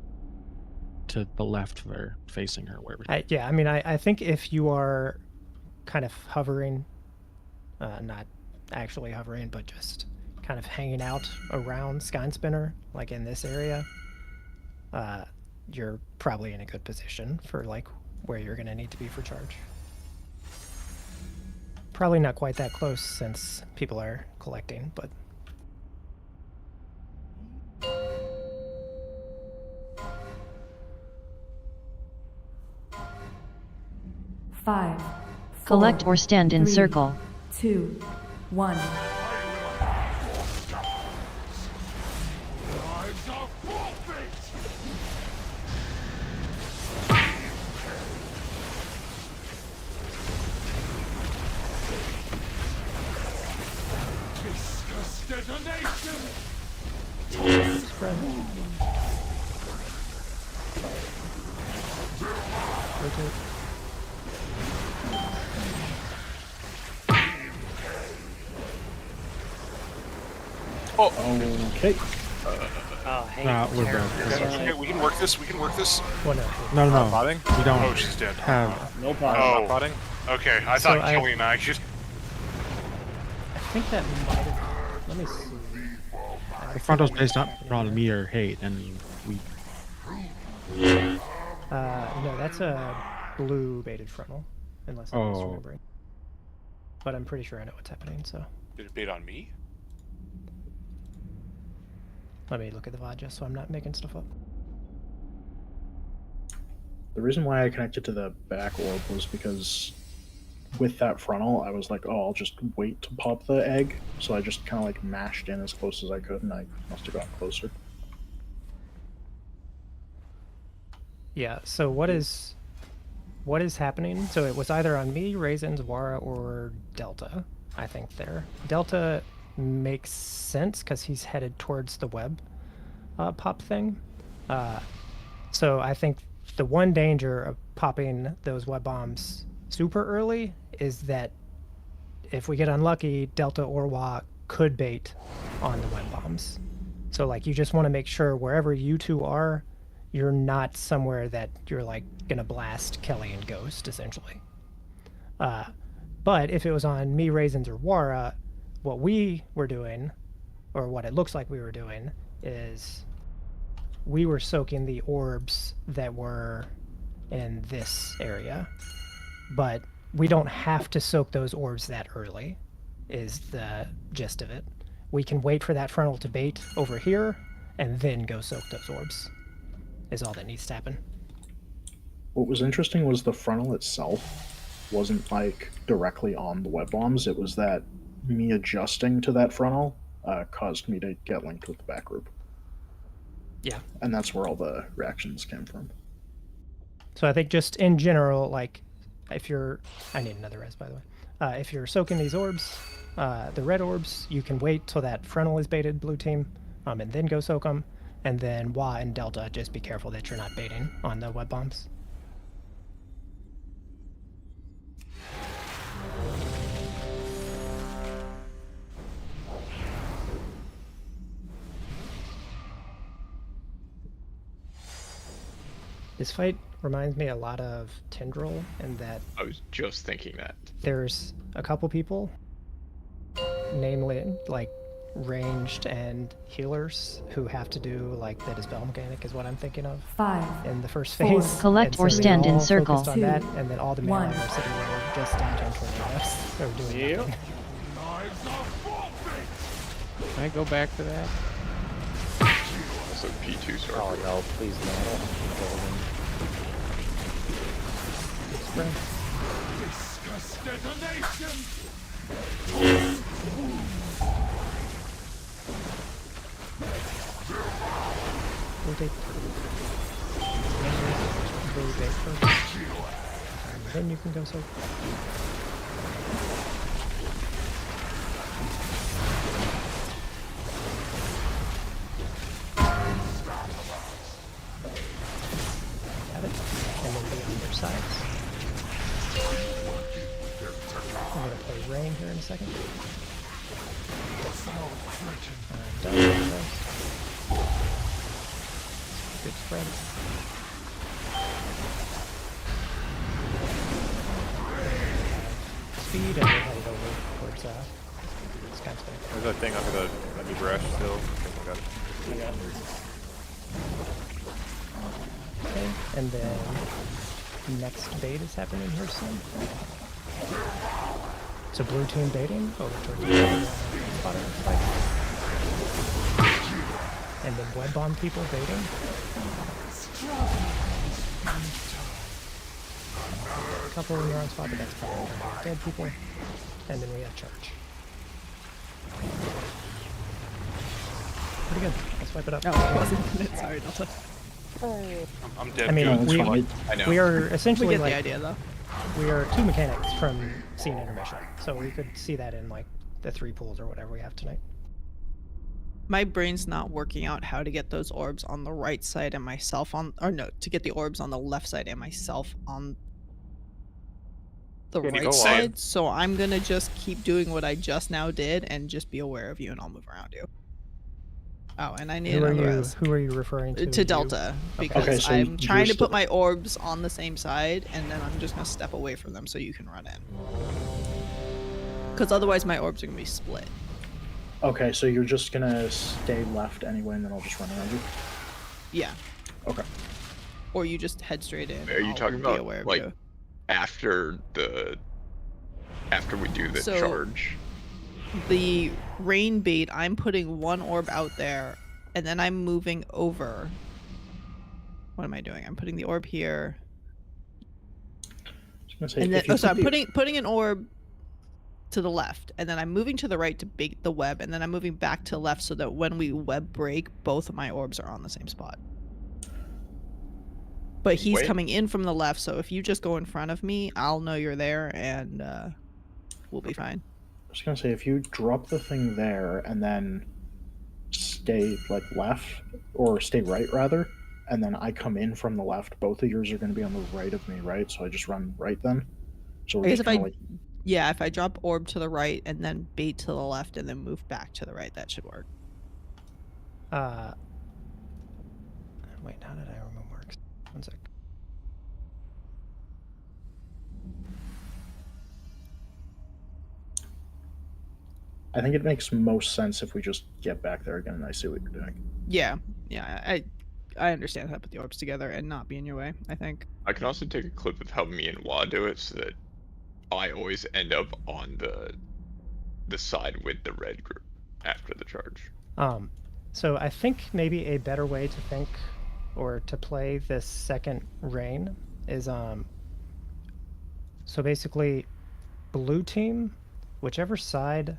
to the left or facing her, wherever. Yeah, I mean, I think if you are kind of hovering, not actually hovering, but just kind of hanging out around Sky Spinner, like in this area, you're probably in a good position for like where you're going to need to be for charge. Probably not quite that close since people are collecting, but... Five. Collect or stand in 3, circle. 2, 1. Okay. We're bad. Okay, we can work this. We can work this. Well, No. Potting? We don't. Oh, she's dead. Have. No problem. Oh, Not potting? okay. I So thought Kelly and I just. I think that might have... Let me see. The frontal's based not on me or hate, and we. No, that's a blue baited frontal, unless I'm misremembering. But I'm pretty sure I know what's happening, so... Did it bait on me? Let me look at the VOD just so I'm not making stuff up. The reason why I connected to the back orb was because with that frontal, I was like, oh, I'll just wait to pop the egg. So I just kind of like mashed in as close as I could, and I must have gotten closer. Yeah, so what is happening? So it was either on me, Ryzen, Wara, or Delta, I think there. Delta makes sense because he's headed towards the web pop thing. So I think the one danger of popping those web bombs super early is that if we get unlucky, Delta or Wa could bait on the web bombs. So like you just want to make sure wherever you two are, you're not somewhere that you're like gonna blast Kelly and Ghost essentially. But if it was on me, Raisins, or Wara, what we were doing, or what it looks like we were doing, is we were soaking the orbs that were in this area. But we don't have to soak those orbs that early, is the gist of it. We can wait for that frontal to bait over here, and then go soak those orbs, is all that needs to happen. What was interesting was the frontal itself wasn't like directly on the web bombs. It was that me adjusting to that frontal caused me to get linked with the back group. Yeah. And that's where all the reactions came from. So I think just in general, like, if you're... I need another res, by the way. If you're soaking these orbs, the red orbs, you can wait till that frontal is baited, blue team, and then go soak them. And then Wa and Delta, just be careful that you're not baiting on the web bombs. This fight reminds me a lot of Tendril in that... I was just thinking that. There's a couple people, namely, like, ranged and healers who have to do, like, the dispel mechanic is what I'm thinking of. 5. In the first 4. phase. Collect or stand in circle. On 2, that, and then all the melee 1. are sitting there just dodging tornadoes. Or doing nothing. Can I go back to that? Also P2 circle. Oh no, please no. Discuss detonation! Rotate. bait first. Then you can go soak. Got it. And then be on their sides. I'm gonna play rain here in a second. Good spread. Speed and we're headed over towards Skyspire. There's that thing under the brush still. I think I got it. I got it. Okay, and then next bait is happening here soon. So blue team baiting over towards the spotter spike. And then web bomb people baiting. A couple when you're on spot, but that's probably going to be dead people. And then we have charge. Pretty good. Let's wipe it up. No, I wasn't. Sorry, Delta. I'm dead. I mean, good. we are essentially we get like, the idea, though. We are 2 mechanics from scene intermission, so we could see that in like the 3 pools or whatever we have tonight. My brain's not working out how to get those orbs on the right side and myself on, or no, to get the orbs on the left side and myself on the right side. So I'm gonna just keep doing what I just now did and just be aware of you, and I'll move around you. Oh, and I need another res. Who are you referring to? To Delta, because Okay, so I'm trying to you're put my orbs on the same side, and then I'm just gonna step away from them so you can run in. Because otherwise my orbs are gonna be split. Okay, so you're just gonna stay left anyway, and then I'll just run around you? Yeah. Okay. Or you just head straight in. Are you I'll talking be about aware of like you. after we do the So- charge? The rain bait, I'm putting one orb out there, and then I'm moving over. What am I doing? I'm putting the orb here. Say, And then, if you so I'm put the- putting an orb to the left, and then I'm moving to the right to bait the web, and then I'm moving back to the left so that when we web break, both of my orbs are on the same spot. But he's Wait. coming in from the left, so if you just go in front of me, I'll know you're there, and we'll be fine. I was gonna say, if you drop the thing there and then stay like left, or stay right rather, and then I come in from the left, both of yours are gonna be on the right of me, right? So I just run right then. So we're I guess just if kinda I, like, yeah, if I drop orb to the right and then bait to the left and then move back to the right, that should work. Wait, how did I remove marks? 1 sec. I think it makes most sense if we just get back there again and I see what you're doing. Yeah, I understand how to put the orbs together and not be in your way, I think. I can also take a clip of how me and Wa do it so that I always end up on the side with the red group after the charge. So I think maybe a better way to think or to play this second rain is so basically blue team, whichever side,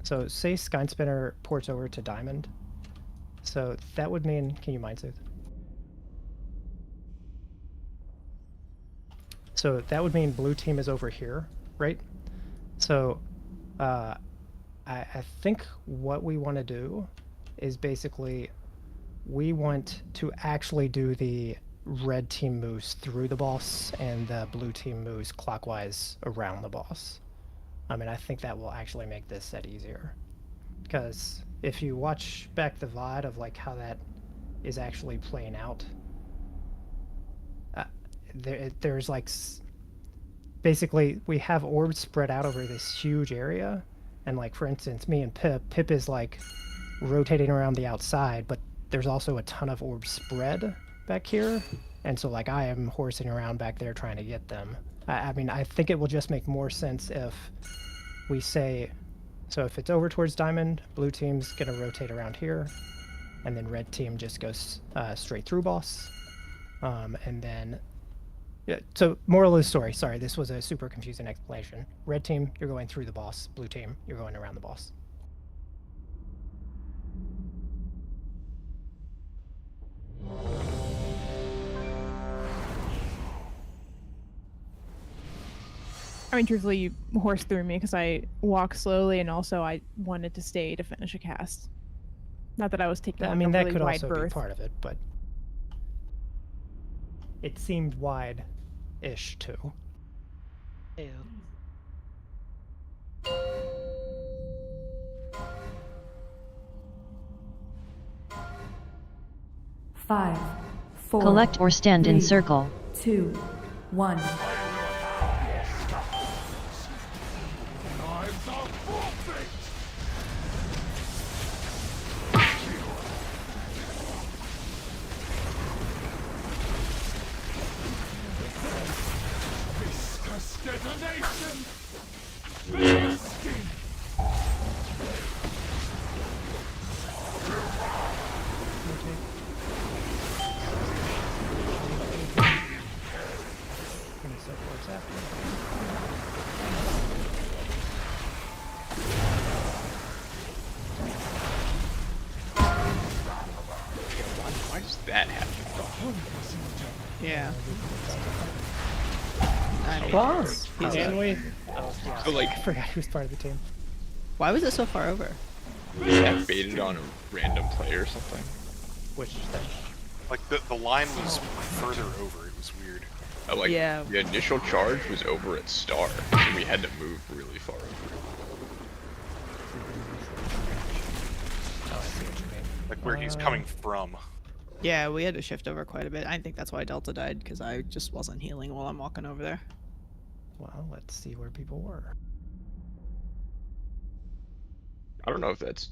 so say Skynspinner ports over to diamond, so that would mean, can you mind soothe? So that would mean blue team is over here, right? So I think what we want to do is basically we want to actually do the red team moves through the boss and the blue team moves clockwise around the boss. I mean, I think that will actually make this set easier. Because if you watch back the VOD of like how that is actually playing out, there's like basically we have orbs spread out over this huge area, and like for instance me and Pip is like rotating around the outside, but there's also a ton of orbs spread back here, and so like I am horsing around back there trying to get them. I mean, I think it will just make more sense if we say, so if it's over towards diamond, blue team's gonna rotate around here, and then red team just goes straight through boss, and then so moral of the story, sorry, this was a super confusing explanation. Red team, you're going through the boss. Blue team, you're going around the boss. I mean, truthfully, you horse through me because I walk slowly, and also I wanted to stay to finish a cast. Not that I was taking. I like, mean, a that really could wide also berth. be part of it, but it seemed wide-ish too. Ew. Five, four. Collect or stand in three, circle. 2, 1. Detonation! Why does that happen? Yeah. Can we? So, like, I forgot he was part of the team. Why was it so far over? Is that baited on a random play or something? Which thing? Like the line was further over. It was weird. Like Yeah. the initial charge was over at Star, so we had to move really far over. Oh, I see what you mean. Like where he's coming from. Yeah, we had to shift over quite a bit. I think that's why Delta died, because I just wasn't healing while I'm walking over there. Well, let's see where people were. I don't know if that's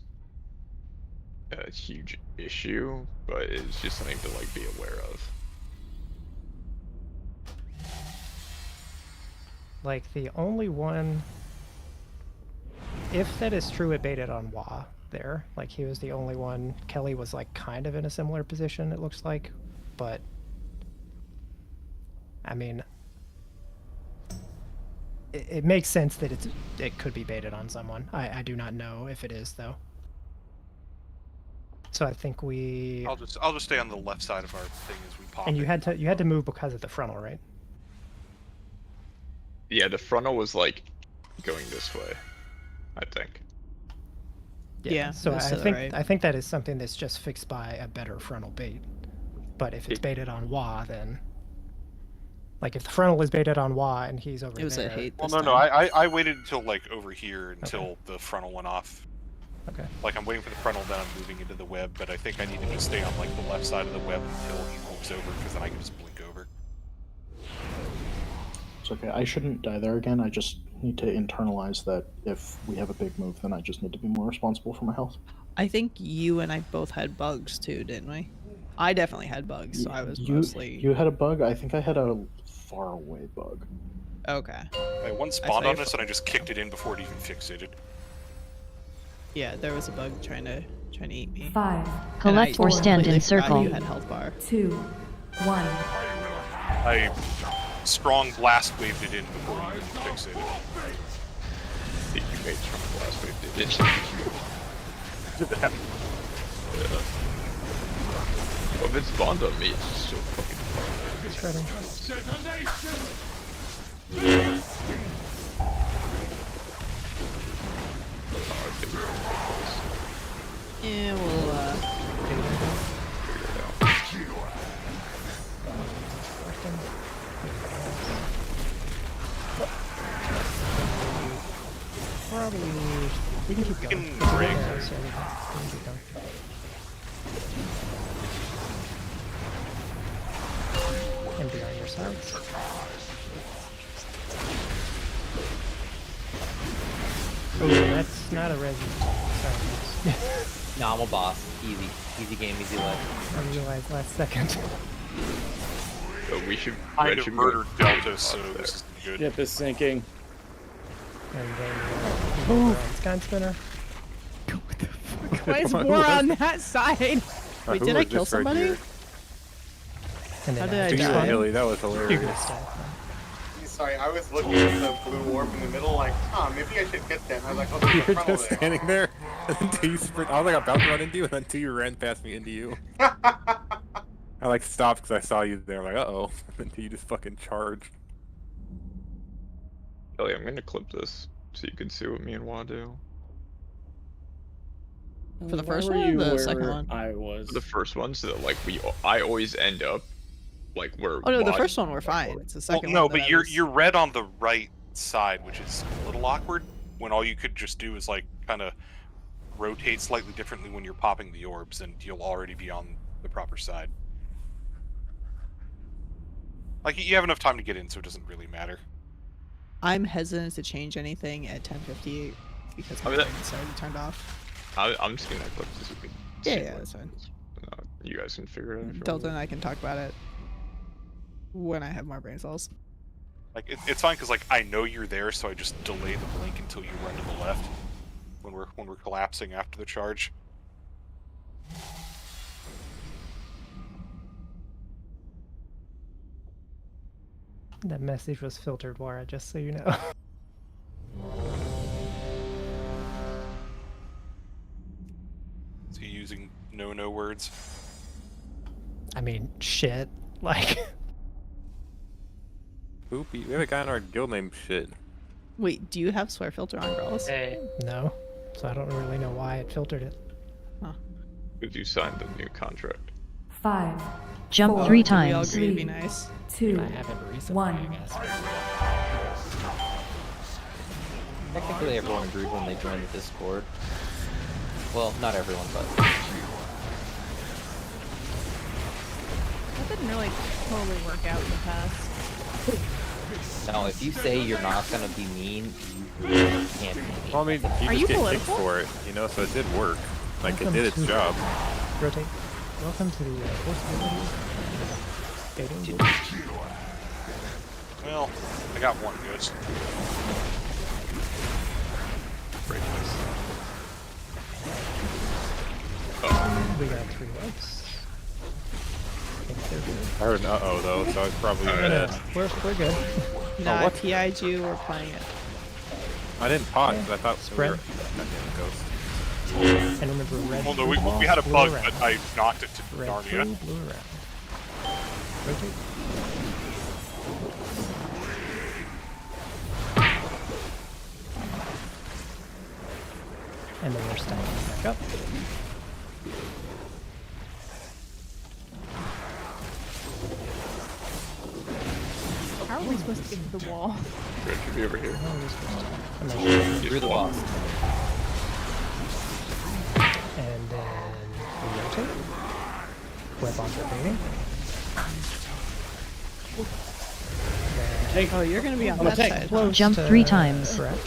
a huge issue, but it's just something to like be aware of. Like, the only one... If that is true, it baited on Wah there. Like, he was the only one. Kelly was, like, kind of in a similar position, it looks like. But... I mean... It makes sense that it could be baited on someone. I do not know if it is, though. So I think we... I'll just stay on the left side of our thing as we pop. And you it. had to move because of the frontal, right? Yeah, the frontal was like going this way, I think. Yeah, So that's I to the think right. I think that is something that's just fixed by a better frontal bait. But if it's baited on Wah, then like if the frontal is baited on Wah and he's over there. It was a hate. Well, no, I waited until like over here until the frontal went off. Okay. Like I'm waiting for the frontal, then I'm moving into the web, but I think I need to just stay on like the left side of the web until he moves over, because then I can just blink over. It's okay. I shouldn't die there again. I just need to internalize that if we have a big move, then I just need to be more responsible for my health. I think you and I both had bugs too, didn't we? I definitely had bugs, so I was mostly... You had a bug? I think I had a far away bug. Okay. One spawned on us and I just kicked it in before it even fixated. Yeah, there was a bug trying to eat me. 5. Collect or stand in circle. You had health bar. 2, 1. I strong blast waved it in before it even fixated. I think you made strong blast wave, did Did that? Yeah. Well, if it spawned on me, it's just so fucking Yeah, we'll Probably we can keep going. We can break. Yeah, so we can keep going. And be on your side. Oh, that's not a Sorry. No, I'm a boss. Easy game, easy life. I realized last second. So we should. Kind of murdered Delta, so this is good. Ship is sinking. And then Sky Spinner. Why is War on that side? Wait, did I kill somebody? And How then did I You die? and Hilly, that was hilarious. Sorry, I was looking at the blue orb in the middle, like, maybe I should get that. And I was like, oh, there's You a were frontal just there. standing there, and then two sprint. I was like about to run into you, and then two ran past me into you. I like stopped because I saw you there, like, uh oh. And then you just fucking charged. Ellie, I'm gonna clip this so you can see what me and Wa do. For the first Why were one or you the second where one? I was. For the first one, so that like I always end up like where. Oh no, the Wa- first one we're fine. It's the Well, second no, one. but that I you're was- you're red on the right side, which is a little awkward. When all you could just do is like kind of rotate slightly differently when you're popping the orbs, and you'll already be on the proper side. Like you have enough time to get in, so it doesn't really matter. I'm hesitant to change anything at 10:58 because my brain's already turned off. I'm just gonna clip this. So we can see Yeah, what that's fine. it is. You guys can figure it out. if you Delta want. and I can talk about it when I have more brain cells. Like it's fine because like I know you're there, so I just delay the blink until you run to the left when we're collapsing after the charge. That message was filtered, Wara, just so you know. So you using no words? I mean, shit. Like. Oopie, we have a guy in our guild named Shit. Wait, do you have swear filter on, girls? No. So I don't really know why it filtered it. Did you sign the new contract? 5. Jump 3 We all times. agree, it'd be nice. 2. I haven't recently, 1. I guess. Technically, everyone agreed when they joined the Discord. Well, not everyone, but That didn't really totally work out in the past. no. If you say you're not gonna be mean, you really can't be mean. Well, I mean, you Are just you get political? kicked for it, you know, so it did work. Like, Welcome it did its to- job. Rotate. Welcome to the possibility dating. Well, I got one ghost. We got 3 webs. I think they're good. I heard an uh-oh, though, so I was probably dead. We're good. No, what? PI'd you, we're playing it. I didn't pot, because I thought we were... Ghost. And remember, red. Well, no, blue we had a blue bug, around. but I knocked it to Red, Narnia. blue around. Rotate. And then we're stacking back up. How are we supposed to get to the wall? Red should be over here. Through the boss. And then we rotate. Web on rotating. Take. Oh, you're gonna be on I'm that gonna side. take. huh? Jump 3 times. Correct.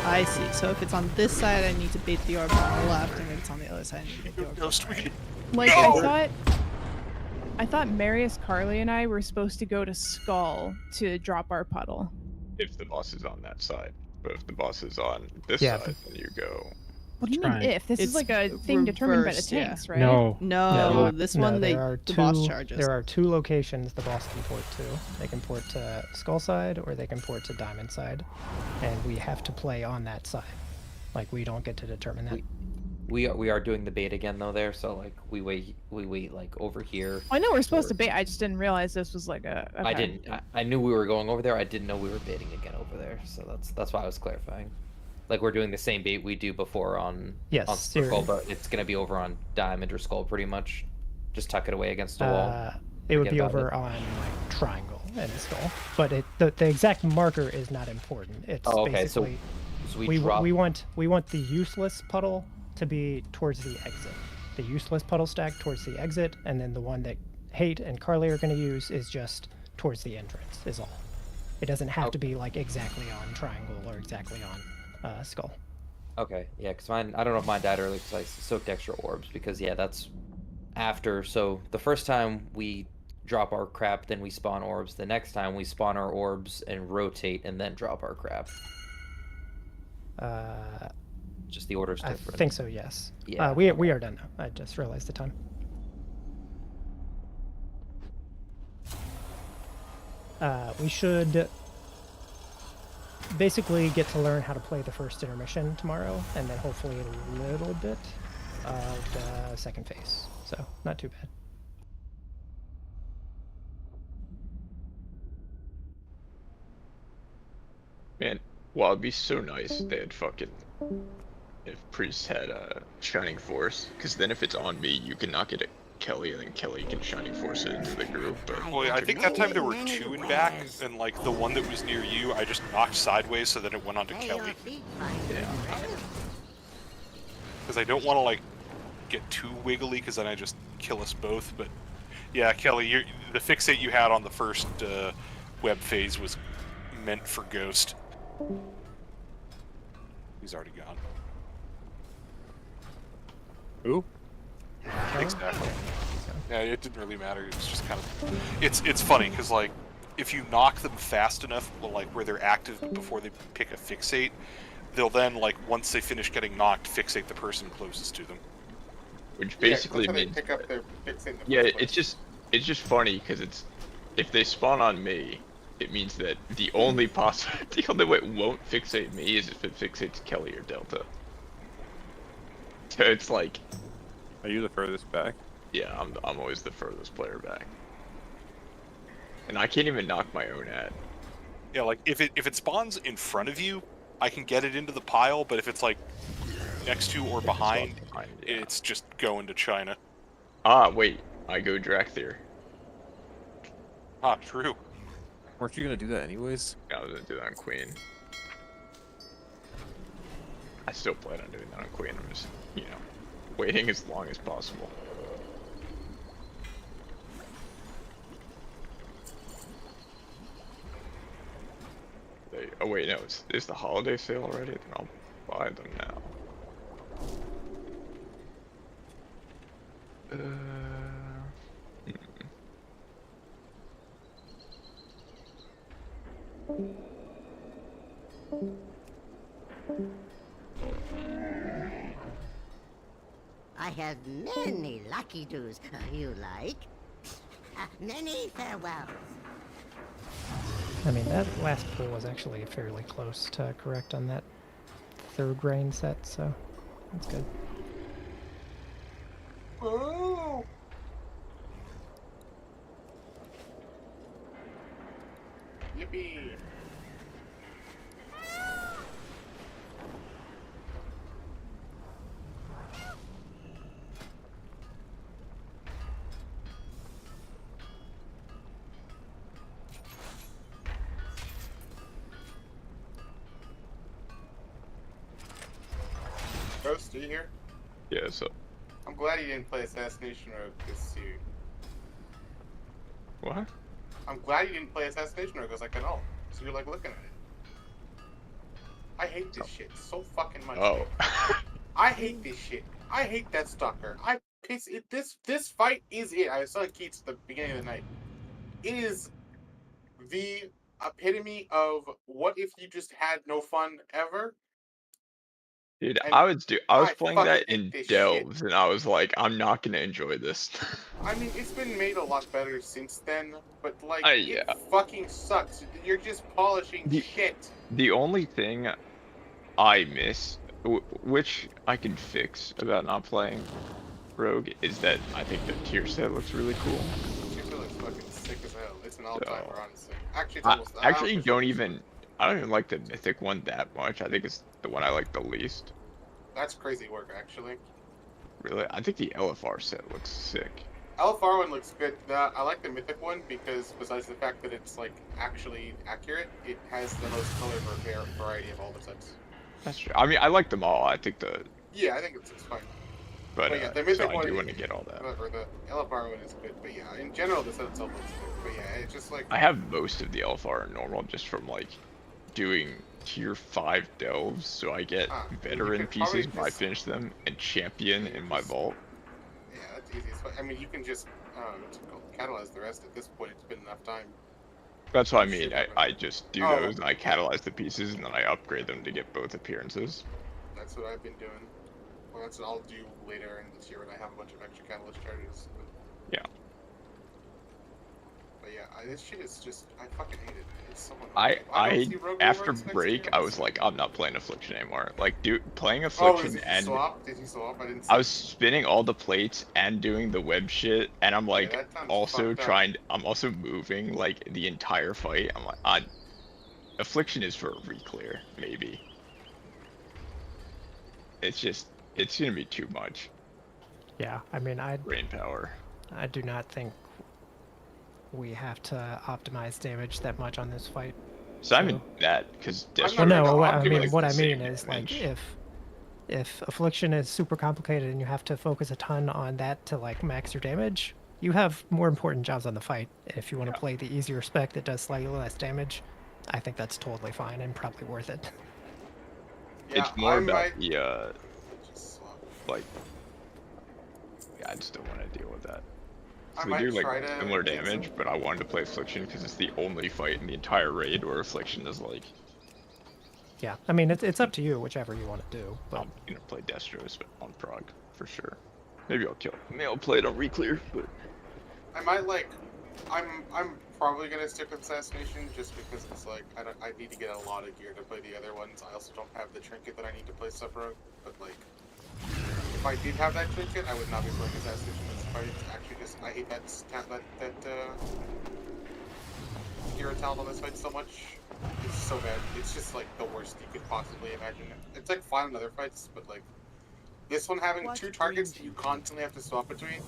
I see. So if it's on this side, I need to bait the orb on the left, and if it's on the other side, I need to bait the orb on the right. Like I thought Marius, Carly, and I were supposed to go to Skull to drop our puddle. If the boss is on that side, but if the boss is on this Yeah, side, then you go. What do you mean Right. if? This is It's like a thing determined by the reversed, yeah. tanks, right? No. No, this one there they are the boss two- charges. There are 2 locations the boss can port to. They can port to Skull side or they can port to Diamond side, and we have to play on that side. Like we don't get to determine that. We are doing the bait again though there, so like we wait like over here. I know we're supposed to bait. I just didn't realize this was like a. I didn't. I knew we were going over there. I didn't know we were baiting again over there. So that's why I was clarifying. Like we're doing the same bait we do before on Yes, on Circle, but it's gonna be over on Diamond or Skull pretty much. Just tuck it away against the wall. It would Forget be about over it. on like Triangle and Skull, but the exact marker is not important. It's Oh, okay, so- basically So we drop. we want the useless puddle to be towards the exit. The useless puddle stack towards the exit, and then the one that Hate and Carly are going to use is just towards the entrance. Is all. It doesn't have to be like exactly on Triangle or exactly on Skull. Okay, yeah, because mine, I don't know if mine died early because I soaked extra orbs, because yeah, that's after, so the first time we drop our crap, then we spawn orbs, the next time we spawn our orbs and rotate and then drop our crap. Just the order's I different. think so, yes. Yeah. We are done now. I just realized the time. We should basically get to learn how to play the first intermission tomorrow, and then hopefully a little bit of the second phase. So, not too bad. Man, well, it'd be so nice if they had if Priest had Shining Force, because then if it's on me, you can knock it at Kelly, and then Kelly can Shining Force it into the group. But Well, I think that time there were 2 in back, and like the one that was near you, I just knocked sideways so that it went onto Kelly. Yeah. Because I don't want to like get too wiggly, because then I just kill us both. But yeah, Kelly, the fixate you had on the first web phase was meant for Ghost. He's already gone. Who? Exactly. Yeah, it didn't really matter. It's just kind of, it's funny because like if you knock them fast enough, like where they're active before they pick a fixate, they'll then like once they finish getting knocked, fixate the person closest to them. Which basically means pick up their fixate. It's just funny because if they spawn on me, it means that the only way it won't fixate me is if it fixates Kelly or Delta. So it's like, are you the furthest back? Yeah, I'm always the furthest player back, and I can't even knock my own ad. Yeah, like if it spawns in front of you, I can get it into the pile, but if it's like next to or behind, it's just going to China. Ah, wait, I go Drakthir. Ah, true. Weren't you gonna do that anyways? I was gonna do that on Queen. I still plan on doing that on Queen. I'm just, waiting as long as possible. Oh wait, no, it's the holiday sale already? Then I'll buy them now. I have many lucky do's. You like? Many farewells. I mean, that last pull was actually fairly close to correct on that third rain set, so that's good. Oh. Yippee. Ghost, are you here? Yeah, so. I'm glad you didn't play Assassination Rogue this year. What? I'm glad you didn't play Assassination Rogue because I can ult. So you're like looking at it. I hate this shit so fucking much. Oh. I hate this shit. I hate that stalker. I piss it. This fight is it. I saw Keats at the beginning of the night. It is the epitome of what if you just had no fun ever. Dude, I was playing that in Delves, and I was like, I'm not gonna enjoy this. I mean, it's been made a lot better since then, but like, yeah. it fucking sucks. You're just polishing shit. The only thing I miss, which I can fix about not playing Rogue, is that I think the tier set looks really cool. Tier set looks fucking sick as hell. It's an all-timer, honestly. Actually, it's I almost, actually don't even like the Mythic one that much. I think it's the one I like the least. That's crazy work, actually. Really? I think the LFR set looks sick. LFR one looks good. I like the Mythic one because besides the fact that it's like actually accurate, it has the most color variety of all the sets. That's true. I mean, I like them all. I think Yeah, I think it's fine. But yeah, the Mythic so one, I do want to get all that. Or the LFR one is good, but yeah, in general the set itself looks good. But yeah, it's just like I have most of the LFR in normal just from like doing tier 5 delves, so I get veteran pieces when I finish them, and champion in my vault. Yeah, that's easy. I mean, you can just catalyze the rest at this point. It's been enough time. That's what I mean. I just do those, and I catalyze the pieces, and then I upgrade them to get both appearances. That's what I've been doing. Well, that's what I'll do later in this year when I have a bunch of extra catalyst charges. But... Yeah. But yeah, this shit is just, I fucking hate it. It's so annoying. I after break, I was like, I'm not playing Affliction anymore. Like, playing Affliction and... Did you swap? I didn't see. I was spinning all the plates and doing the web shit, and I'm like, also I'm also moving, like, the entire fight. I'm like, Affliction is for a reclear, maybe. It's gonna be too much. Yeah, I mean, brain power. I do not think we have to optimize damage that much on this fight. So I mean that because well, no, what I mean is like if affliction is super complicated and you have to focus a ton on that to like max your damage, you have more important jobs on the fight. If you want to play the easier spec that does slightly less damage, I think that's totally fine and probably worth it. It's more about the like. Yeah, I just don't want to deal with that. So we do like similar damage, but I wanted to play Affliction because it's the only fight in the entire raid where Affliction is like. Yeah, I mean it's up to you, whichever you want to do. But I'm gonna play Destros on prog for sure. Maybe I'll play it on reclear, but I might like. I'm probably gonna stick with Assassination just because it's like I need to get a lot of gear to play the other ones. I also don't have the trinket that I need to play Suffer, but like. If I did have that trinket, I would not be playing Assassination in this fight. Actually, just I hate that hero talent on this fight so much. It's so bad. It's just like the worst you could possibly imagine. It's like fine in other fights, but like this one having two targets that you constantly have to swap between,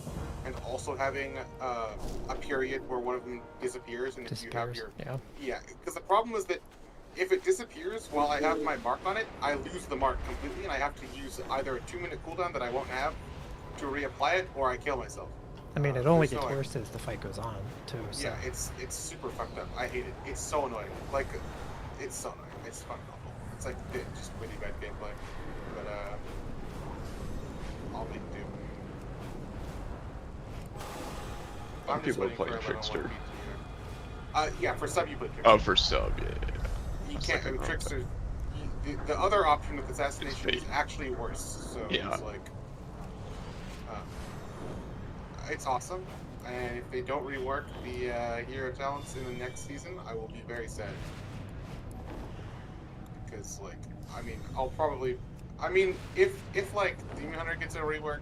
and also having a period where one of them disappears, and if you have your because the problem is that. If it disappears while I have my mark on it, I lose the mark completely, and I have to use either a 2-minute cooldown that I won't have to reapply it, or I kill myself. I mean, it only gets worse as the fight goes on, too. So. Yeah, it's super fucked up. I hate it. It's so annoying. Like, it's so annoying. It's fucking awful. It's like just really bad gameplay. But I'll make do. I'm people are playing Trickster. Yeah, for sub you play Trickster. Oh, for sub, yeah. You can't do Trickster. The other option with Assassination is actually worse. So it's like, it's awesome. And if they don't rework the hero talents in the next season, I will be very sad. Because like, I mean, if like Demon Hunter gets a rework,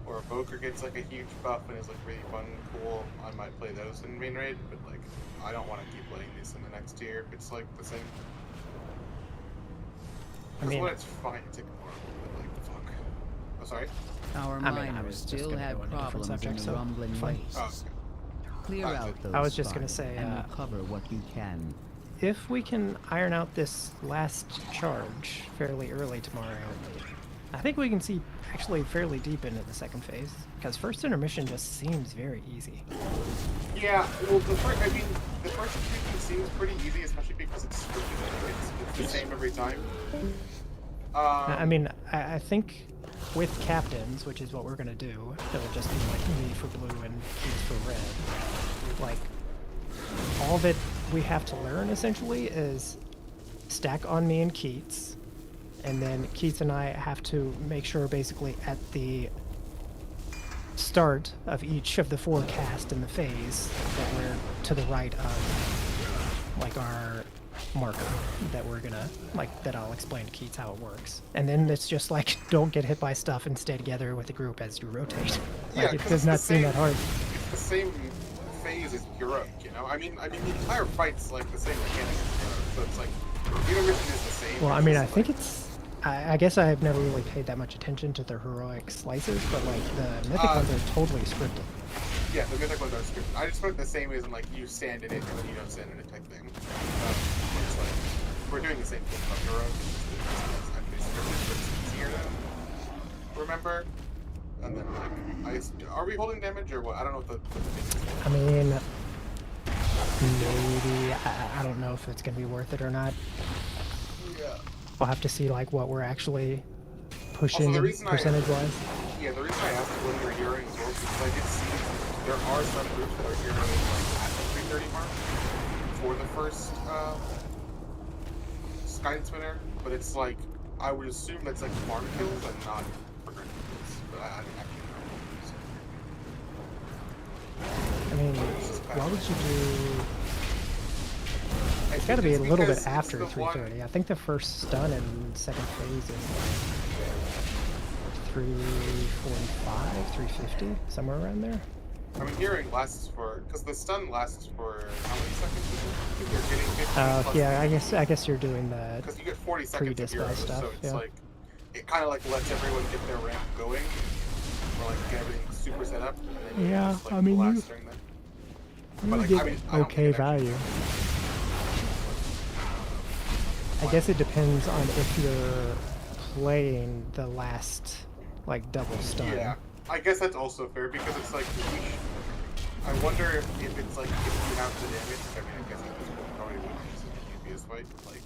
or Evoker gets like a huge buff and is like really fun and cool, I might play those in main raid. But like, I don't want to keep playing this in the next tier if it's like the same. I mean, it's fine to ignore, but like, fuck. Oh, sorry? Our miners still have problems in the rumbling wastes. Clear out those I was just gonna say, and recover what you can. If we can iron out this last charge fairly early tomorrow, I think we can see actually fairly deep into the second phase, because first intermission just seems very easy. Yeah, well, the first intermission seems pretty easy, especially because it's scripted. It's the same every time. I mean, I think with captains, which is what we're gonna do, it'll just be like me for blue and Keats for red. Like, all that we have to learn essentially is stack on me and Keats, and then Keats and I have to make sure basically at the start of each of the 4 casts in the phase that we're to the right of like our marker that we're gonna that I'll explain to Keats how it works. And then it's just like don't get hit by stuff and stay together with the group as you rotate. Like, it does not seem that hard. It's the same phase as Europe, you know? I mean the entire fight's like the same mechanic as Europe, so it's like intermission is the same. Well, I mean I think it's I guess I've never really paid that much attention to the heroic slices, but like the mythic ones are totally scripted. Yeah, the mythic ones are scripted. I just put it the same way as in like you stand in it and you don't stand in it type thing. It's like we're doing the same thing from heroic. It's actually scripted, but it's easier to remember. And then like, are we holding damage or what? I don't know what the thing is. I mean, maybe I don't know if it's gonna be worth it or not. Yeah. We'll have to see like what we're actually pushing percentage-wise. Yeah, the reason I asked when you're hearing as well is because I did see there are some groups that are hearing like at the 330 mark for the first guidance winner, but it's like I would assume that's like farm kills and not progression kills. But I actually know. I mean, why would you do? It's got to be a little bit after 330. I think the first stun in second phase is like 345, 350, somewhere around there. I mean, hearing lasts for because the stun lasts for how many seconds? If you're getting 15 plus yeah, I guess you're doing the because you get 40 seconds of pre-dispel heroes, stuff. so it's Yeah. like it kind of like lets everyone get their ramp going, or like get everything super set up. And then you Yeah, just, like, I mean, blast during that. But, like, get I mean, I don't okay think it actually- value. I guess it depends on if you're playing the last like double stun. Yeah, I guess that's also fair because it's like I wonder if it's like if you have the damage. I mean, I guess it just probably wouldn't use it in a DPS fight, but like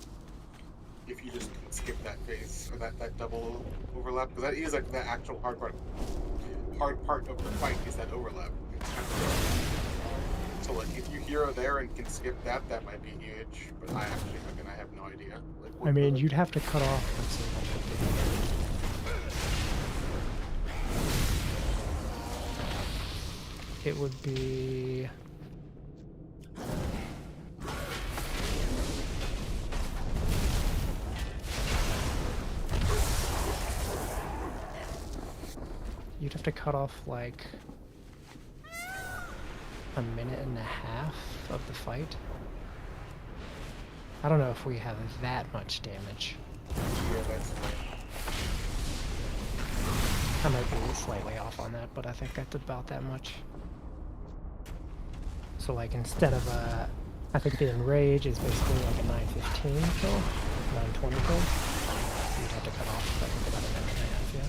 if you just can skip that phase or that double overlap, because that is like the actual hard part. Hard part of the fight is that overlap. It's kind of so like if you hero there and can skip that, that might be huge. But I actually, again, I have no idea. Like, I mean, you'd have to cut off. Let's see, it would be. You'd have to cut off like a minute and a half of the fight. I don't know if we have that much damage. Yeah, that's I might be slightly off on that, but I think that's about that much. So like instead of I think the enrage is basically like a 915 kill, 920 kill. So you'd have to cut off I think about a minute and a half, yeah.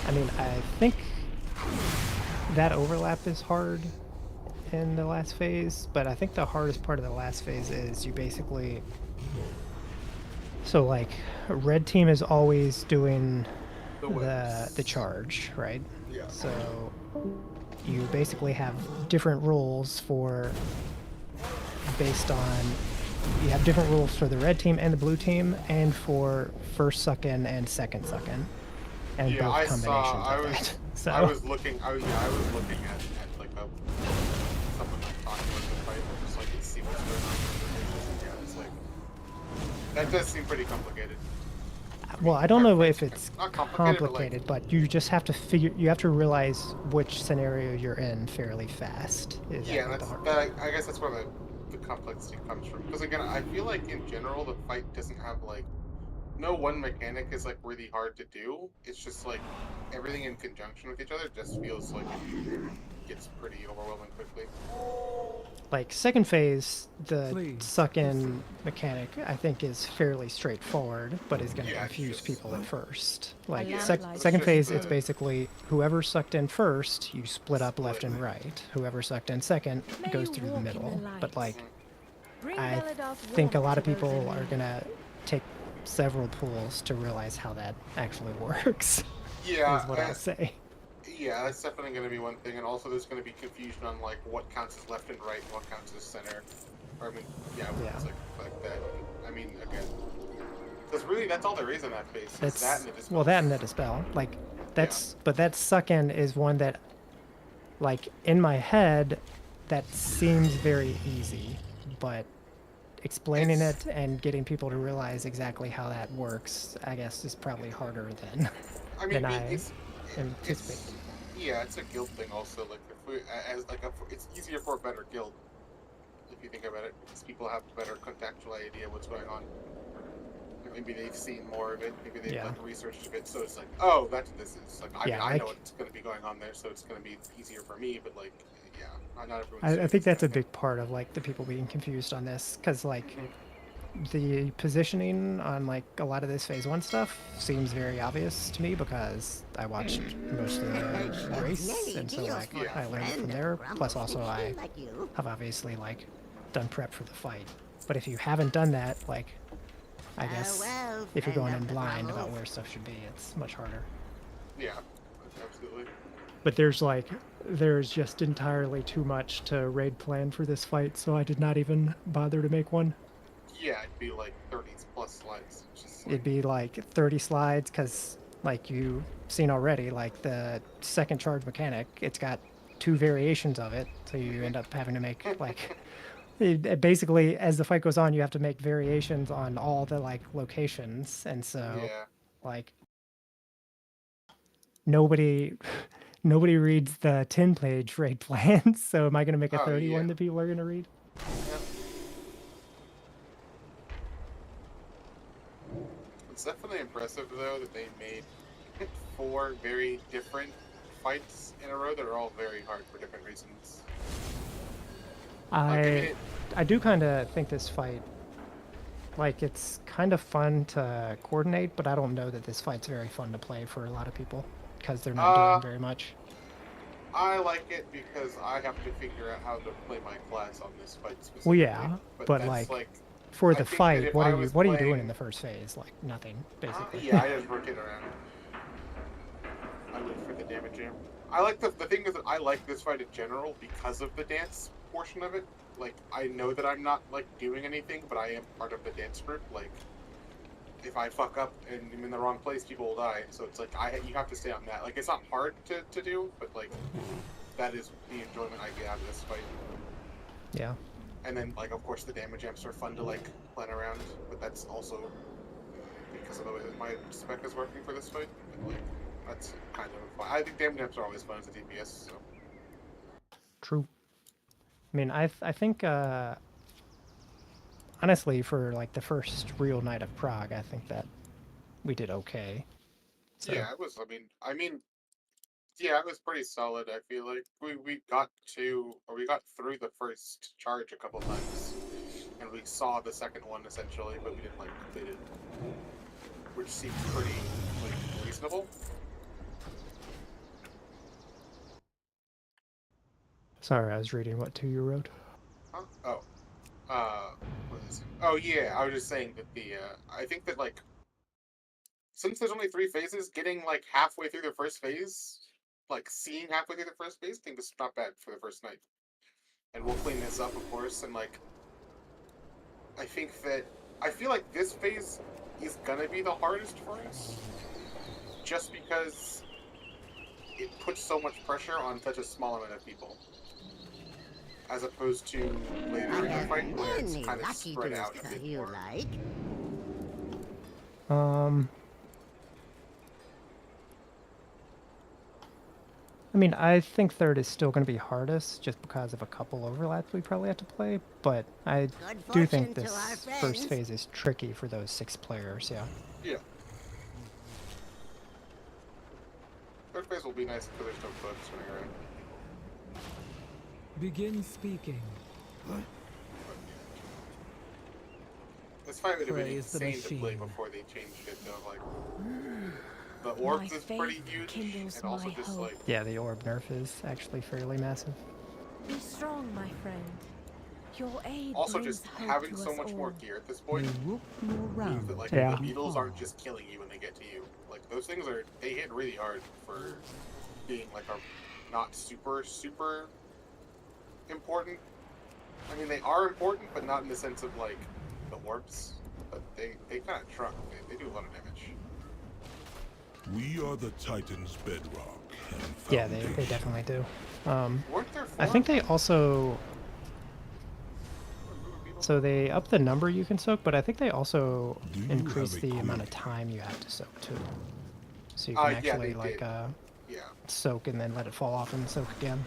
I mean, I think that overlap is hard in the last phase, but I think the hardest part of the last phase is you basically... So, like, red team is always doing the charge, right? Yeah. So, you basically have different rules for... based on... You have different rules for the red team and the blue team, and for first suck-in and second suck-in. And yeah, both I combinations saw. of that. So. I was looking. I was looking at like someone like talking about the fight, just like to see what's going on. Yeah, it's like that does seem pretty complicated. Well, I don't know if it's not complicated, but you just have to figure. You have to realize which scenario you're in fairly fast. Yeah, I guess that's where the complexity comes from. Because again, I feel like in general the fight doesn't have like. No one mechanic is like really hard to do. It's just like everything in conjunction with each other just feels like it gets pretty overwhelming quickly. Like second phase, the suck-in mechanic I think is fairly straightforward, but is going to confuse people at first. Like second phase, it's basically whoever sucked in first, you split up left and right. Whoever sucked in second goes through the middle. But like, I think a lot of people are gonna take several pools to realize how that actually works. Yeah, is what I'll say. Yeah, that's definitely going to be one thing, and also there's going to be confusion on like what counts as left and right, and what counts as center. Or I mean, it's like that. I mean, again, because really that's all there is in that phase. That's that and the dispel. Well, that and the dispel. Like that's, but that suck-in is one that, like in my head, that seems very easy, but explaining it and getting people to realize exactly how that works, I guess, is probably harder than I anticipate. Yeah, it's a guild thing also. Like, if we, it's easier for a better guild if you think about it, because people have a better contextual idea what's going on. Maybe they've seen more of it. Maybe they've like researched a bit. So it's like, oh, that's what this is. Like, I know what's going to be going on there, so it's going to be easier for me. But like, yeah, not everyone. I think that's a big part of like the people being confused on this, because like the positioning on like a lot of this phase 1 stuff seems very obvious to me because I watched most of the race, and so like I learned it from there. Plus also I have obviously like done prep for the fight. But if you haven't done that, like I guess if you're going in blind about where stuff should be, it's much harder. Yeah, absolutely. But there's just entirely too much to raid plan for this fight, so I did not even bother to make one. Yeah, it'd be like 30 plus slides. It'd be like 30 slides, because like you've seen already, like the second charge mechanic, it's got 2 variations of it, so you end up having to make like basically, as the fight goes on, you have to make variations on all the like locations, and so like nobody reads the 10-page raid plans. So am I going to make a 31 that people are going to read? It's definitely impressive though that they made 4 very different fights in a row that are all very hard for different reasons. I do kind of think this fight, like, it's kind of fun to coordinate, but I don't know that this fight's very fun to play for a lot of people because they're not doing very much. I like it because I have to figure out how to play my class on this fight specifically. Well, yeah, but like for the fight, what are you doing in the first phase? Like nothing, basically. Yeah, I just rotate around. I wait for the damage jam. I like the thing is that I like this fight in general because of the dance portion of it. Like, I know that I'm not like doing anything, but I am part of the dance group. Like, if I fuck up and I'm in the wrong place, people will die. So it's like you have to stay on that. Like, it's not hard to do, but like that is the enjoyment I get out of this fight. Yeah. And then, like, of course, the damage amps are fun to like plan around, but that's also because of the way that my spec is working for this fight. But, like, that's kind of fun. I think damage amps are always fun as a DPS. So. True. I mean, I think honestly, for like the first real night of Prague, I think that we did okay. So. Yeah, it was. I mean, yeah, it was pretty solid. I feel like we got through the first charge a couple times, and we saw the second one essentially, but we didn't like complete it, which seemed pretty like reasonable. Sorry, I was reading what 2 you wrote. Huh? What is it? Oh yeah, I was just saying that I think that like, since there's only 3 phases, getting like halfway through the first phase, like seeing halfway through the first phase, I think this is not bad for the first night. And we'll clean this up, of course, and like, I feel like this phase is gonna be the hardest for us, just because it puts so much pressure on such a small amount of people. As opposed to later in the fight where it's kind of spread out a bit more. I mean, I think third is still going to be hardest just because of a couple overlaps we probably have to play, but I do think this first phase is tricky for those 6 players, yeah. Yeah. Third phase will be nice because there's no bugs running around. Begin speaking. This fight would have been insane to play before they changed it, though. Like, the orbs is pretty huge, and also just like... Yeah, the orb nerf is actually fairly massive. Be strong, my friend. Your aid also, just having so much more gear at this point means that like the beetles aren't just killing you when they get to you. Like, those things they hit really hard for being like not super important. I mean, they are important, but not in the sense of like the orbs. But they kind of truck. They do a lot of damage. We are the Titan's bedrock. Yeah, they definitely do. I think they also... So they up the number you can soak, but I think they also increase the amount of time you have to soak too. So you can actually soak and then let it fall off and soak again,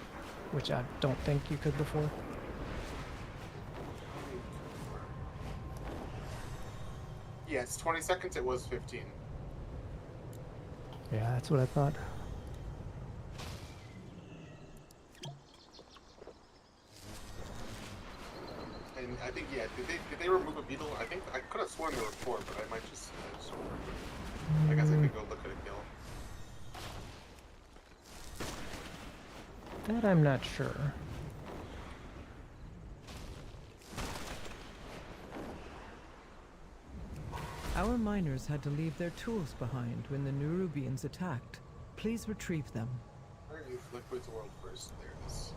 which I don't think you could before. Yeah, it's 20 seconds. It was 15. Yeah, that's what I thought. And I think, yeah, did they remove a beetle? I think I could have sworn there were 4, but I might just I guess I could go look at a kill. That I'm not sure. Our miners had to leave their tools behind when the Nerubians attacked. Please retrieve them. Where is Liquid's world first? There it is.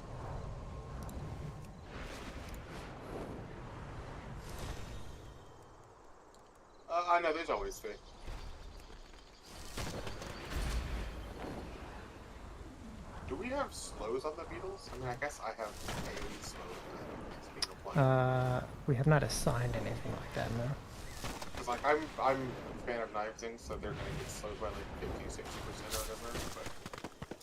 I know, there's always fate. Do we have slows on the beetles? I mean, I guess I have AoE slow, but it's being applied We have not assigned anything like that, no. Cause like I'm a fan of knives in, so they're gonna get slowed by like 50-60% or whatever. But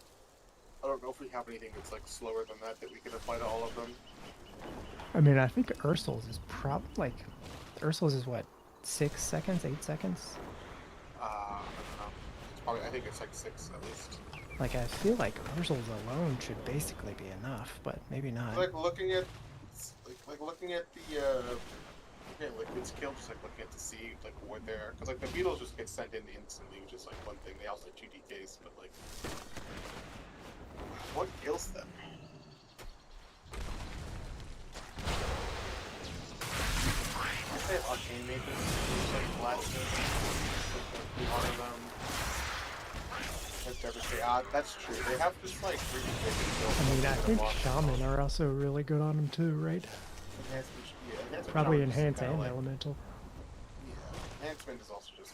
I don't know if we have anything that's like slower than that we can apply to all of them. I mean, I think Ursul's is probably like, Ursul's is what, 6 seconds, 8 seconds? I don't know. It's probably, I think it's like 6 at least. Like, I feel like Ursul's alone should basically be enough, but maybe not. Like looking at, like looking at the liquid's kill, just like looking at to see like what they're, because like the beetles just get sent in instantly, which is like one thing. They also have 2 DKs, but like, what kills them? I have arcane mages, like blasted, one of them. That's true. They have just like really big kills. I mean, I think Shaman are also really good on them too, right? Probably Enhance and like, Elemental. Yeah, Enhancement is also just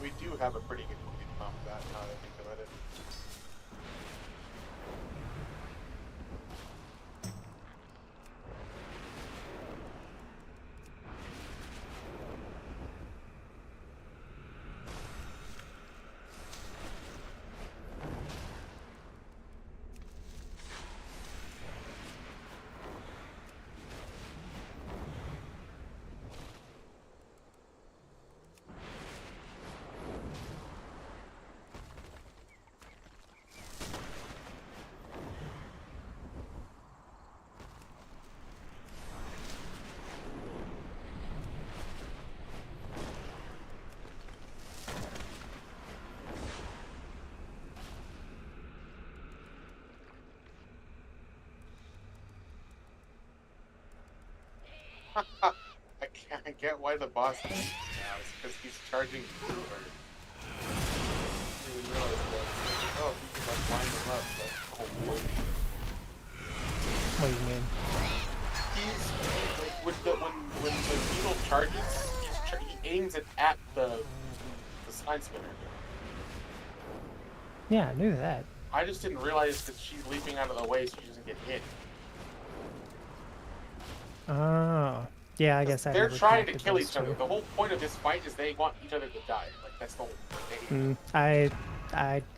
we do have a pretty good comp of that now that I think about it. I get why the boss is now. It's because he's charging blue. I didn't realize that. Oh, he can like line them up. But, oh, What do you mean? he's like when the beetle charges, he aims it at the sign spinner. Yeah, I knew that. I just didn't realize that she's leaping out of the way so she doesn't get hit. Oh. Yeah, I guess I they're never trying to connected kill those each other. two. The whole point of this fight is they want each other to die. Like that's the whole thing. I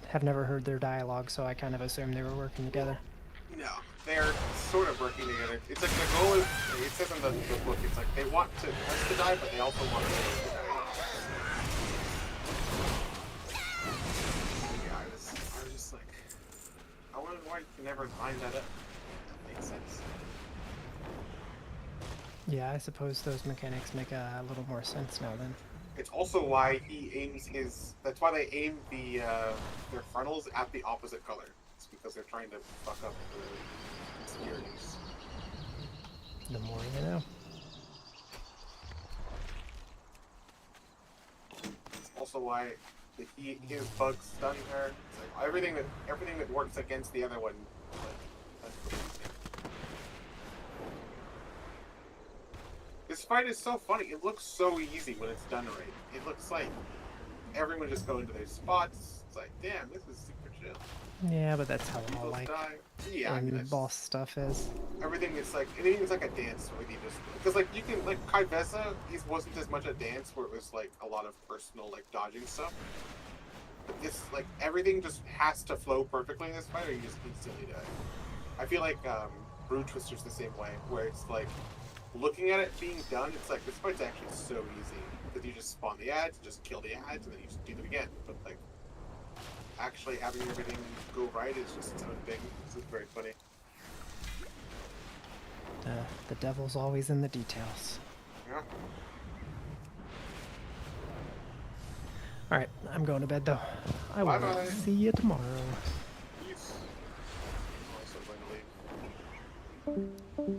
have never heard their dialogue, so I kind of assumed they were working together. No, they're sort of working together. It's like the goal is, it says in the book, it's like they want us to die, but they also want us to die. Yeah, I was just like, I wonder why you can never line that up. That makes sense. Yeah, I suppose those mechanics make a little more sense now then. It's also why he aims his. That's why they aim their frontals at the opposite color. It's because they're trying to fuck up the conspirators. The more you know. It's also why his bugs stun her. It's like everything that works against the other one. Like, that's what he's saying. This fight is so funny. It looks so easy when it's done right. It looks like everyone just go into their spots. It's like, damn, this is super chill. Yeah, but that's how all like yeah, I mean, boss stuff is. Everything is like a dance where you just because like you can like Kaivesa, he wasn't as much a dance where it was like a lot of personal like dodging stuff. But this like everything just has to flow perfectly in this fight, or you just instantly die. I feel like Brood Twister's the same way, where it's like. Looking at it being done, it's like this fight's actually so easy because you just spawn the ads, just kill the ads, and then you just do them again. But like, actually having everything go right is just its own thing. This is very funny. The devil's always in the details. Yeah. All right, I'm going to bed though. I will Bye-bye. see you tomorrow. Peace. I'm also going to leave.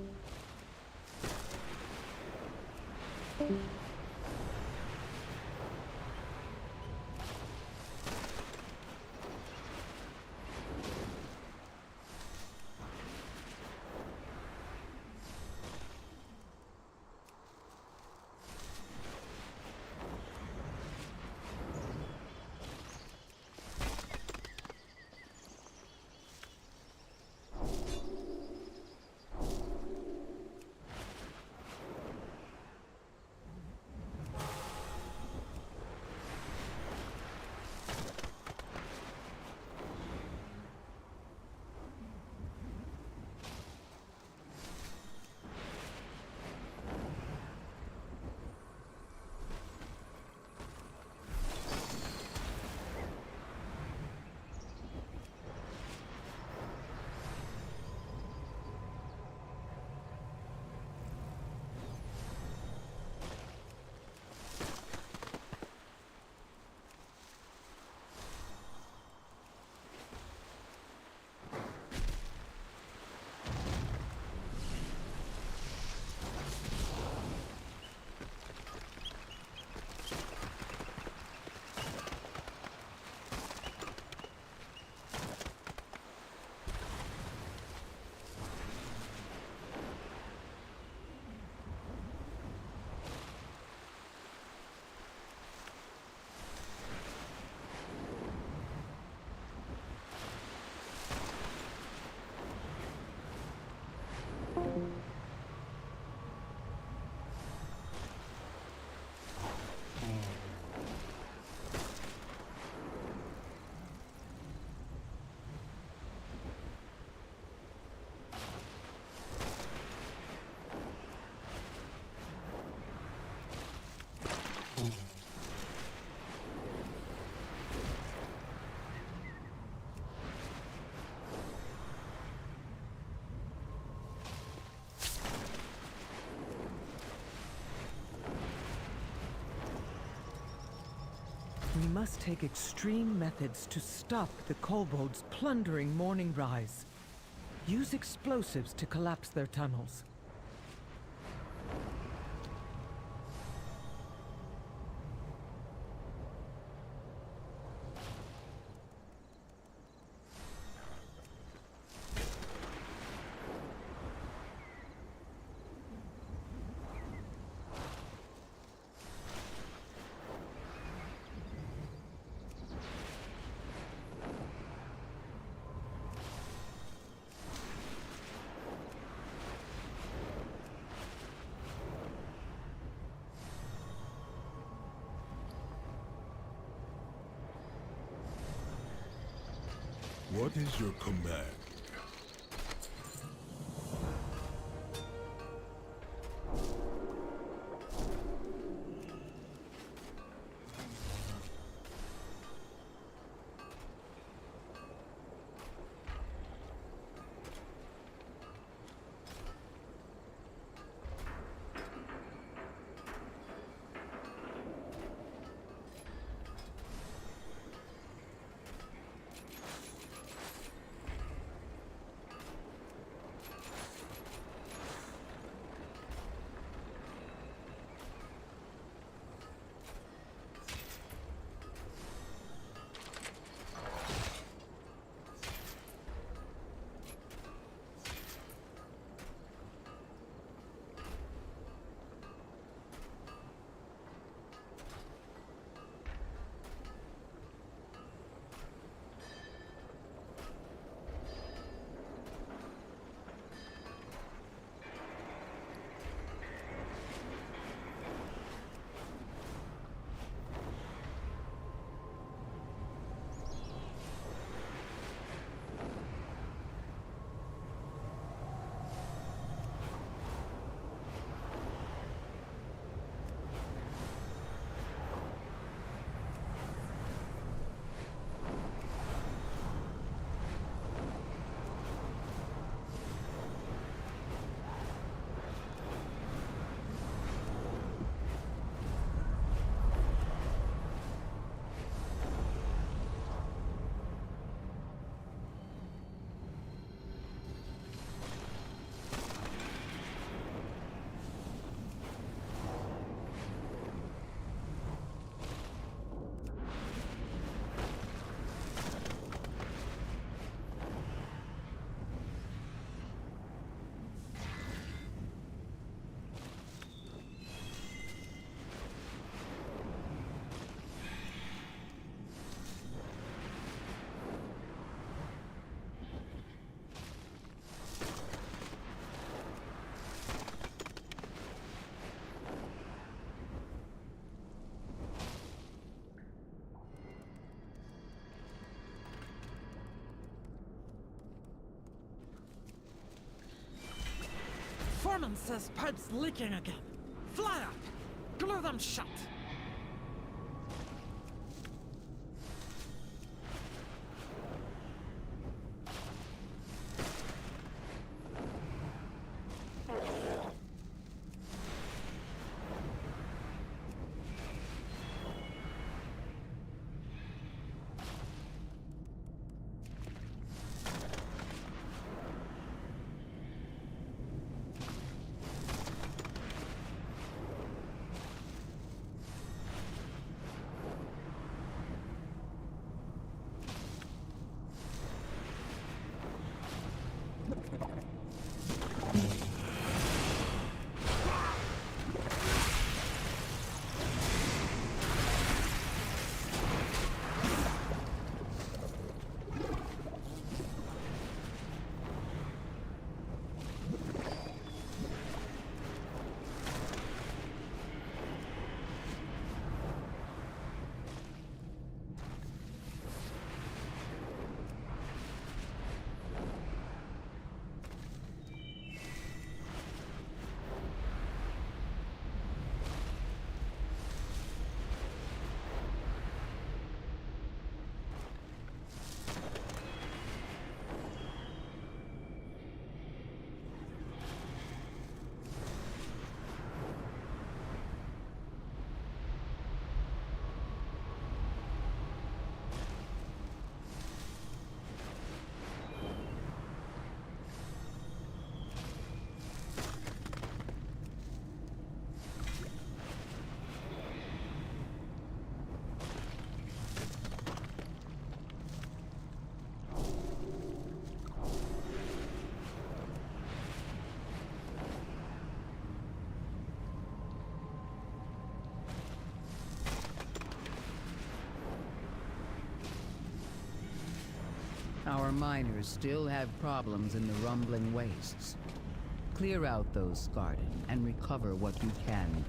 must take extreme methods to stop the kobolds plundering Morning Rise. Use explosives to collapse their tunnels. What is your command? Foreman says pipe's leaking again. Fly up! Glue them shut! miners still have problems in the rumbling wastes. Clear out those Scarden and recover what you can